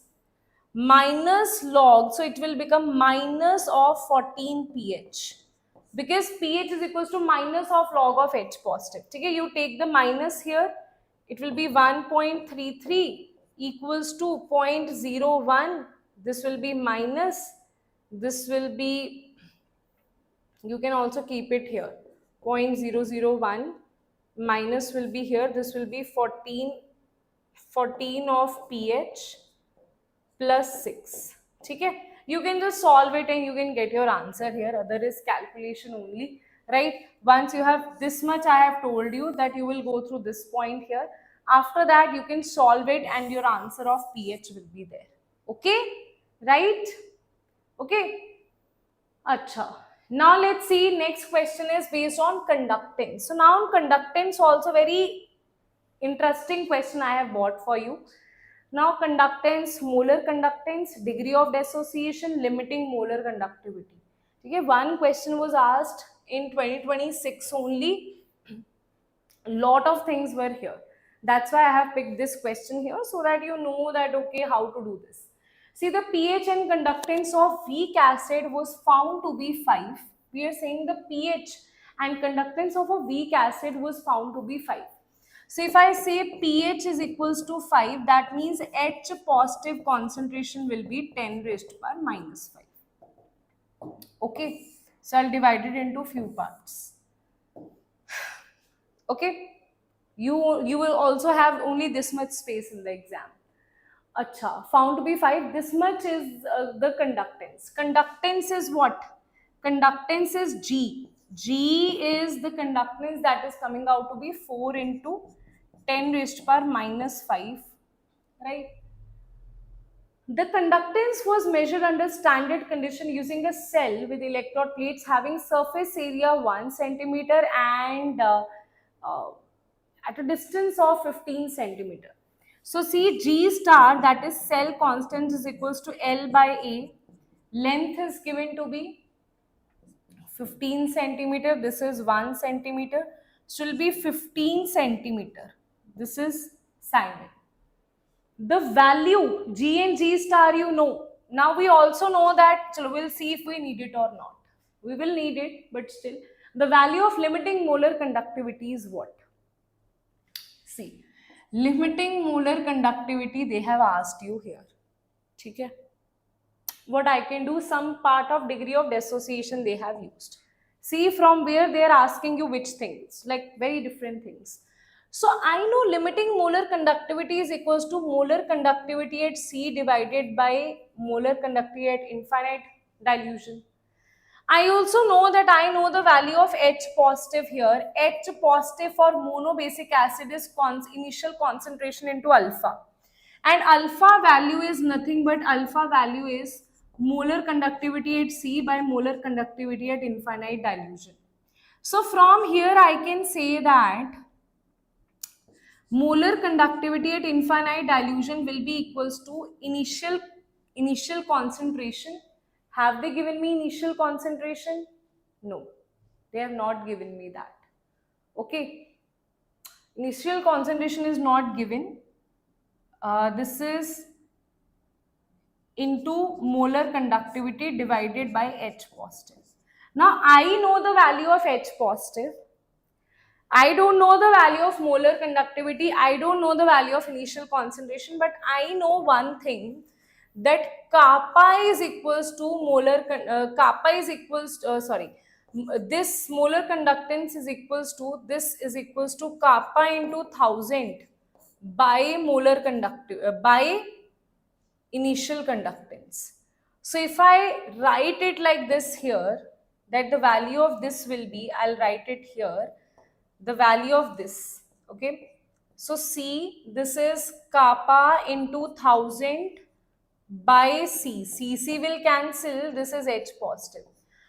log, so it will become minus of 14 pH, because pH is equals to minus of log of H positive. Okay, you take the minus here, it will be 1.33 equals to 0.01. This will be minus, this will be, you can also keep it here, 0.001, minus will be here, this will be 14 of pH plus 6. Okay, you can just solve it and you can get your answer here. Other is calculation only, right? Once you have this much, I have told you that you will go through this point here. After that, you can solve it and your answer of pH will be there. Okay, right? Okay. Acha. Now let's see, next question is based on conductance. So now conductance also very interesting question I have brought for you. Now conductance, molar conductance, degree of dissociation, limiting molar conductivity. Okay, one question was asked in 2026 only. Lot of things were here. That's why I have picked this question here, so that you know that okay, how to do this. See, the pH and conductance of weak acid was found to be 5. We are saying the pH and conductance of a weak acid was found to be 5. So if I say pH is equals to 5, that means H positive concentration will be 10 raised to power minus 5. Okay, so I'll divide it into few parts. Okay, you will also have only this much space in the exam. Acha, found to be 5. This much is the conductance. Conductance is what? Conductance is G. G is the conductance that is coming out to be 4 into 10 raised to power minus 5, right? The conductance was measured under standard condition using a cell with electrode plates having surface area 1 centimeter and at a distance of 15 centimeter. So see, G star, that is cell constant, is equals to L by A. Length is given to be 15 centimeter. This is 1 centimeter. So it will be 15 centimeter. This is cyanide. The value G and G star, you know. Now we also know that, so we'll see if we need it or not. We will need it, but still. The value of limiting molar conductivity is what? See, limiting molar conductivity they have asked you here. Okay? What I can do, some part of degree of dissociation they have used. See from where they are asking you which things, like very different things. So I know limiting molar conductivity is equals to molar conductivity at C divided by molar conductivity at infinite dilution. I also know that I know the value of H positive here. H positive for monobasic acid is initial concentration into alpha. And alpha value is nothing but alpha value is molar conductivity at C by molar conductivity at infinite dilution. So from here I can say that molar conductivity at infinite dilution will be equals to initial concentration. Have they given me initial concentration? No, they have not given me that. Okay, initial concentration is not given. This is into molar conductivity divided by H positive. Now I know the value of H positive. I don't know the value of molar conductivity. I don't know the value of initial concentration, but I know one thing, that kappa is equals to kappa is equals this molar conductance is equals to, this is equals to kappa into 1000 by molar by initial conductance. So if I write it like this here, that the value of this will be, I'll write it here, the value of this, okay. So C, this is kappa into 1000 by C will cancel, this is H positive.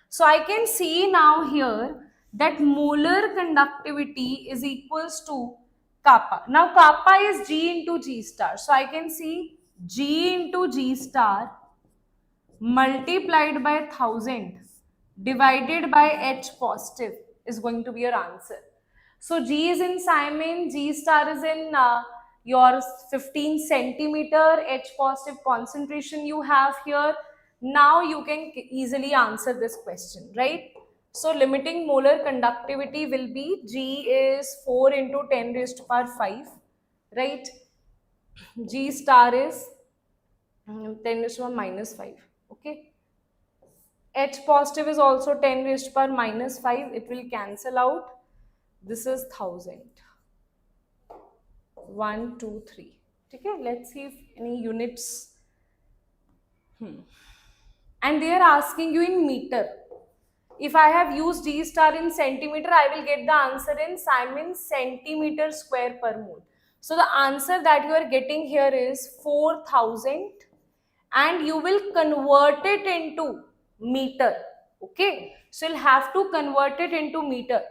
So I can see now here that molar conductivity is equals to kappa. Now kappa is G into G star. So I can see G into G star multiplied by 1000 divided by H positive is going to be your answer. So G is in Simon, G star is in your 15 centimeter, H positive concentration you have here. Now you can easily answer this question, right? So limiting molar conductivity will be G is 4 into 10 raised to power 5, right? G star is 10 raised to power minus 5, okay? H positive is also 10 raised to power minus 5. It will cancel out. This is 1000. 1, 2, 3. Okay, let's see if any units. And they are asking you in meter. If I have used G star in centimeter, I will get the answer in Simon centimeter square per mole. So the answer that you are getting here is 4000, and you will convert it into meter. Okay, so you'll have to convert it into meter.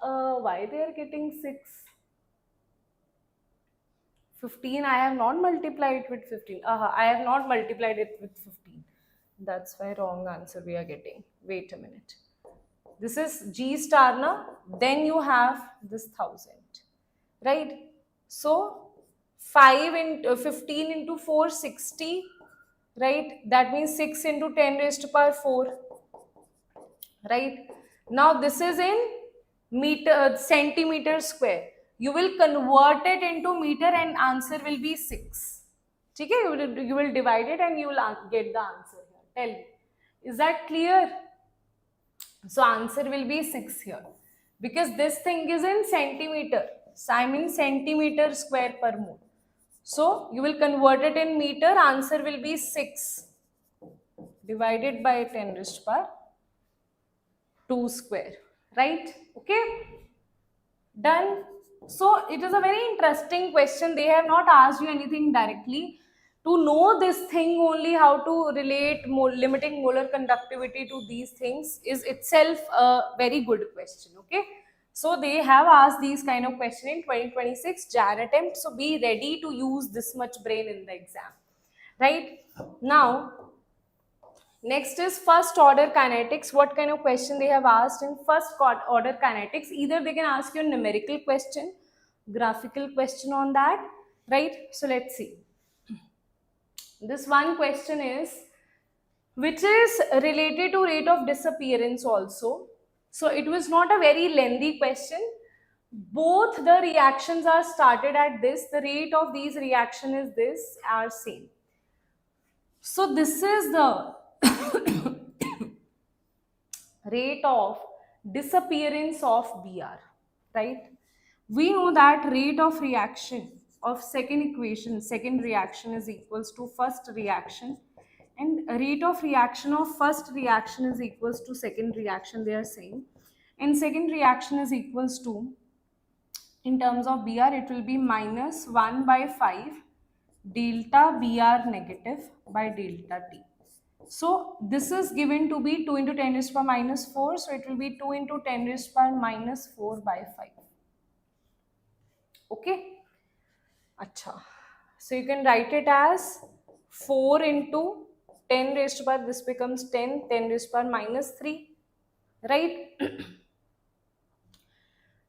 Why they are getting 6? 15, I have not multiplied it with 15. I have not multiplied it with 15. That's why wrong answer we are getting. Wait a minute. This is G star na, then you have this 1000, right? So 5 into 15 into 4, 60, right? That means 6 into 10 raised to power 4, right? Now this is in meter, centimeter square. You will convert it into meter and answer will be 6. Okay, you will divide it and you will get the answer here. Tell me, is that clear? So answer will be 6 here, because this thing is in centimeter. So I mean centimeter square per mole. So you will convert it in meter. Answer will be 6 divided by 10 raised to power 2 square, right? Okay, done. So it is a very interesting question. They have not asked you anything directly. To know this thing only, how to relate limiting molar conductivity to these things is itself a very good question. Okay, so they have asked these kind of question in 2026 JAR attempt. So be ready to use this much brain in the exam, right? Now next is first order kinetics. What kind of question they have asked in first order kinetics? Either they can ask you a numerical question, graphical question on that, right? So let's see. This one question is, which is related to rate of disappearance also. So it was not a very lengthy question. Both the reactions are started at this. The rate of these reaction is this, are same. So this is the rate of disappearance of Br, right? We know that rate of reaction of second reaction is equals to first reaction, and rate of reaction of first reaction is equals to second reaction, they are saying, and second reaction is equals to, in terms of Br, it will be minus 1 by 5 delta Br negative by delta T. So this is given to be 2 into 10 raised to power minus 4. So it will be 2 into 10 raised to power minus 4 by 5. Okay. Acha. So you can write it as 4 into 10 raised to power, this becomes 10, 10 raised to power minus 3. Right.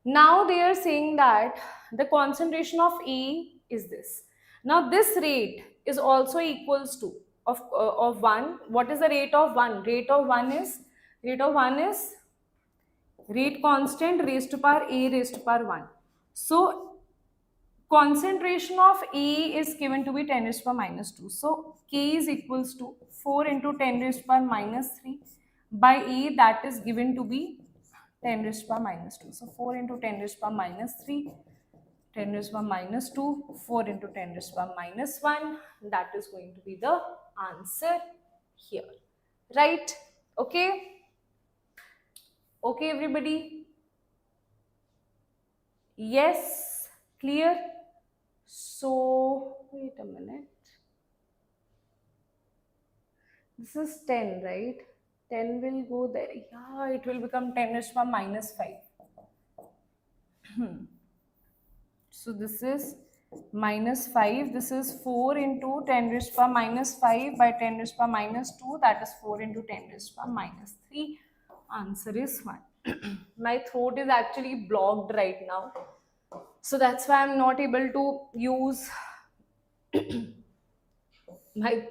Now they are saying that the concentration of A is this. Now this rate is also equals to of 1. What is the rate of 1? Rate of 1 is rate constant raised to power A raised to power 1. So concentration of A is given to be 10 raised to power minus 2. So K is equals to 4 into 10 raised to power minus 3 by A, that is given to be 10 raised to power minus 2. So 4 into 10 raised to power minus 3, 10 raised to power minus 2, 4 into 10 raised to power minus 1. That is going to be the answer here. Right? Okay? Okay, everybody? Yes? Clear? So, wait a minute. This is 10, right? 10 will go there. Yeah, it will become 10 raised to power minus 5. So this is minus 5. This is 4 into 10 raised to power minus 5 by 10 raised to power minus 2. That is 4 into 10 raised to power minus 3. Answer is 1. My throat is actually blocked right now. So that's why I'm not able to use my,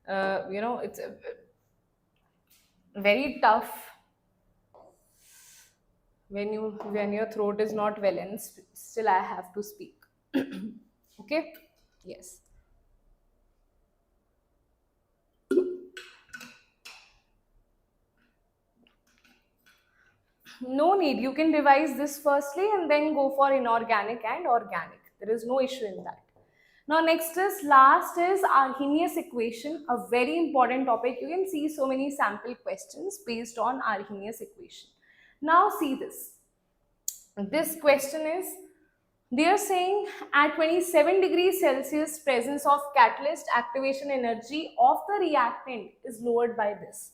it's very tough when your throat is not well and still I have to speak. Okay? Yes. No need. You can revise this firstly and then go for inorganic and organic. There is no issue in that. Now next is, last is Arrhenius equation, a very important topic. You can see so many sample questions based on Arrhenius equation. Now see this. This question is, they are saying at 27 degrees Celsius presence of catalyst, activation energy of the reactant is lowered by this.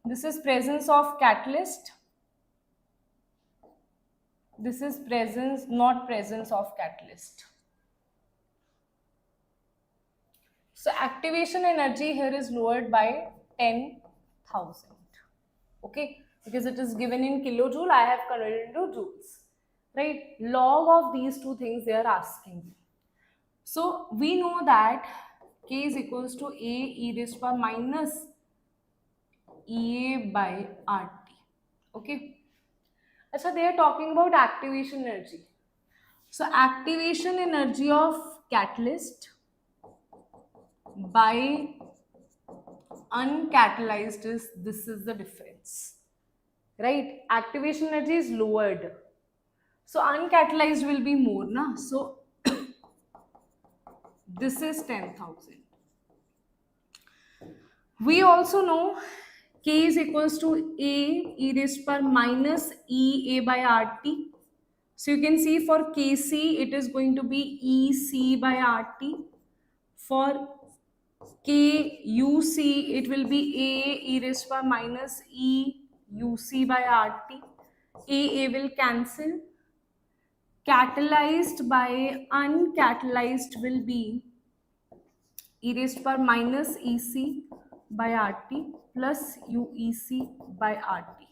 This is presence of catalyst. This is presence, not presence of catalyst. So activation energy here is lowered by 10,000. Okay, because it is given in kilojoule, I have converted into joules. Right? Log of these two things they are asking you. So we know that K is equals to A e raised to power minus EA by RT. Okay. So they are talking about activation energy. So activation energy of catalyst by uncatalyzed is, this is the difference. Right? Activation energy is lowered. So uncatalyzed will be more, na? So this is 10,000. We also know K is equals to A e raised to power minus EA by RT. So you can see for Kc it is going to be EC by RT. For KUC it will be A e raised to power minus EUC by RT. AA will cancel. Catalyzed by uncatalyzed will be e raised to power minus EC by RT plus UEC by RT.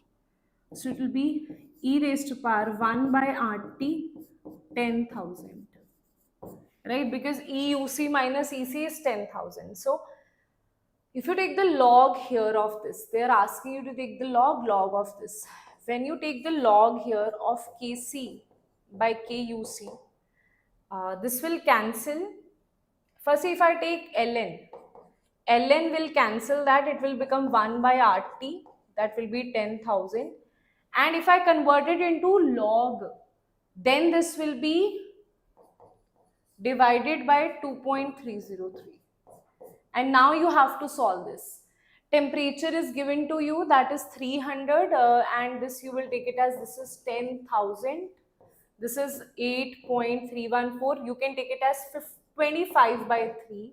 So it will be e raised to power 1 by RT 10,000. Right? Because EUC minus EC is 10,000. So if you take the log here of this, they are asking you to take the log of this. When you take the log here of Kc by KUC, this will cancel. First, if I take ln will cancel that, it will become 1 by RT, that will be 10,000. And if I convert it into log, then this will be divided by 2.303. And now you have to solve this. Temperature is given to you, that is 300, and this you will take it as, this is 10,000. This is 8.314. You can take it as 25 by 3,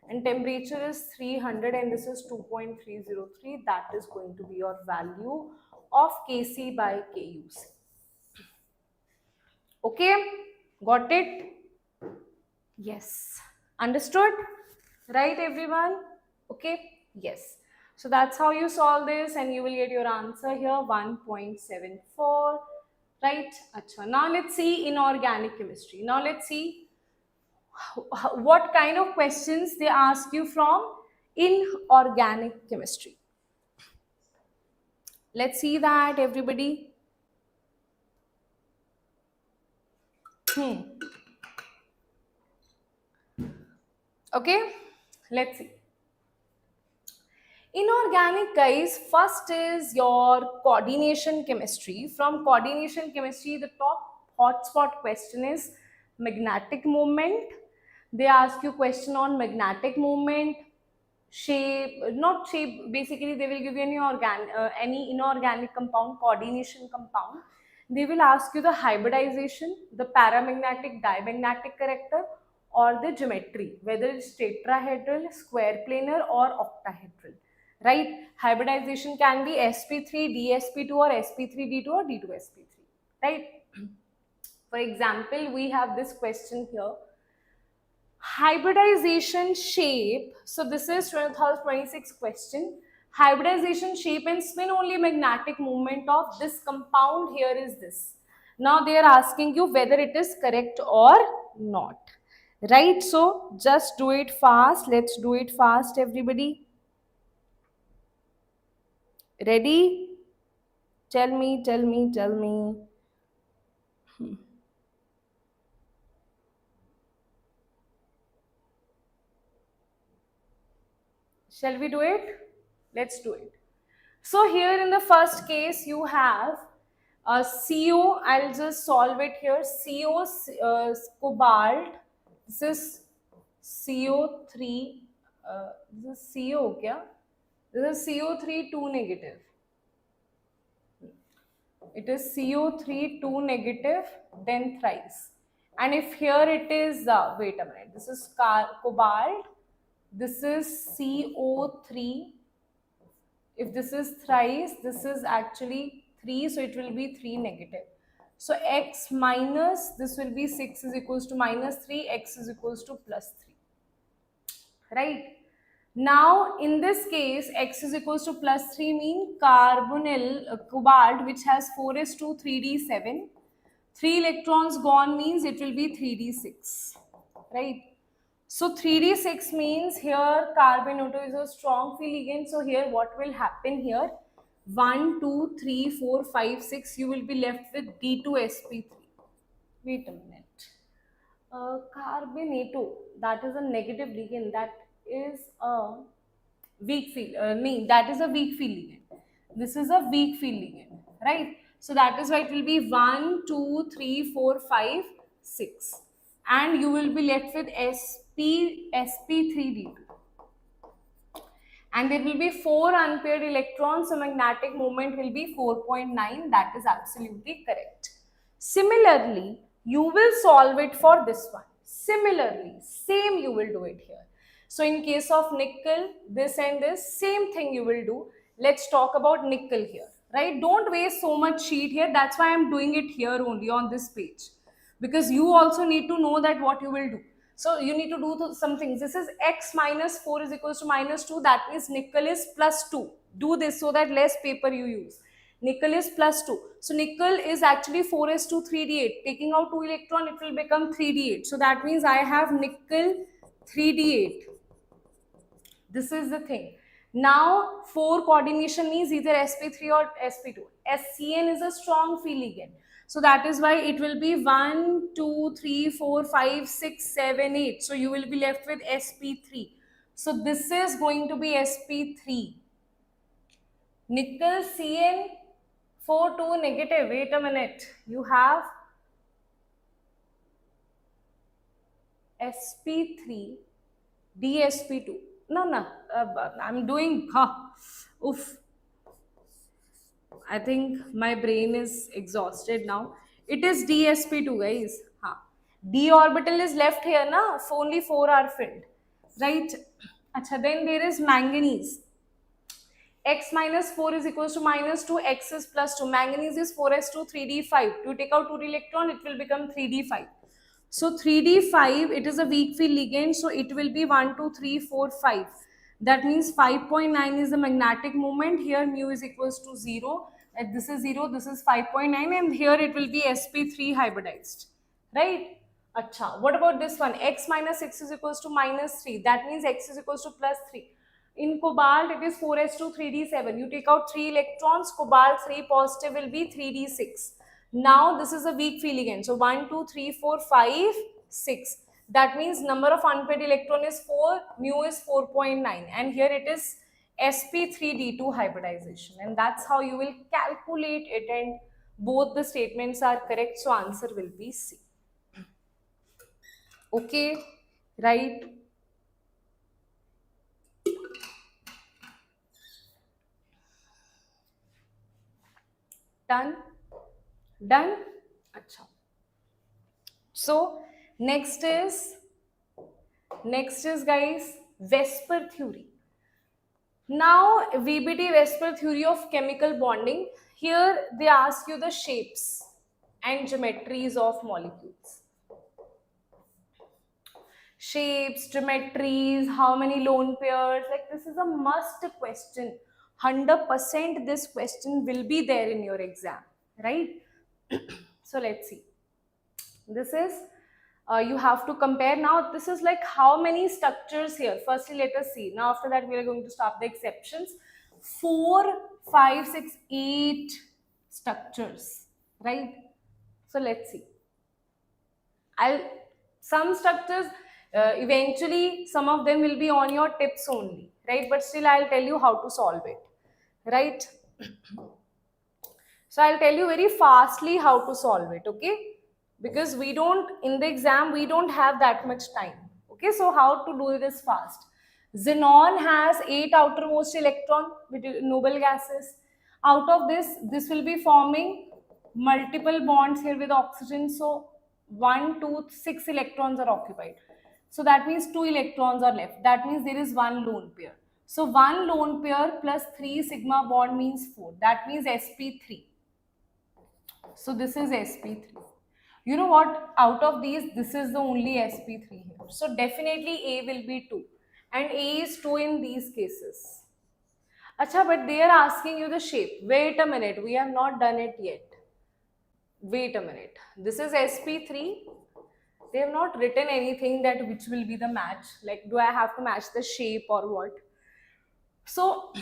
and temperature is 300, and this is 2.303. That is going to be your value of Kc by Kuc. Okay, got it? Yes. Understood? Right, everyone? Okay? Yes. So that's how you solve this, and you will get your answer here, 1.74. Right? Achha. Now let's see inorganic chemistry. Now let's see what kind of questions they ask you from inorganic chemistry. Let's see that, everybody. Okay? Let's see. Inorganic, guys, first is your coordination chemistry. From coordination chemistry, the top hotspot question is magnetic moment. They ask you question on magnetic moment, shape, not shape, basically they will give you any inorganic compound, coordination compound. They will ask you the hybridization, the paramagnetic, dimagnetic character, or the geometry, whether it's tetrahedral, square planar, or octahedral. Right? Hybridization can be sp3 dsp2 or sp3d2 or d2sp3. Right? For example, we have this question here. Hybridization shape. So this is 2026 question. Hybridization shape and spin only magnetic moment of this compound here is this. Now they are asking you whether it is correct or not. Right? So just do it fast. Let's do it fast, everybody. Ready? Tell me, tell me, tell me. Shall we do it? Let's do it. So here in the first case, you have CO. I'll just solve it here. CO cobalt. This is CO3. This is CO, kya? This is CO3 2 negative. It is CO3 2 negative, then thrice. And if here it is, wait a minute, this is cobalt, this is CO3. If this is thrice, this is actually 3, so it will be 3 negative. So x minus, this will be 6 is equals to minus 3, x is equals to plus 3. Right? Now, in this case, x is equals to plus 3 mean carbonyl, cobalt, which has 4s2 3d7. 3 electrons gone means it will be 3d6. Right? So 3d6 means here carbon auto is a strong free ligand. So here what will happen here? 1, 2, 3, 4, 5, 6. You will be left with D2sp3. Wait a minute. Carbonato, that is a negative ligand. That is a weak field. That is a weak field ligand. This is a weak field ligand, right? So that is why it will be 1, 2, 3, 4, 5, 6. And you will be left with sp3d2. And there will be 4 unpaired electrons, so magnetic moment will be 4.9. That is absolutely correct. Similarly, you will solve it for this one. Similarly, same you will do it here. So in case of nickel, this and this, same thing you will do. Let's talk about nickel here, right? Don't waste so much sheet here. That's why I'm doing it here only on this page. Because you also need to know that what you will do. So you need to do some things. This is x minus 4 is equals to minus 2. That means nickel is plus 2. Do this so that less paper you use. Nickel is plus 2. So nickel is actually 4s2 3d8. Taking out 2 electron, it will become 3d8. So that means I have nickel 3d8. This is the thing. Now 4 coordination means either sp3 or sp2. SCN is a strong free ligand. So that is why it will be 1, 2, 3, 4, 5, 6, 7, 8. So you will be left with sp3. So this is going to be sp3. Nickel CN 4, 2 negative. Wait a minute. You have sp3 dsp2. No, I'm doing, oof. I think my brain is exhausted now. It is dsp2, guys. D orbital is left here, na? So only 4 are filled, right? Acha, then there is manganese. X minus 4 is equals to minus 2, X is plus 2. Manganese is 4s2, 3d5. You take out 2 electron, it will become 3d5. So 3d5, it is a weak field ligand, so it will be 1, 2, 3, 4, 5. That means 5.9 is the magnetic moment. Here mu is equals to 0. This is 0, this is 5.9, and here it will be sp3 hybridized. Right? Acha. What about this one? X minus 6 is equals to minus 3. That means X is equals to plus 3. In cobalt, it is 4s2, 3d7. You take out 3 electrons, cobalt 3 positive will be 3d6. Now, this is a weak field ligand. So, 1, 2, 3, 4, 5, 6. That means number of unpaired electron is 4, mu is 4.9. And here it is sp3d2 hybridization. And that's how you will calculate it, and both the statements are correct. So, answer will be C. Okay, right? Done? Done? Achha. So next is guys VSEPR theory. Now VBT VSEPR theory of chemical bonding. Here they ask you the shapes and geometries of molecules. Shapes, geometries, how many lone pairs, like this is a must question. 100% this question will be there in your exam, right? So let's see. This is you have to compare. Now this is like how many structures here. Firstly, let us see. Now after that we are going to start the exceptions. 4, 5, 6, 8 structures, right? So let's see. Some structures eventually some of them will be on your tips only, right? But still I'll tell you how to solve it, right? So I'll tell you very fastly how to solve it, okay? Because we don't, in the exam, we don't have that much time. Okay, so how to do this fast? Xenon has 8 outermost electron with noble gases. Out of this will be forming multiple bonds here with oxygen. So 1, 2, 6 electrons are occupied. So that means 2 electrons are left. That means there is 1 lone pair. So 1 lone pair plus 3 sigma bond means 4. That means sp3. So this is sp3. You know what? Out of these, this is the only sp3 here. So definitely A will be 2. And A is 2 in these cases. Acha, but they are asking you the shape. Wait a minute. We have not done it yet. Wait a minute. This is sp3. They have not written anything that which will be the match. Like, do I have to match the shape or what? So,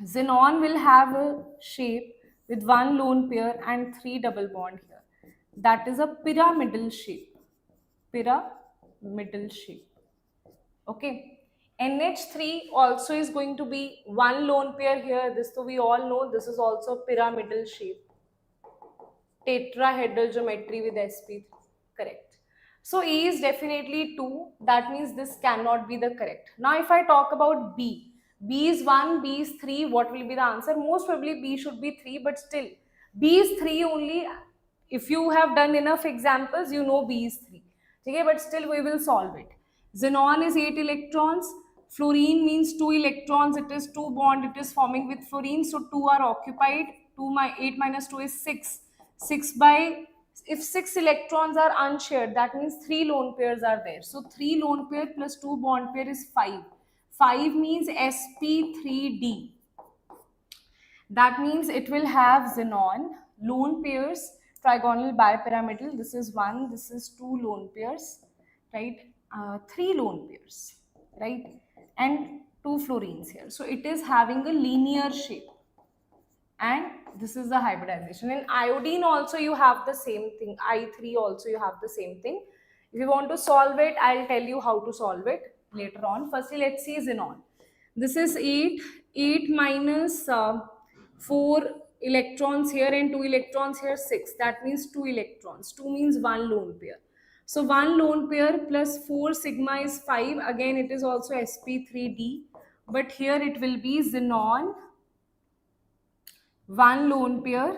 xenon will have a shape with 1 lone pair and 3 double bond here. That is a pyramidal shape. Pyramidal shape. Okay. NH3 also is going to be 1 lone pair here. This, so we all know this is also pyramidal shape. Tetrahedral geometry with sp3. Correct. So E is definitely 2. That means this cannot be the correct. Now if I talk about B. B is 1, B is 3. What will be the answer? Most probably B should be 3, but still B is 3 only. If you have done enough examples, you know B is 3. Okay, but still we will solve it. Xenon is 8 electrons. Fluorine means 2 electrons. It is 2 bond. It is forming with fluorine. So 2 are occupied. 8 minus 2 is 6. 6 by, if 6 electrons are unshared, that means 3 lone pairs are there. So 3 lone pair plus 2 bond pair is 5. 5 means sp3d. That means it will have xenon, lone pairs, trigonal bipyramidal. This is 1, this is 2 lone pairs, right? 3 lone pairs, right? And 2 fluorines here. So it is having a linear shape. And this is the hybridization. In iodine also you have the same thing. I3 also you have the same thing. If you want to solve it, I'll tell you how to solve it later on. Firstly, let's see xenon. This is 8. 8 minus 4 electrons here and 2 electrons here, 6. That means 2 electrons. 2 means 1 lone pair. So 1 lone pair plus 4 sigma is 5. Again, it is also sp3d. But here it will be xenon, 1 lone pair.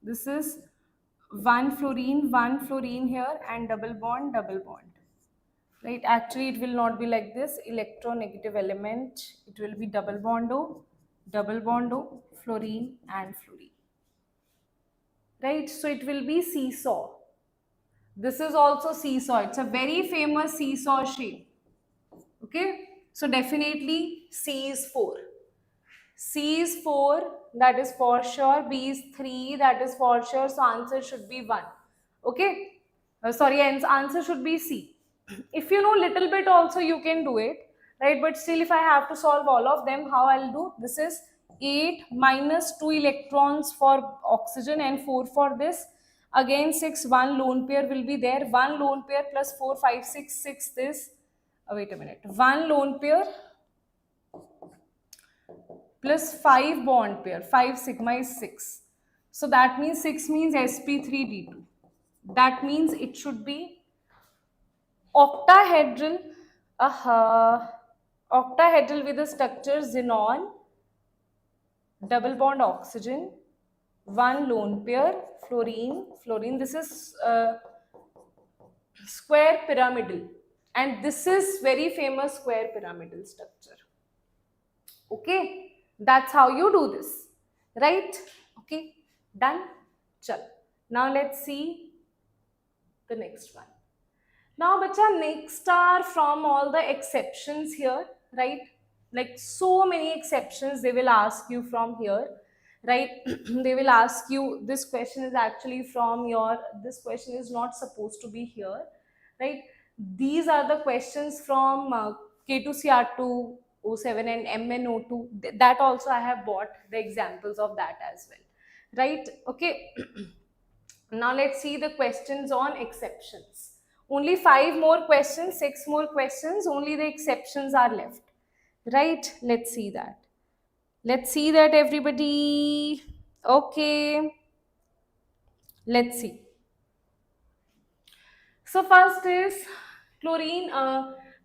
This is one fluorine here, and double bond, right? Actually, it will not be like this. Electronegative element, it will be double bond O, fluorine and fluorine, right? So it will be seesaw. This is also seesaw. It's a very famous seesaw shape. Okay, so definitely C is 4. C is 4, that is for sure. B is 3, that is for sure. So answer should be 1. Okay, sorry, answer should be C. If you know little bit also, you can do it, right? But still, if I have to solve all of them, how I'll do? This is 8 minus 2 electrons for oxygen and 4 for this. Again 6, 1 lone pair will be there. 1 lone pair plus 4, 5, 6, 6 this. Wait a minute. 1 lone pair plus 5 bond pair. 5 sigma is 6. So that means 6 means sp3d2. That means it should be octahedral, octahedral with the structure xenon, double bond oxygen, 1 lone pair, fluorine. This is square pyramidal, and this is very famous square pyramidal structure. Okay, that's how you do this, right? Okay, done. Chal. Now let's see the next one. Now, bacha, next are from all the exceptions here, right? Like so many exceptions they will ask you from here, right? They will ask you, this question is actually from your, this question is not supposed to be here, right? These are the questions from K2CR2 O7 and MnO2. That also I have bought the examples of that as well, right? Okay. Now let's see the questions on exceptions. Only 5 more questions, 6 more questions, only the exceptions are left, right? Let's see that. Let's see that, everybody. Okay, let's see. So first is chlorine,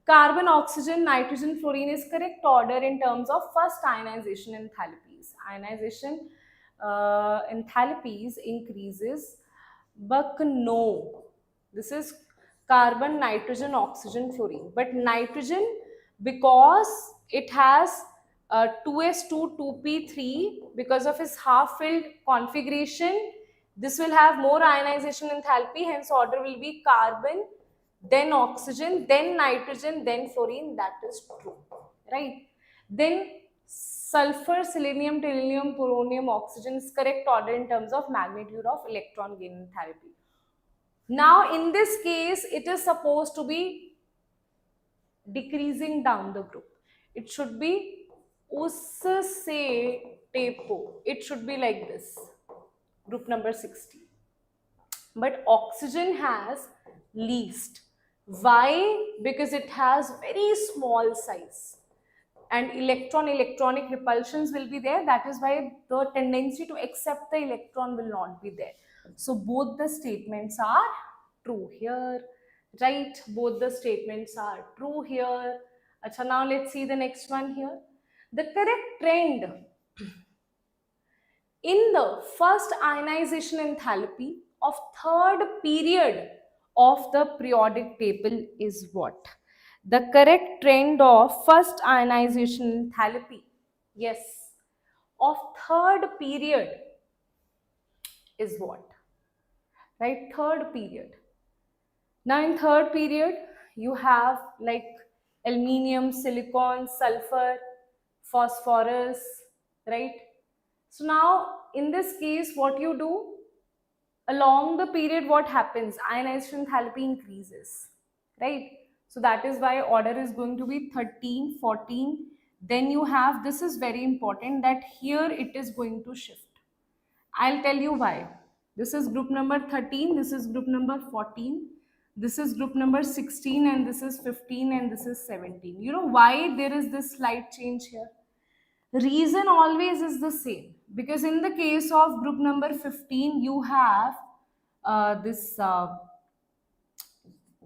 carbon, oxygen, nitrogen, fluorine is correct order in terms of first ionization enthalpies. Ionization enthalpies increases, but no, this is carbon, nitrogen, oxygen, fluorine. But nitrogen, because it has 2s2, 2p3, because of its half-filled configuration, this will have more ionization enthalpy, hence order will be carbon, then oxygen, then nitrogen, then fluorine. That is true, right? Then sulfur, selenium, tellurium, polonium, oxygen is correct order in terms of magnitude of electron gain enthalpy. Now in this case, it is supposed to be decreasing down the group. It should be usse tepo. It should be like this, group number 60. But oxygen has least. Why? Because it has very small size, and electronic repulsions will be there. That is why the tendency to accept the electron will not be there. So both the statements are true here, right? Both the statements are true here. Achha, now let's see the next one here. The correct trend in the first ionization enthalpy of third period of the periodic table is what? The correct trend of first ionization enthalpy, yes, of third period is what? Right, third period. Now in third period, you have like aluminium, silicon, sulfur, phosphorus, right? So now in this case, what you do, along the period, what happens? Ionization enthalpy increases, right? So that is why order is going to be 13, 14. Then you have, this is very important, that here it is going to shift. I'll tell you why. This is group number 13, this is group number 14, this is group number 16, and this is 15, and this is 17. You know why there is this slight change here? Reason always is the same, because in the case of group number 15, you have this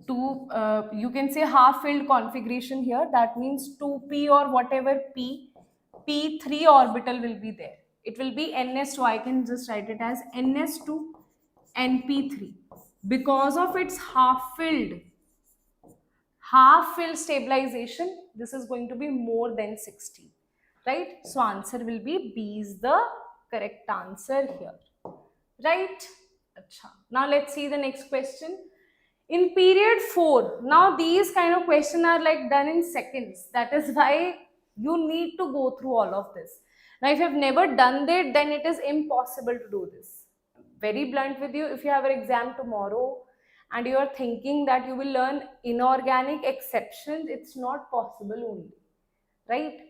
you can say half-filled configuration here. That means 2p or whatever p3 orbital will be there. It will be ns2. I can just write it as ns2 NP3, because of its half filled stabilization, this is going to be more than 60, right? So answer will be B is the correct answer here, right? Achha. Now let's see the next question. In period 4, now these kind of questions are like done in seconds. That is why you need to go through all of this. Now if you have never done that, then it is impossible to do this. Very blunt with you, if you have an exam tomorrow and you are thinking that you will learn inorganic exceptions, it's not possible only, right?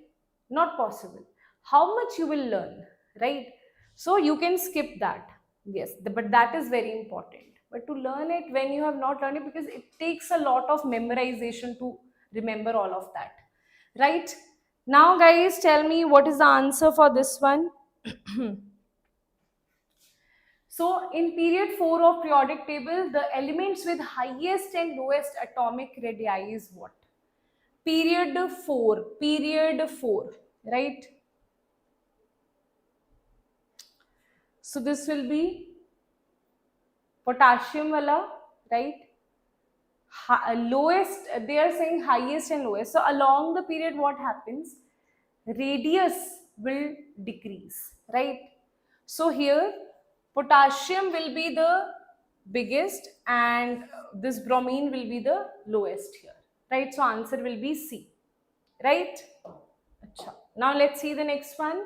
Not possible. How much you will learn, right? So you can skip that. Yes, but that is very important. But to learn it when you have not learned it, because it takes a lot of memorization to remember all of that, right? Now guys, tell me what is the answer for this one. So in period 4 of periodic table, the elements with highest and lowest atomic radii is what? Period 4, right? So this will be potassium wala, right? Lowest, they are saying highest and lowest. So along the period, what happens? Radius will decrease, right? So here, potassium will be the biggest and this bromine will be the lowest here, right? So answer will be C, right? Achha. Now let's see the next one.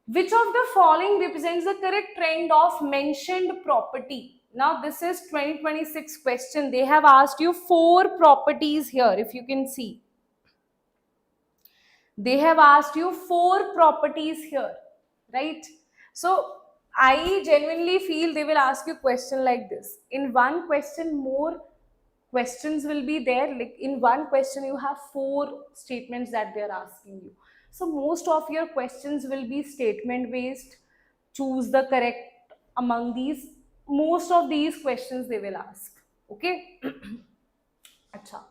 Which of the following represents the correct trend of mentioned property? Now this is 2026 question. They have asked you 4 properties here, if you can see. They have asked you 4 properties here, right? So I genuinely feel they will ask you question like this. In one question, more questions will be there. Like in one question, you have 4 statements that they are asking you. So most of your questions will be statement based. Choose the correct among these. Most of these questions they will ask. Okay. Acha.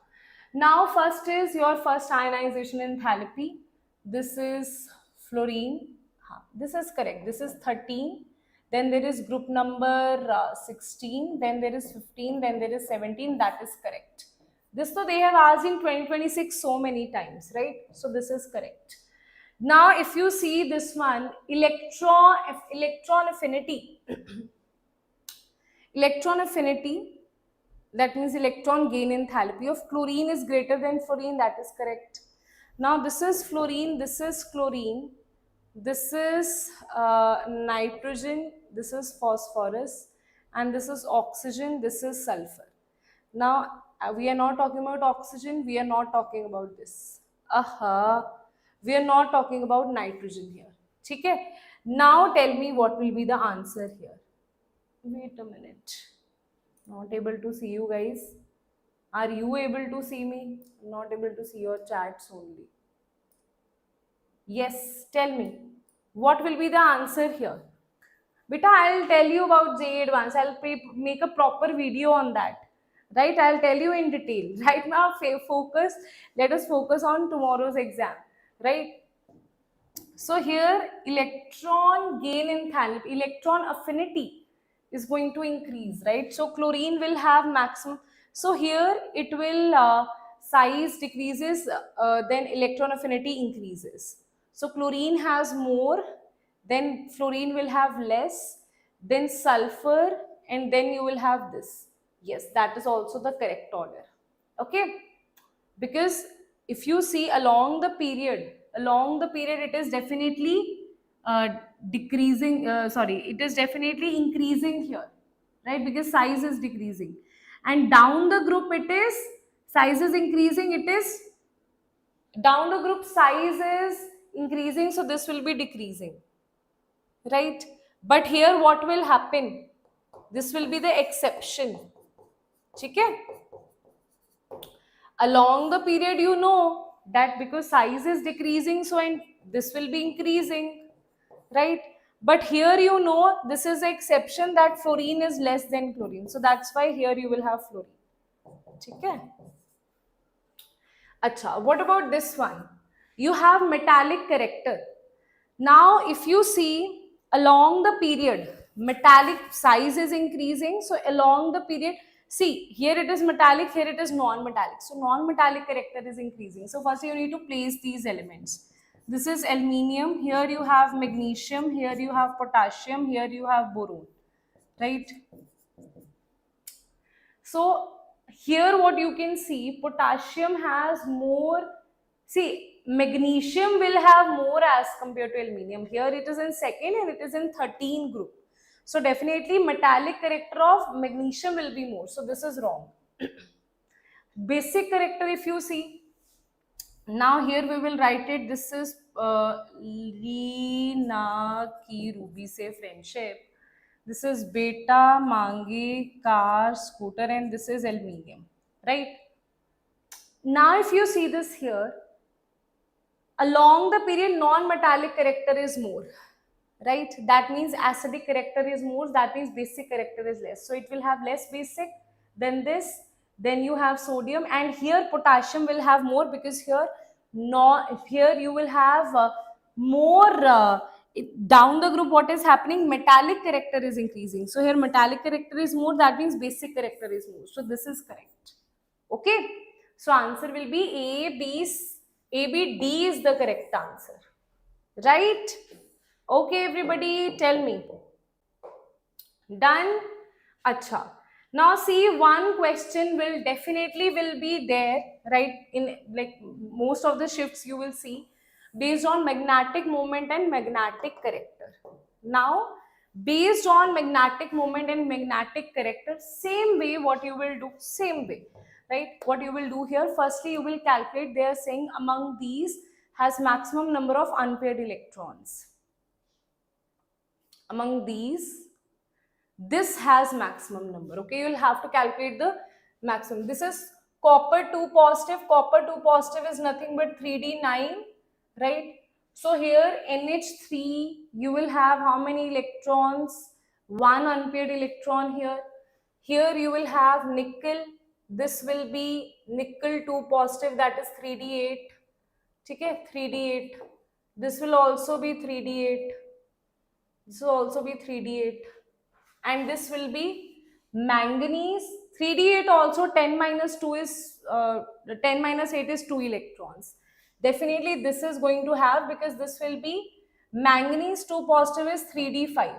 Now first is your first ionization enthalpy. This is fluorine. This is correct. This is 13. Then there is group number 16. Then there is 15. Then there is 17. That is correct. This so they have asked in 2026 so many times, right? So this is correct. Now if you see this one, electron affinity. Electron affinity, that means electron gain enthalpy of chlorine is greater than fluorine. That is correct. Now this is fluorine, this is chlorine, this is nitrogen, this is phosphorus, and this is oxygen, this is sulfur. Now we are not talking about oxygen, we are not talking about this. We are not talking about nitrogen here. Okay? Now tell me what will be the answer here. Wait a minute. Not able to see you guys. Are you able to see me? Not able to see your chats only. Yes, tell me. What will be the answer here? Beta, I'll tell you about JEE Advanced. I'll make a proper video on that. Right? I'll tell you in detail. Right now, focus. Let us focus on tomorrow's exam. Right? So here, electron gain enthalpy, electron affinity is going to increase, right? So chlorine will have maximum. So here it will size decreases, then electron affinity increases. So chlorine has more, then fluorine will have less, then sulfur, and then you will have this. Yes, that is also the correct order. Okay, because if you see along the period it is definitely decreasing, it is definitely increasing here, right? Because size is decreasing, and down the group it is size is increasing, it is down the group size is increasing, so this will be decreasing, right? But here what will happen? This will be the exception. Okay? Along the period, you know that because size is decreasing, so and this will be increasing, right? But here you know this is the exception that fluorine is less than chlorine, so that's why here you will have fluorine. Okay? Acha, what about this one? You have metallic character. Now if you see along the period, metallic size is increasing. So along the period, see, here it is metallic, here it is non-metallic. So non-metallic character is increasing. So first you need to place these elements. This is aluminium, here you have magnesium, here you have potassium, here you have boron, right? So here what you can see, potassium has more, see, magnesium will have more as compared to aluminium. Here it is in second and it is in 13 group. So definitely metallic character of magnesium will be more. So this is wrong. Basic character, if you see, now here we will write it. This is Lina ki Ruby se friendship. This is beta, mangi, car, scooter, and this is aluminium, right? Now if you see this here, along the period non-metallic character is more, right? That means acidic character is more, that means basic character is less. So it will have less basic than this. Then you have sodium, and here potassium will have more, because here here you will have more down the group. What is happening? Metallic character is increasing. So here metallic character is more, that means basic character is more. So this is correct. Okay. So answer will be A, B, D is the correct answer. Right? Okay, everybody, tell me. Done? Acha. Now see, one question will definitely will be there, right? In like most of the shifts you will see, based on magnetic moment and magnetic character. Now, based on magnetic moment and magnetic character, same way what you will do, same way, right? What you will do here, firstly you will calculate, they are saying among these has maximum number of unpaired electrons. Among these, this has maximum number. Okay, you will have to calculate the maximum. This is copper 2 positive. Copper 2 positive is nothing but 3d9, right? So here NH3, you will have how many electrons? One unpaired electron here. Here you will have nickel. This will be nickel 2 positive, that is 3d8. Okay, 3d8. This will also be 3d8. This will also be 3d8. And this will be manganese. 3d8 also 10 minus 2 is 10 minus 8 is 2 electrons. Definitely this is going to have, because this will be manganese 2 positive is 3d5.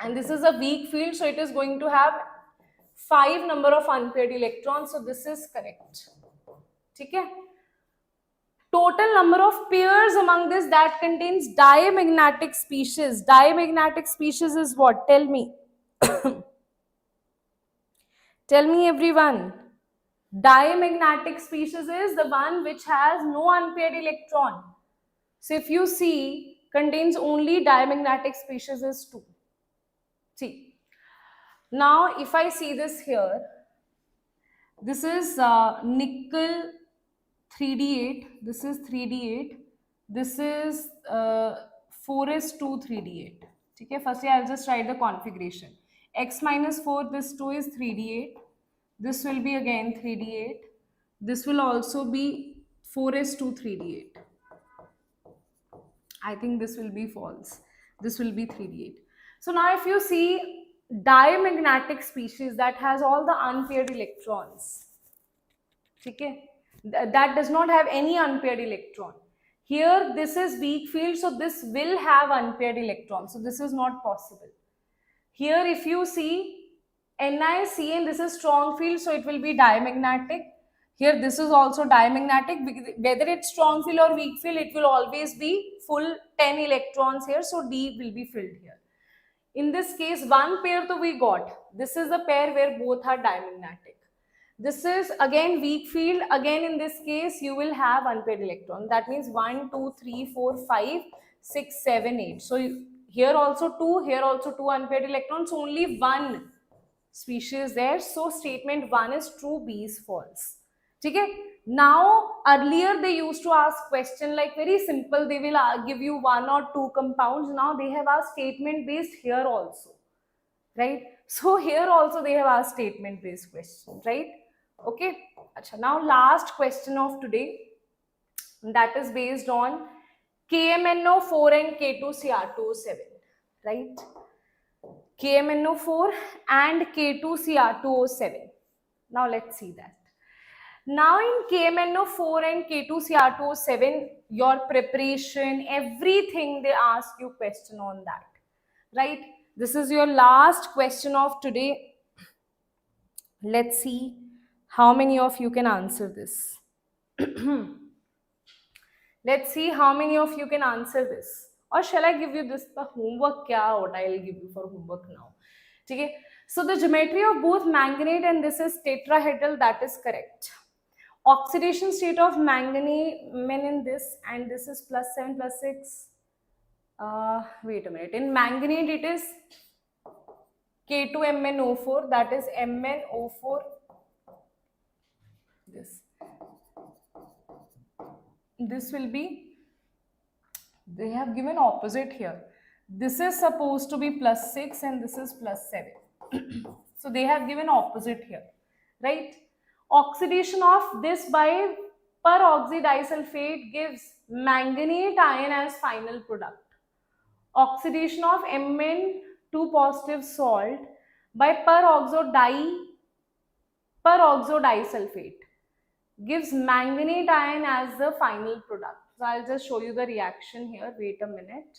And this is a weak field, so it is going to have 5 number of unpaired electrons. So this is correct. Okay? Total number of pairs among this that contains diamagnetic species. Diamagnetic species is what? Tell me. Tell me, everyone. Diamagnetic species is the one which has no unpaired electron. So if you see, contains only diamagnetic species is 2. See. Now if I see this here, this is nickel 3d8, this is 3d8, this is 4s2 3d8. Okay, firstly I'll just write the configuration. X minus 4, this 2 is 3d8, this will be again 3d8, this will also be 4s2 3d8. I think this will be false, this will be 3d8. So now if you see diamagnetic species that has all the unpaired electrons, okay, that does not have any unpaired electron. Here this is weak field, so this will have unpaired electrons, so this is not possible. Here if you see NiCN, this is strong field, so it will be diamagnetic. Here this is also diamagnetic, whether it's strong field or weak field, it will always be full 10 electrons here, so D will be filled here. In this case, one pair to we got. This is a pair where both are diamagnetic. This is again weak field. Again in this case, you will have unpaired electron. That means 1, 2, 3, 4, 5, 6, 7, 8. So here also 2, here also 2 unpaired electrons. So only one species there. So statement 1 is true, B is false. Okay? Now earlier they used to ask question like very simple. They will give you 1 or 2 compounds. Now they have asked statement based here also. Right? So here also they have asked statement based question. Right? Okay, Achha, now last question of today, that is based on KMNO4 and K2CR27, right? KMNO4 and K2Cr2O7. Now let's see that. Now in KMNO4 and K2Cr2O7, your preparation, everything, they ask you question on that, right? This is your last question of today. Let's see how many of you can answer this. Let's see how many of you can answer this. Or shall I give you this the homework? Kya what I'll give you for homework now. Okay. So the geometry of both manganate and this is tetrahedral, that is correct. Oxidation state of manganate in this, and this is +7 +6. Wait a minute. In manganate it is K2MnO4, that is MnO4. This will be, they have given opposite here. This is supposed to be +6 and this is +7. So they have given opposite here, right? Oxidation of this by peroxide disulfate gives manganate ion as final product. Oxidation of Mn2 positive salt by peroxide disulfate gives manganate ion as the final product. So I'll just show you the reaction here. Wait a minute.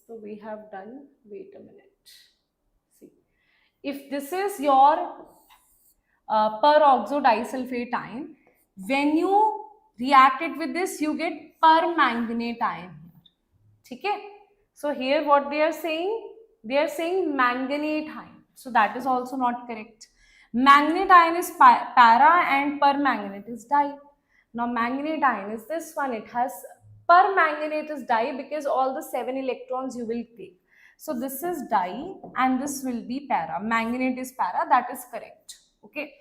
So we have done, wait a minute. See, if this is your peroxide disulfate ion, when you react it with this, you get permanganate ion here. Okay? So here what they are saying manganate ion. So that is also not correct. Manganate ion is para and permanganate is di. Now manganate ion is this one. It has permanganate is di because all the 7 electrons you will take. So this is di and this will be para. Manganate is para, that is correct. Okay.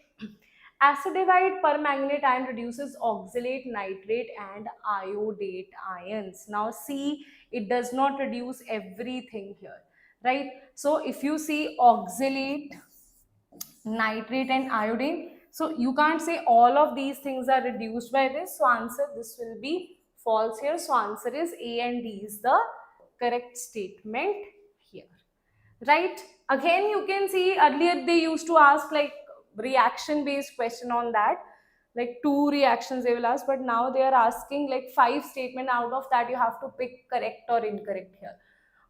Acidified permanganate ion reduces oxalate, nitrate and iodate ions. Now see, it does not reduce everything here, right? So if you see oxalate, nitrate and iodine, so you can't say all of these things are reduced by this. So answer, this will be false here. So answer is A and D is the correct statement here, right? Again, you can see earlier they used to ask like reaction based question on that, like 2 reactions they will ask, but now they are asking like 5 statement. Out of that you have to pick correct or incorrect here.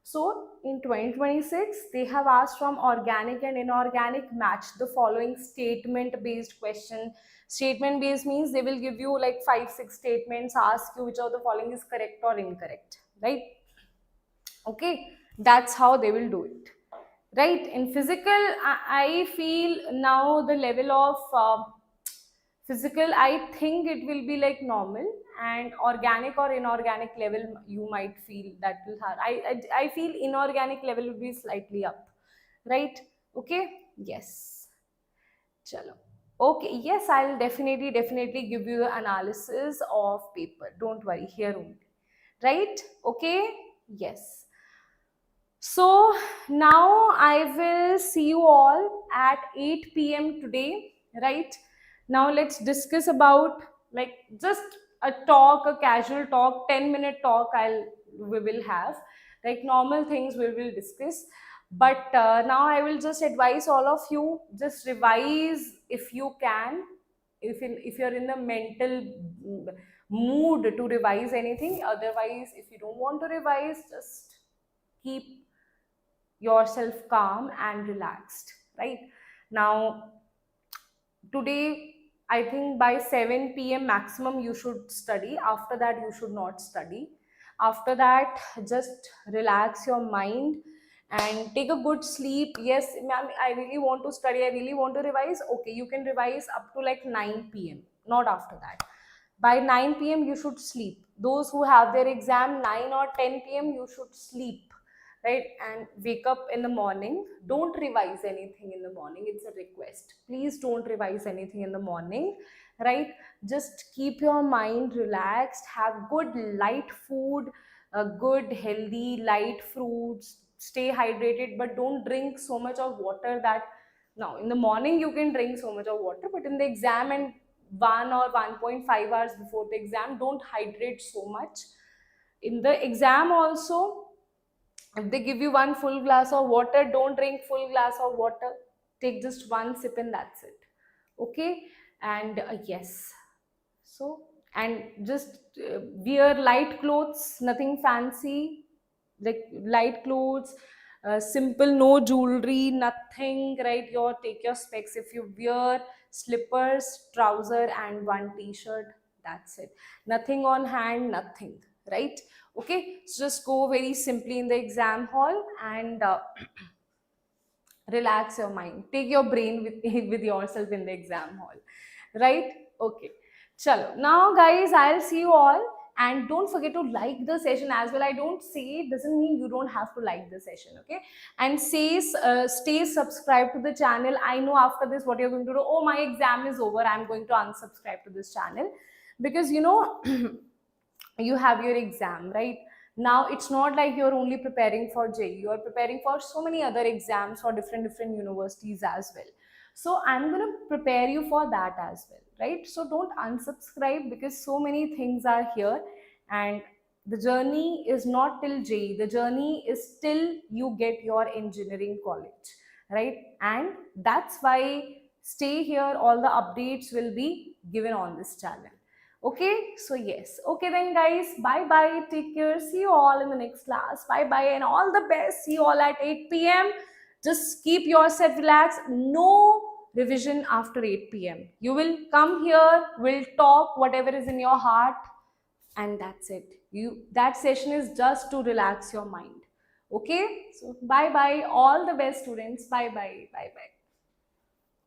So in 2026 they have asked from organic and inorganic, match the following statement based question. Statement based means they will give you like 5-6 statements, ask you which of the following is correct or incorrect, right? Okay, that's how they will do it, right? In physical, I feel now the level of physical, I think it will be like normal, and organic or inorganic level you might feel that will have, I feel inorganic level will be slightly up, right? Okay, yes, chalo. Okay, yes, I'll definitely give you the analysis of paper, don't worry, here only, right? Okay, yes. So now I will see you all at 8 p.m. today, right? Now let's discuss about like just a talk, a casual talk, 10-minute talk we will have, like normal things we will discuss. But now I will just advise all of you, just revise if you can, if you're in the mental mood to revise anything. Otherwise, if you don't want to revise, just keep yourself calm and relaxed, right? Now today I think by 7 p.m. maximum you should study. After that you should not study. After that just relax your mind and take a good sleep. Yes ma'am, I really want to study, I really want to revise. Okay, you can revise up to like 9 p.m., not after that. By 9 p.m. you should sleep. Those who have their exam 9 or 10 p.m. you should sleep, right? And wake up in the morning. Don't revise anything in the morning, it's a request. Please don't revise anything in the morning, right? Just keep your mind relaxed, have good light food, good healthy light fruits, stay hydrated, but don't drink so much of water that, now in the morning you can drink so much of water, but in the exam and 1 or 1.5 hours before the exam, don't hydrate so much. In the exam also, If they give you one full glass of water, don't drink full glass of water. Take just one sip and that's it. Okay? And yes. So, and just wear light clothes, nothing fancy, like light clothes, simple, no jewelry, nothing, right? Take your specs. If you wear slippers, trouser, and one t-shirt, that's it. Nothing on hand, nothing, right? Okay, so just go very simply in the exam hall and relax your mind, take your brain with with yourself in the exam hall, right? Okay, chalo, now guys, I'll see you all, and don't forget to like the session as well. I don't say it doesn't mean you don't have to like the session, okay? And stay subscribed to the channel. I know after this what you're going to do, oh, my exam is over, I'm going to unsubscribe to this channel, because you know you have your exam, right? Now it's not like you're only preparing for JEE, you're preparing for so many other exams for different universities as well. So I'm going to prepare you for that as well, right? So don't unsubscribe, because so many things are here, and the journey is not till JEE, the journey is till you get your engineering college, right? And that's why stay here, all the updates will be given on this channel. Okay, so yes. Okay then guys, bye bye. Take care. See you all in the next class. Bye bye and all the best. See you all at 8 p.m. Just keep yourself relaxed. No revision after 8 p.m. You will come here, we'll talk whatever is in your heart, and that's it. That session is just to relax your mind. Okay? So bye bye. All the best students. Bye bye. Bye bye.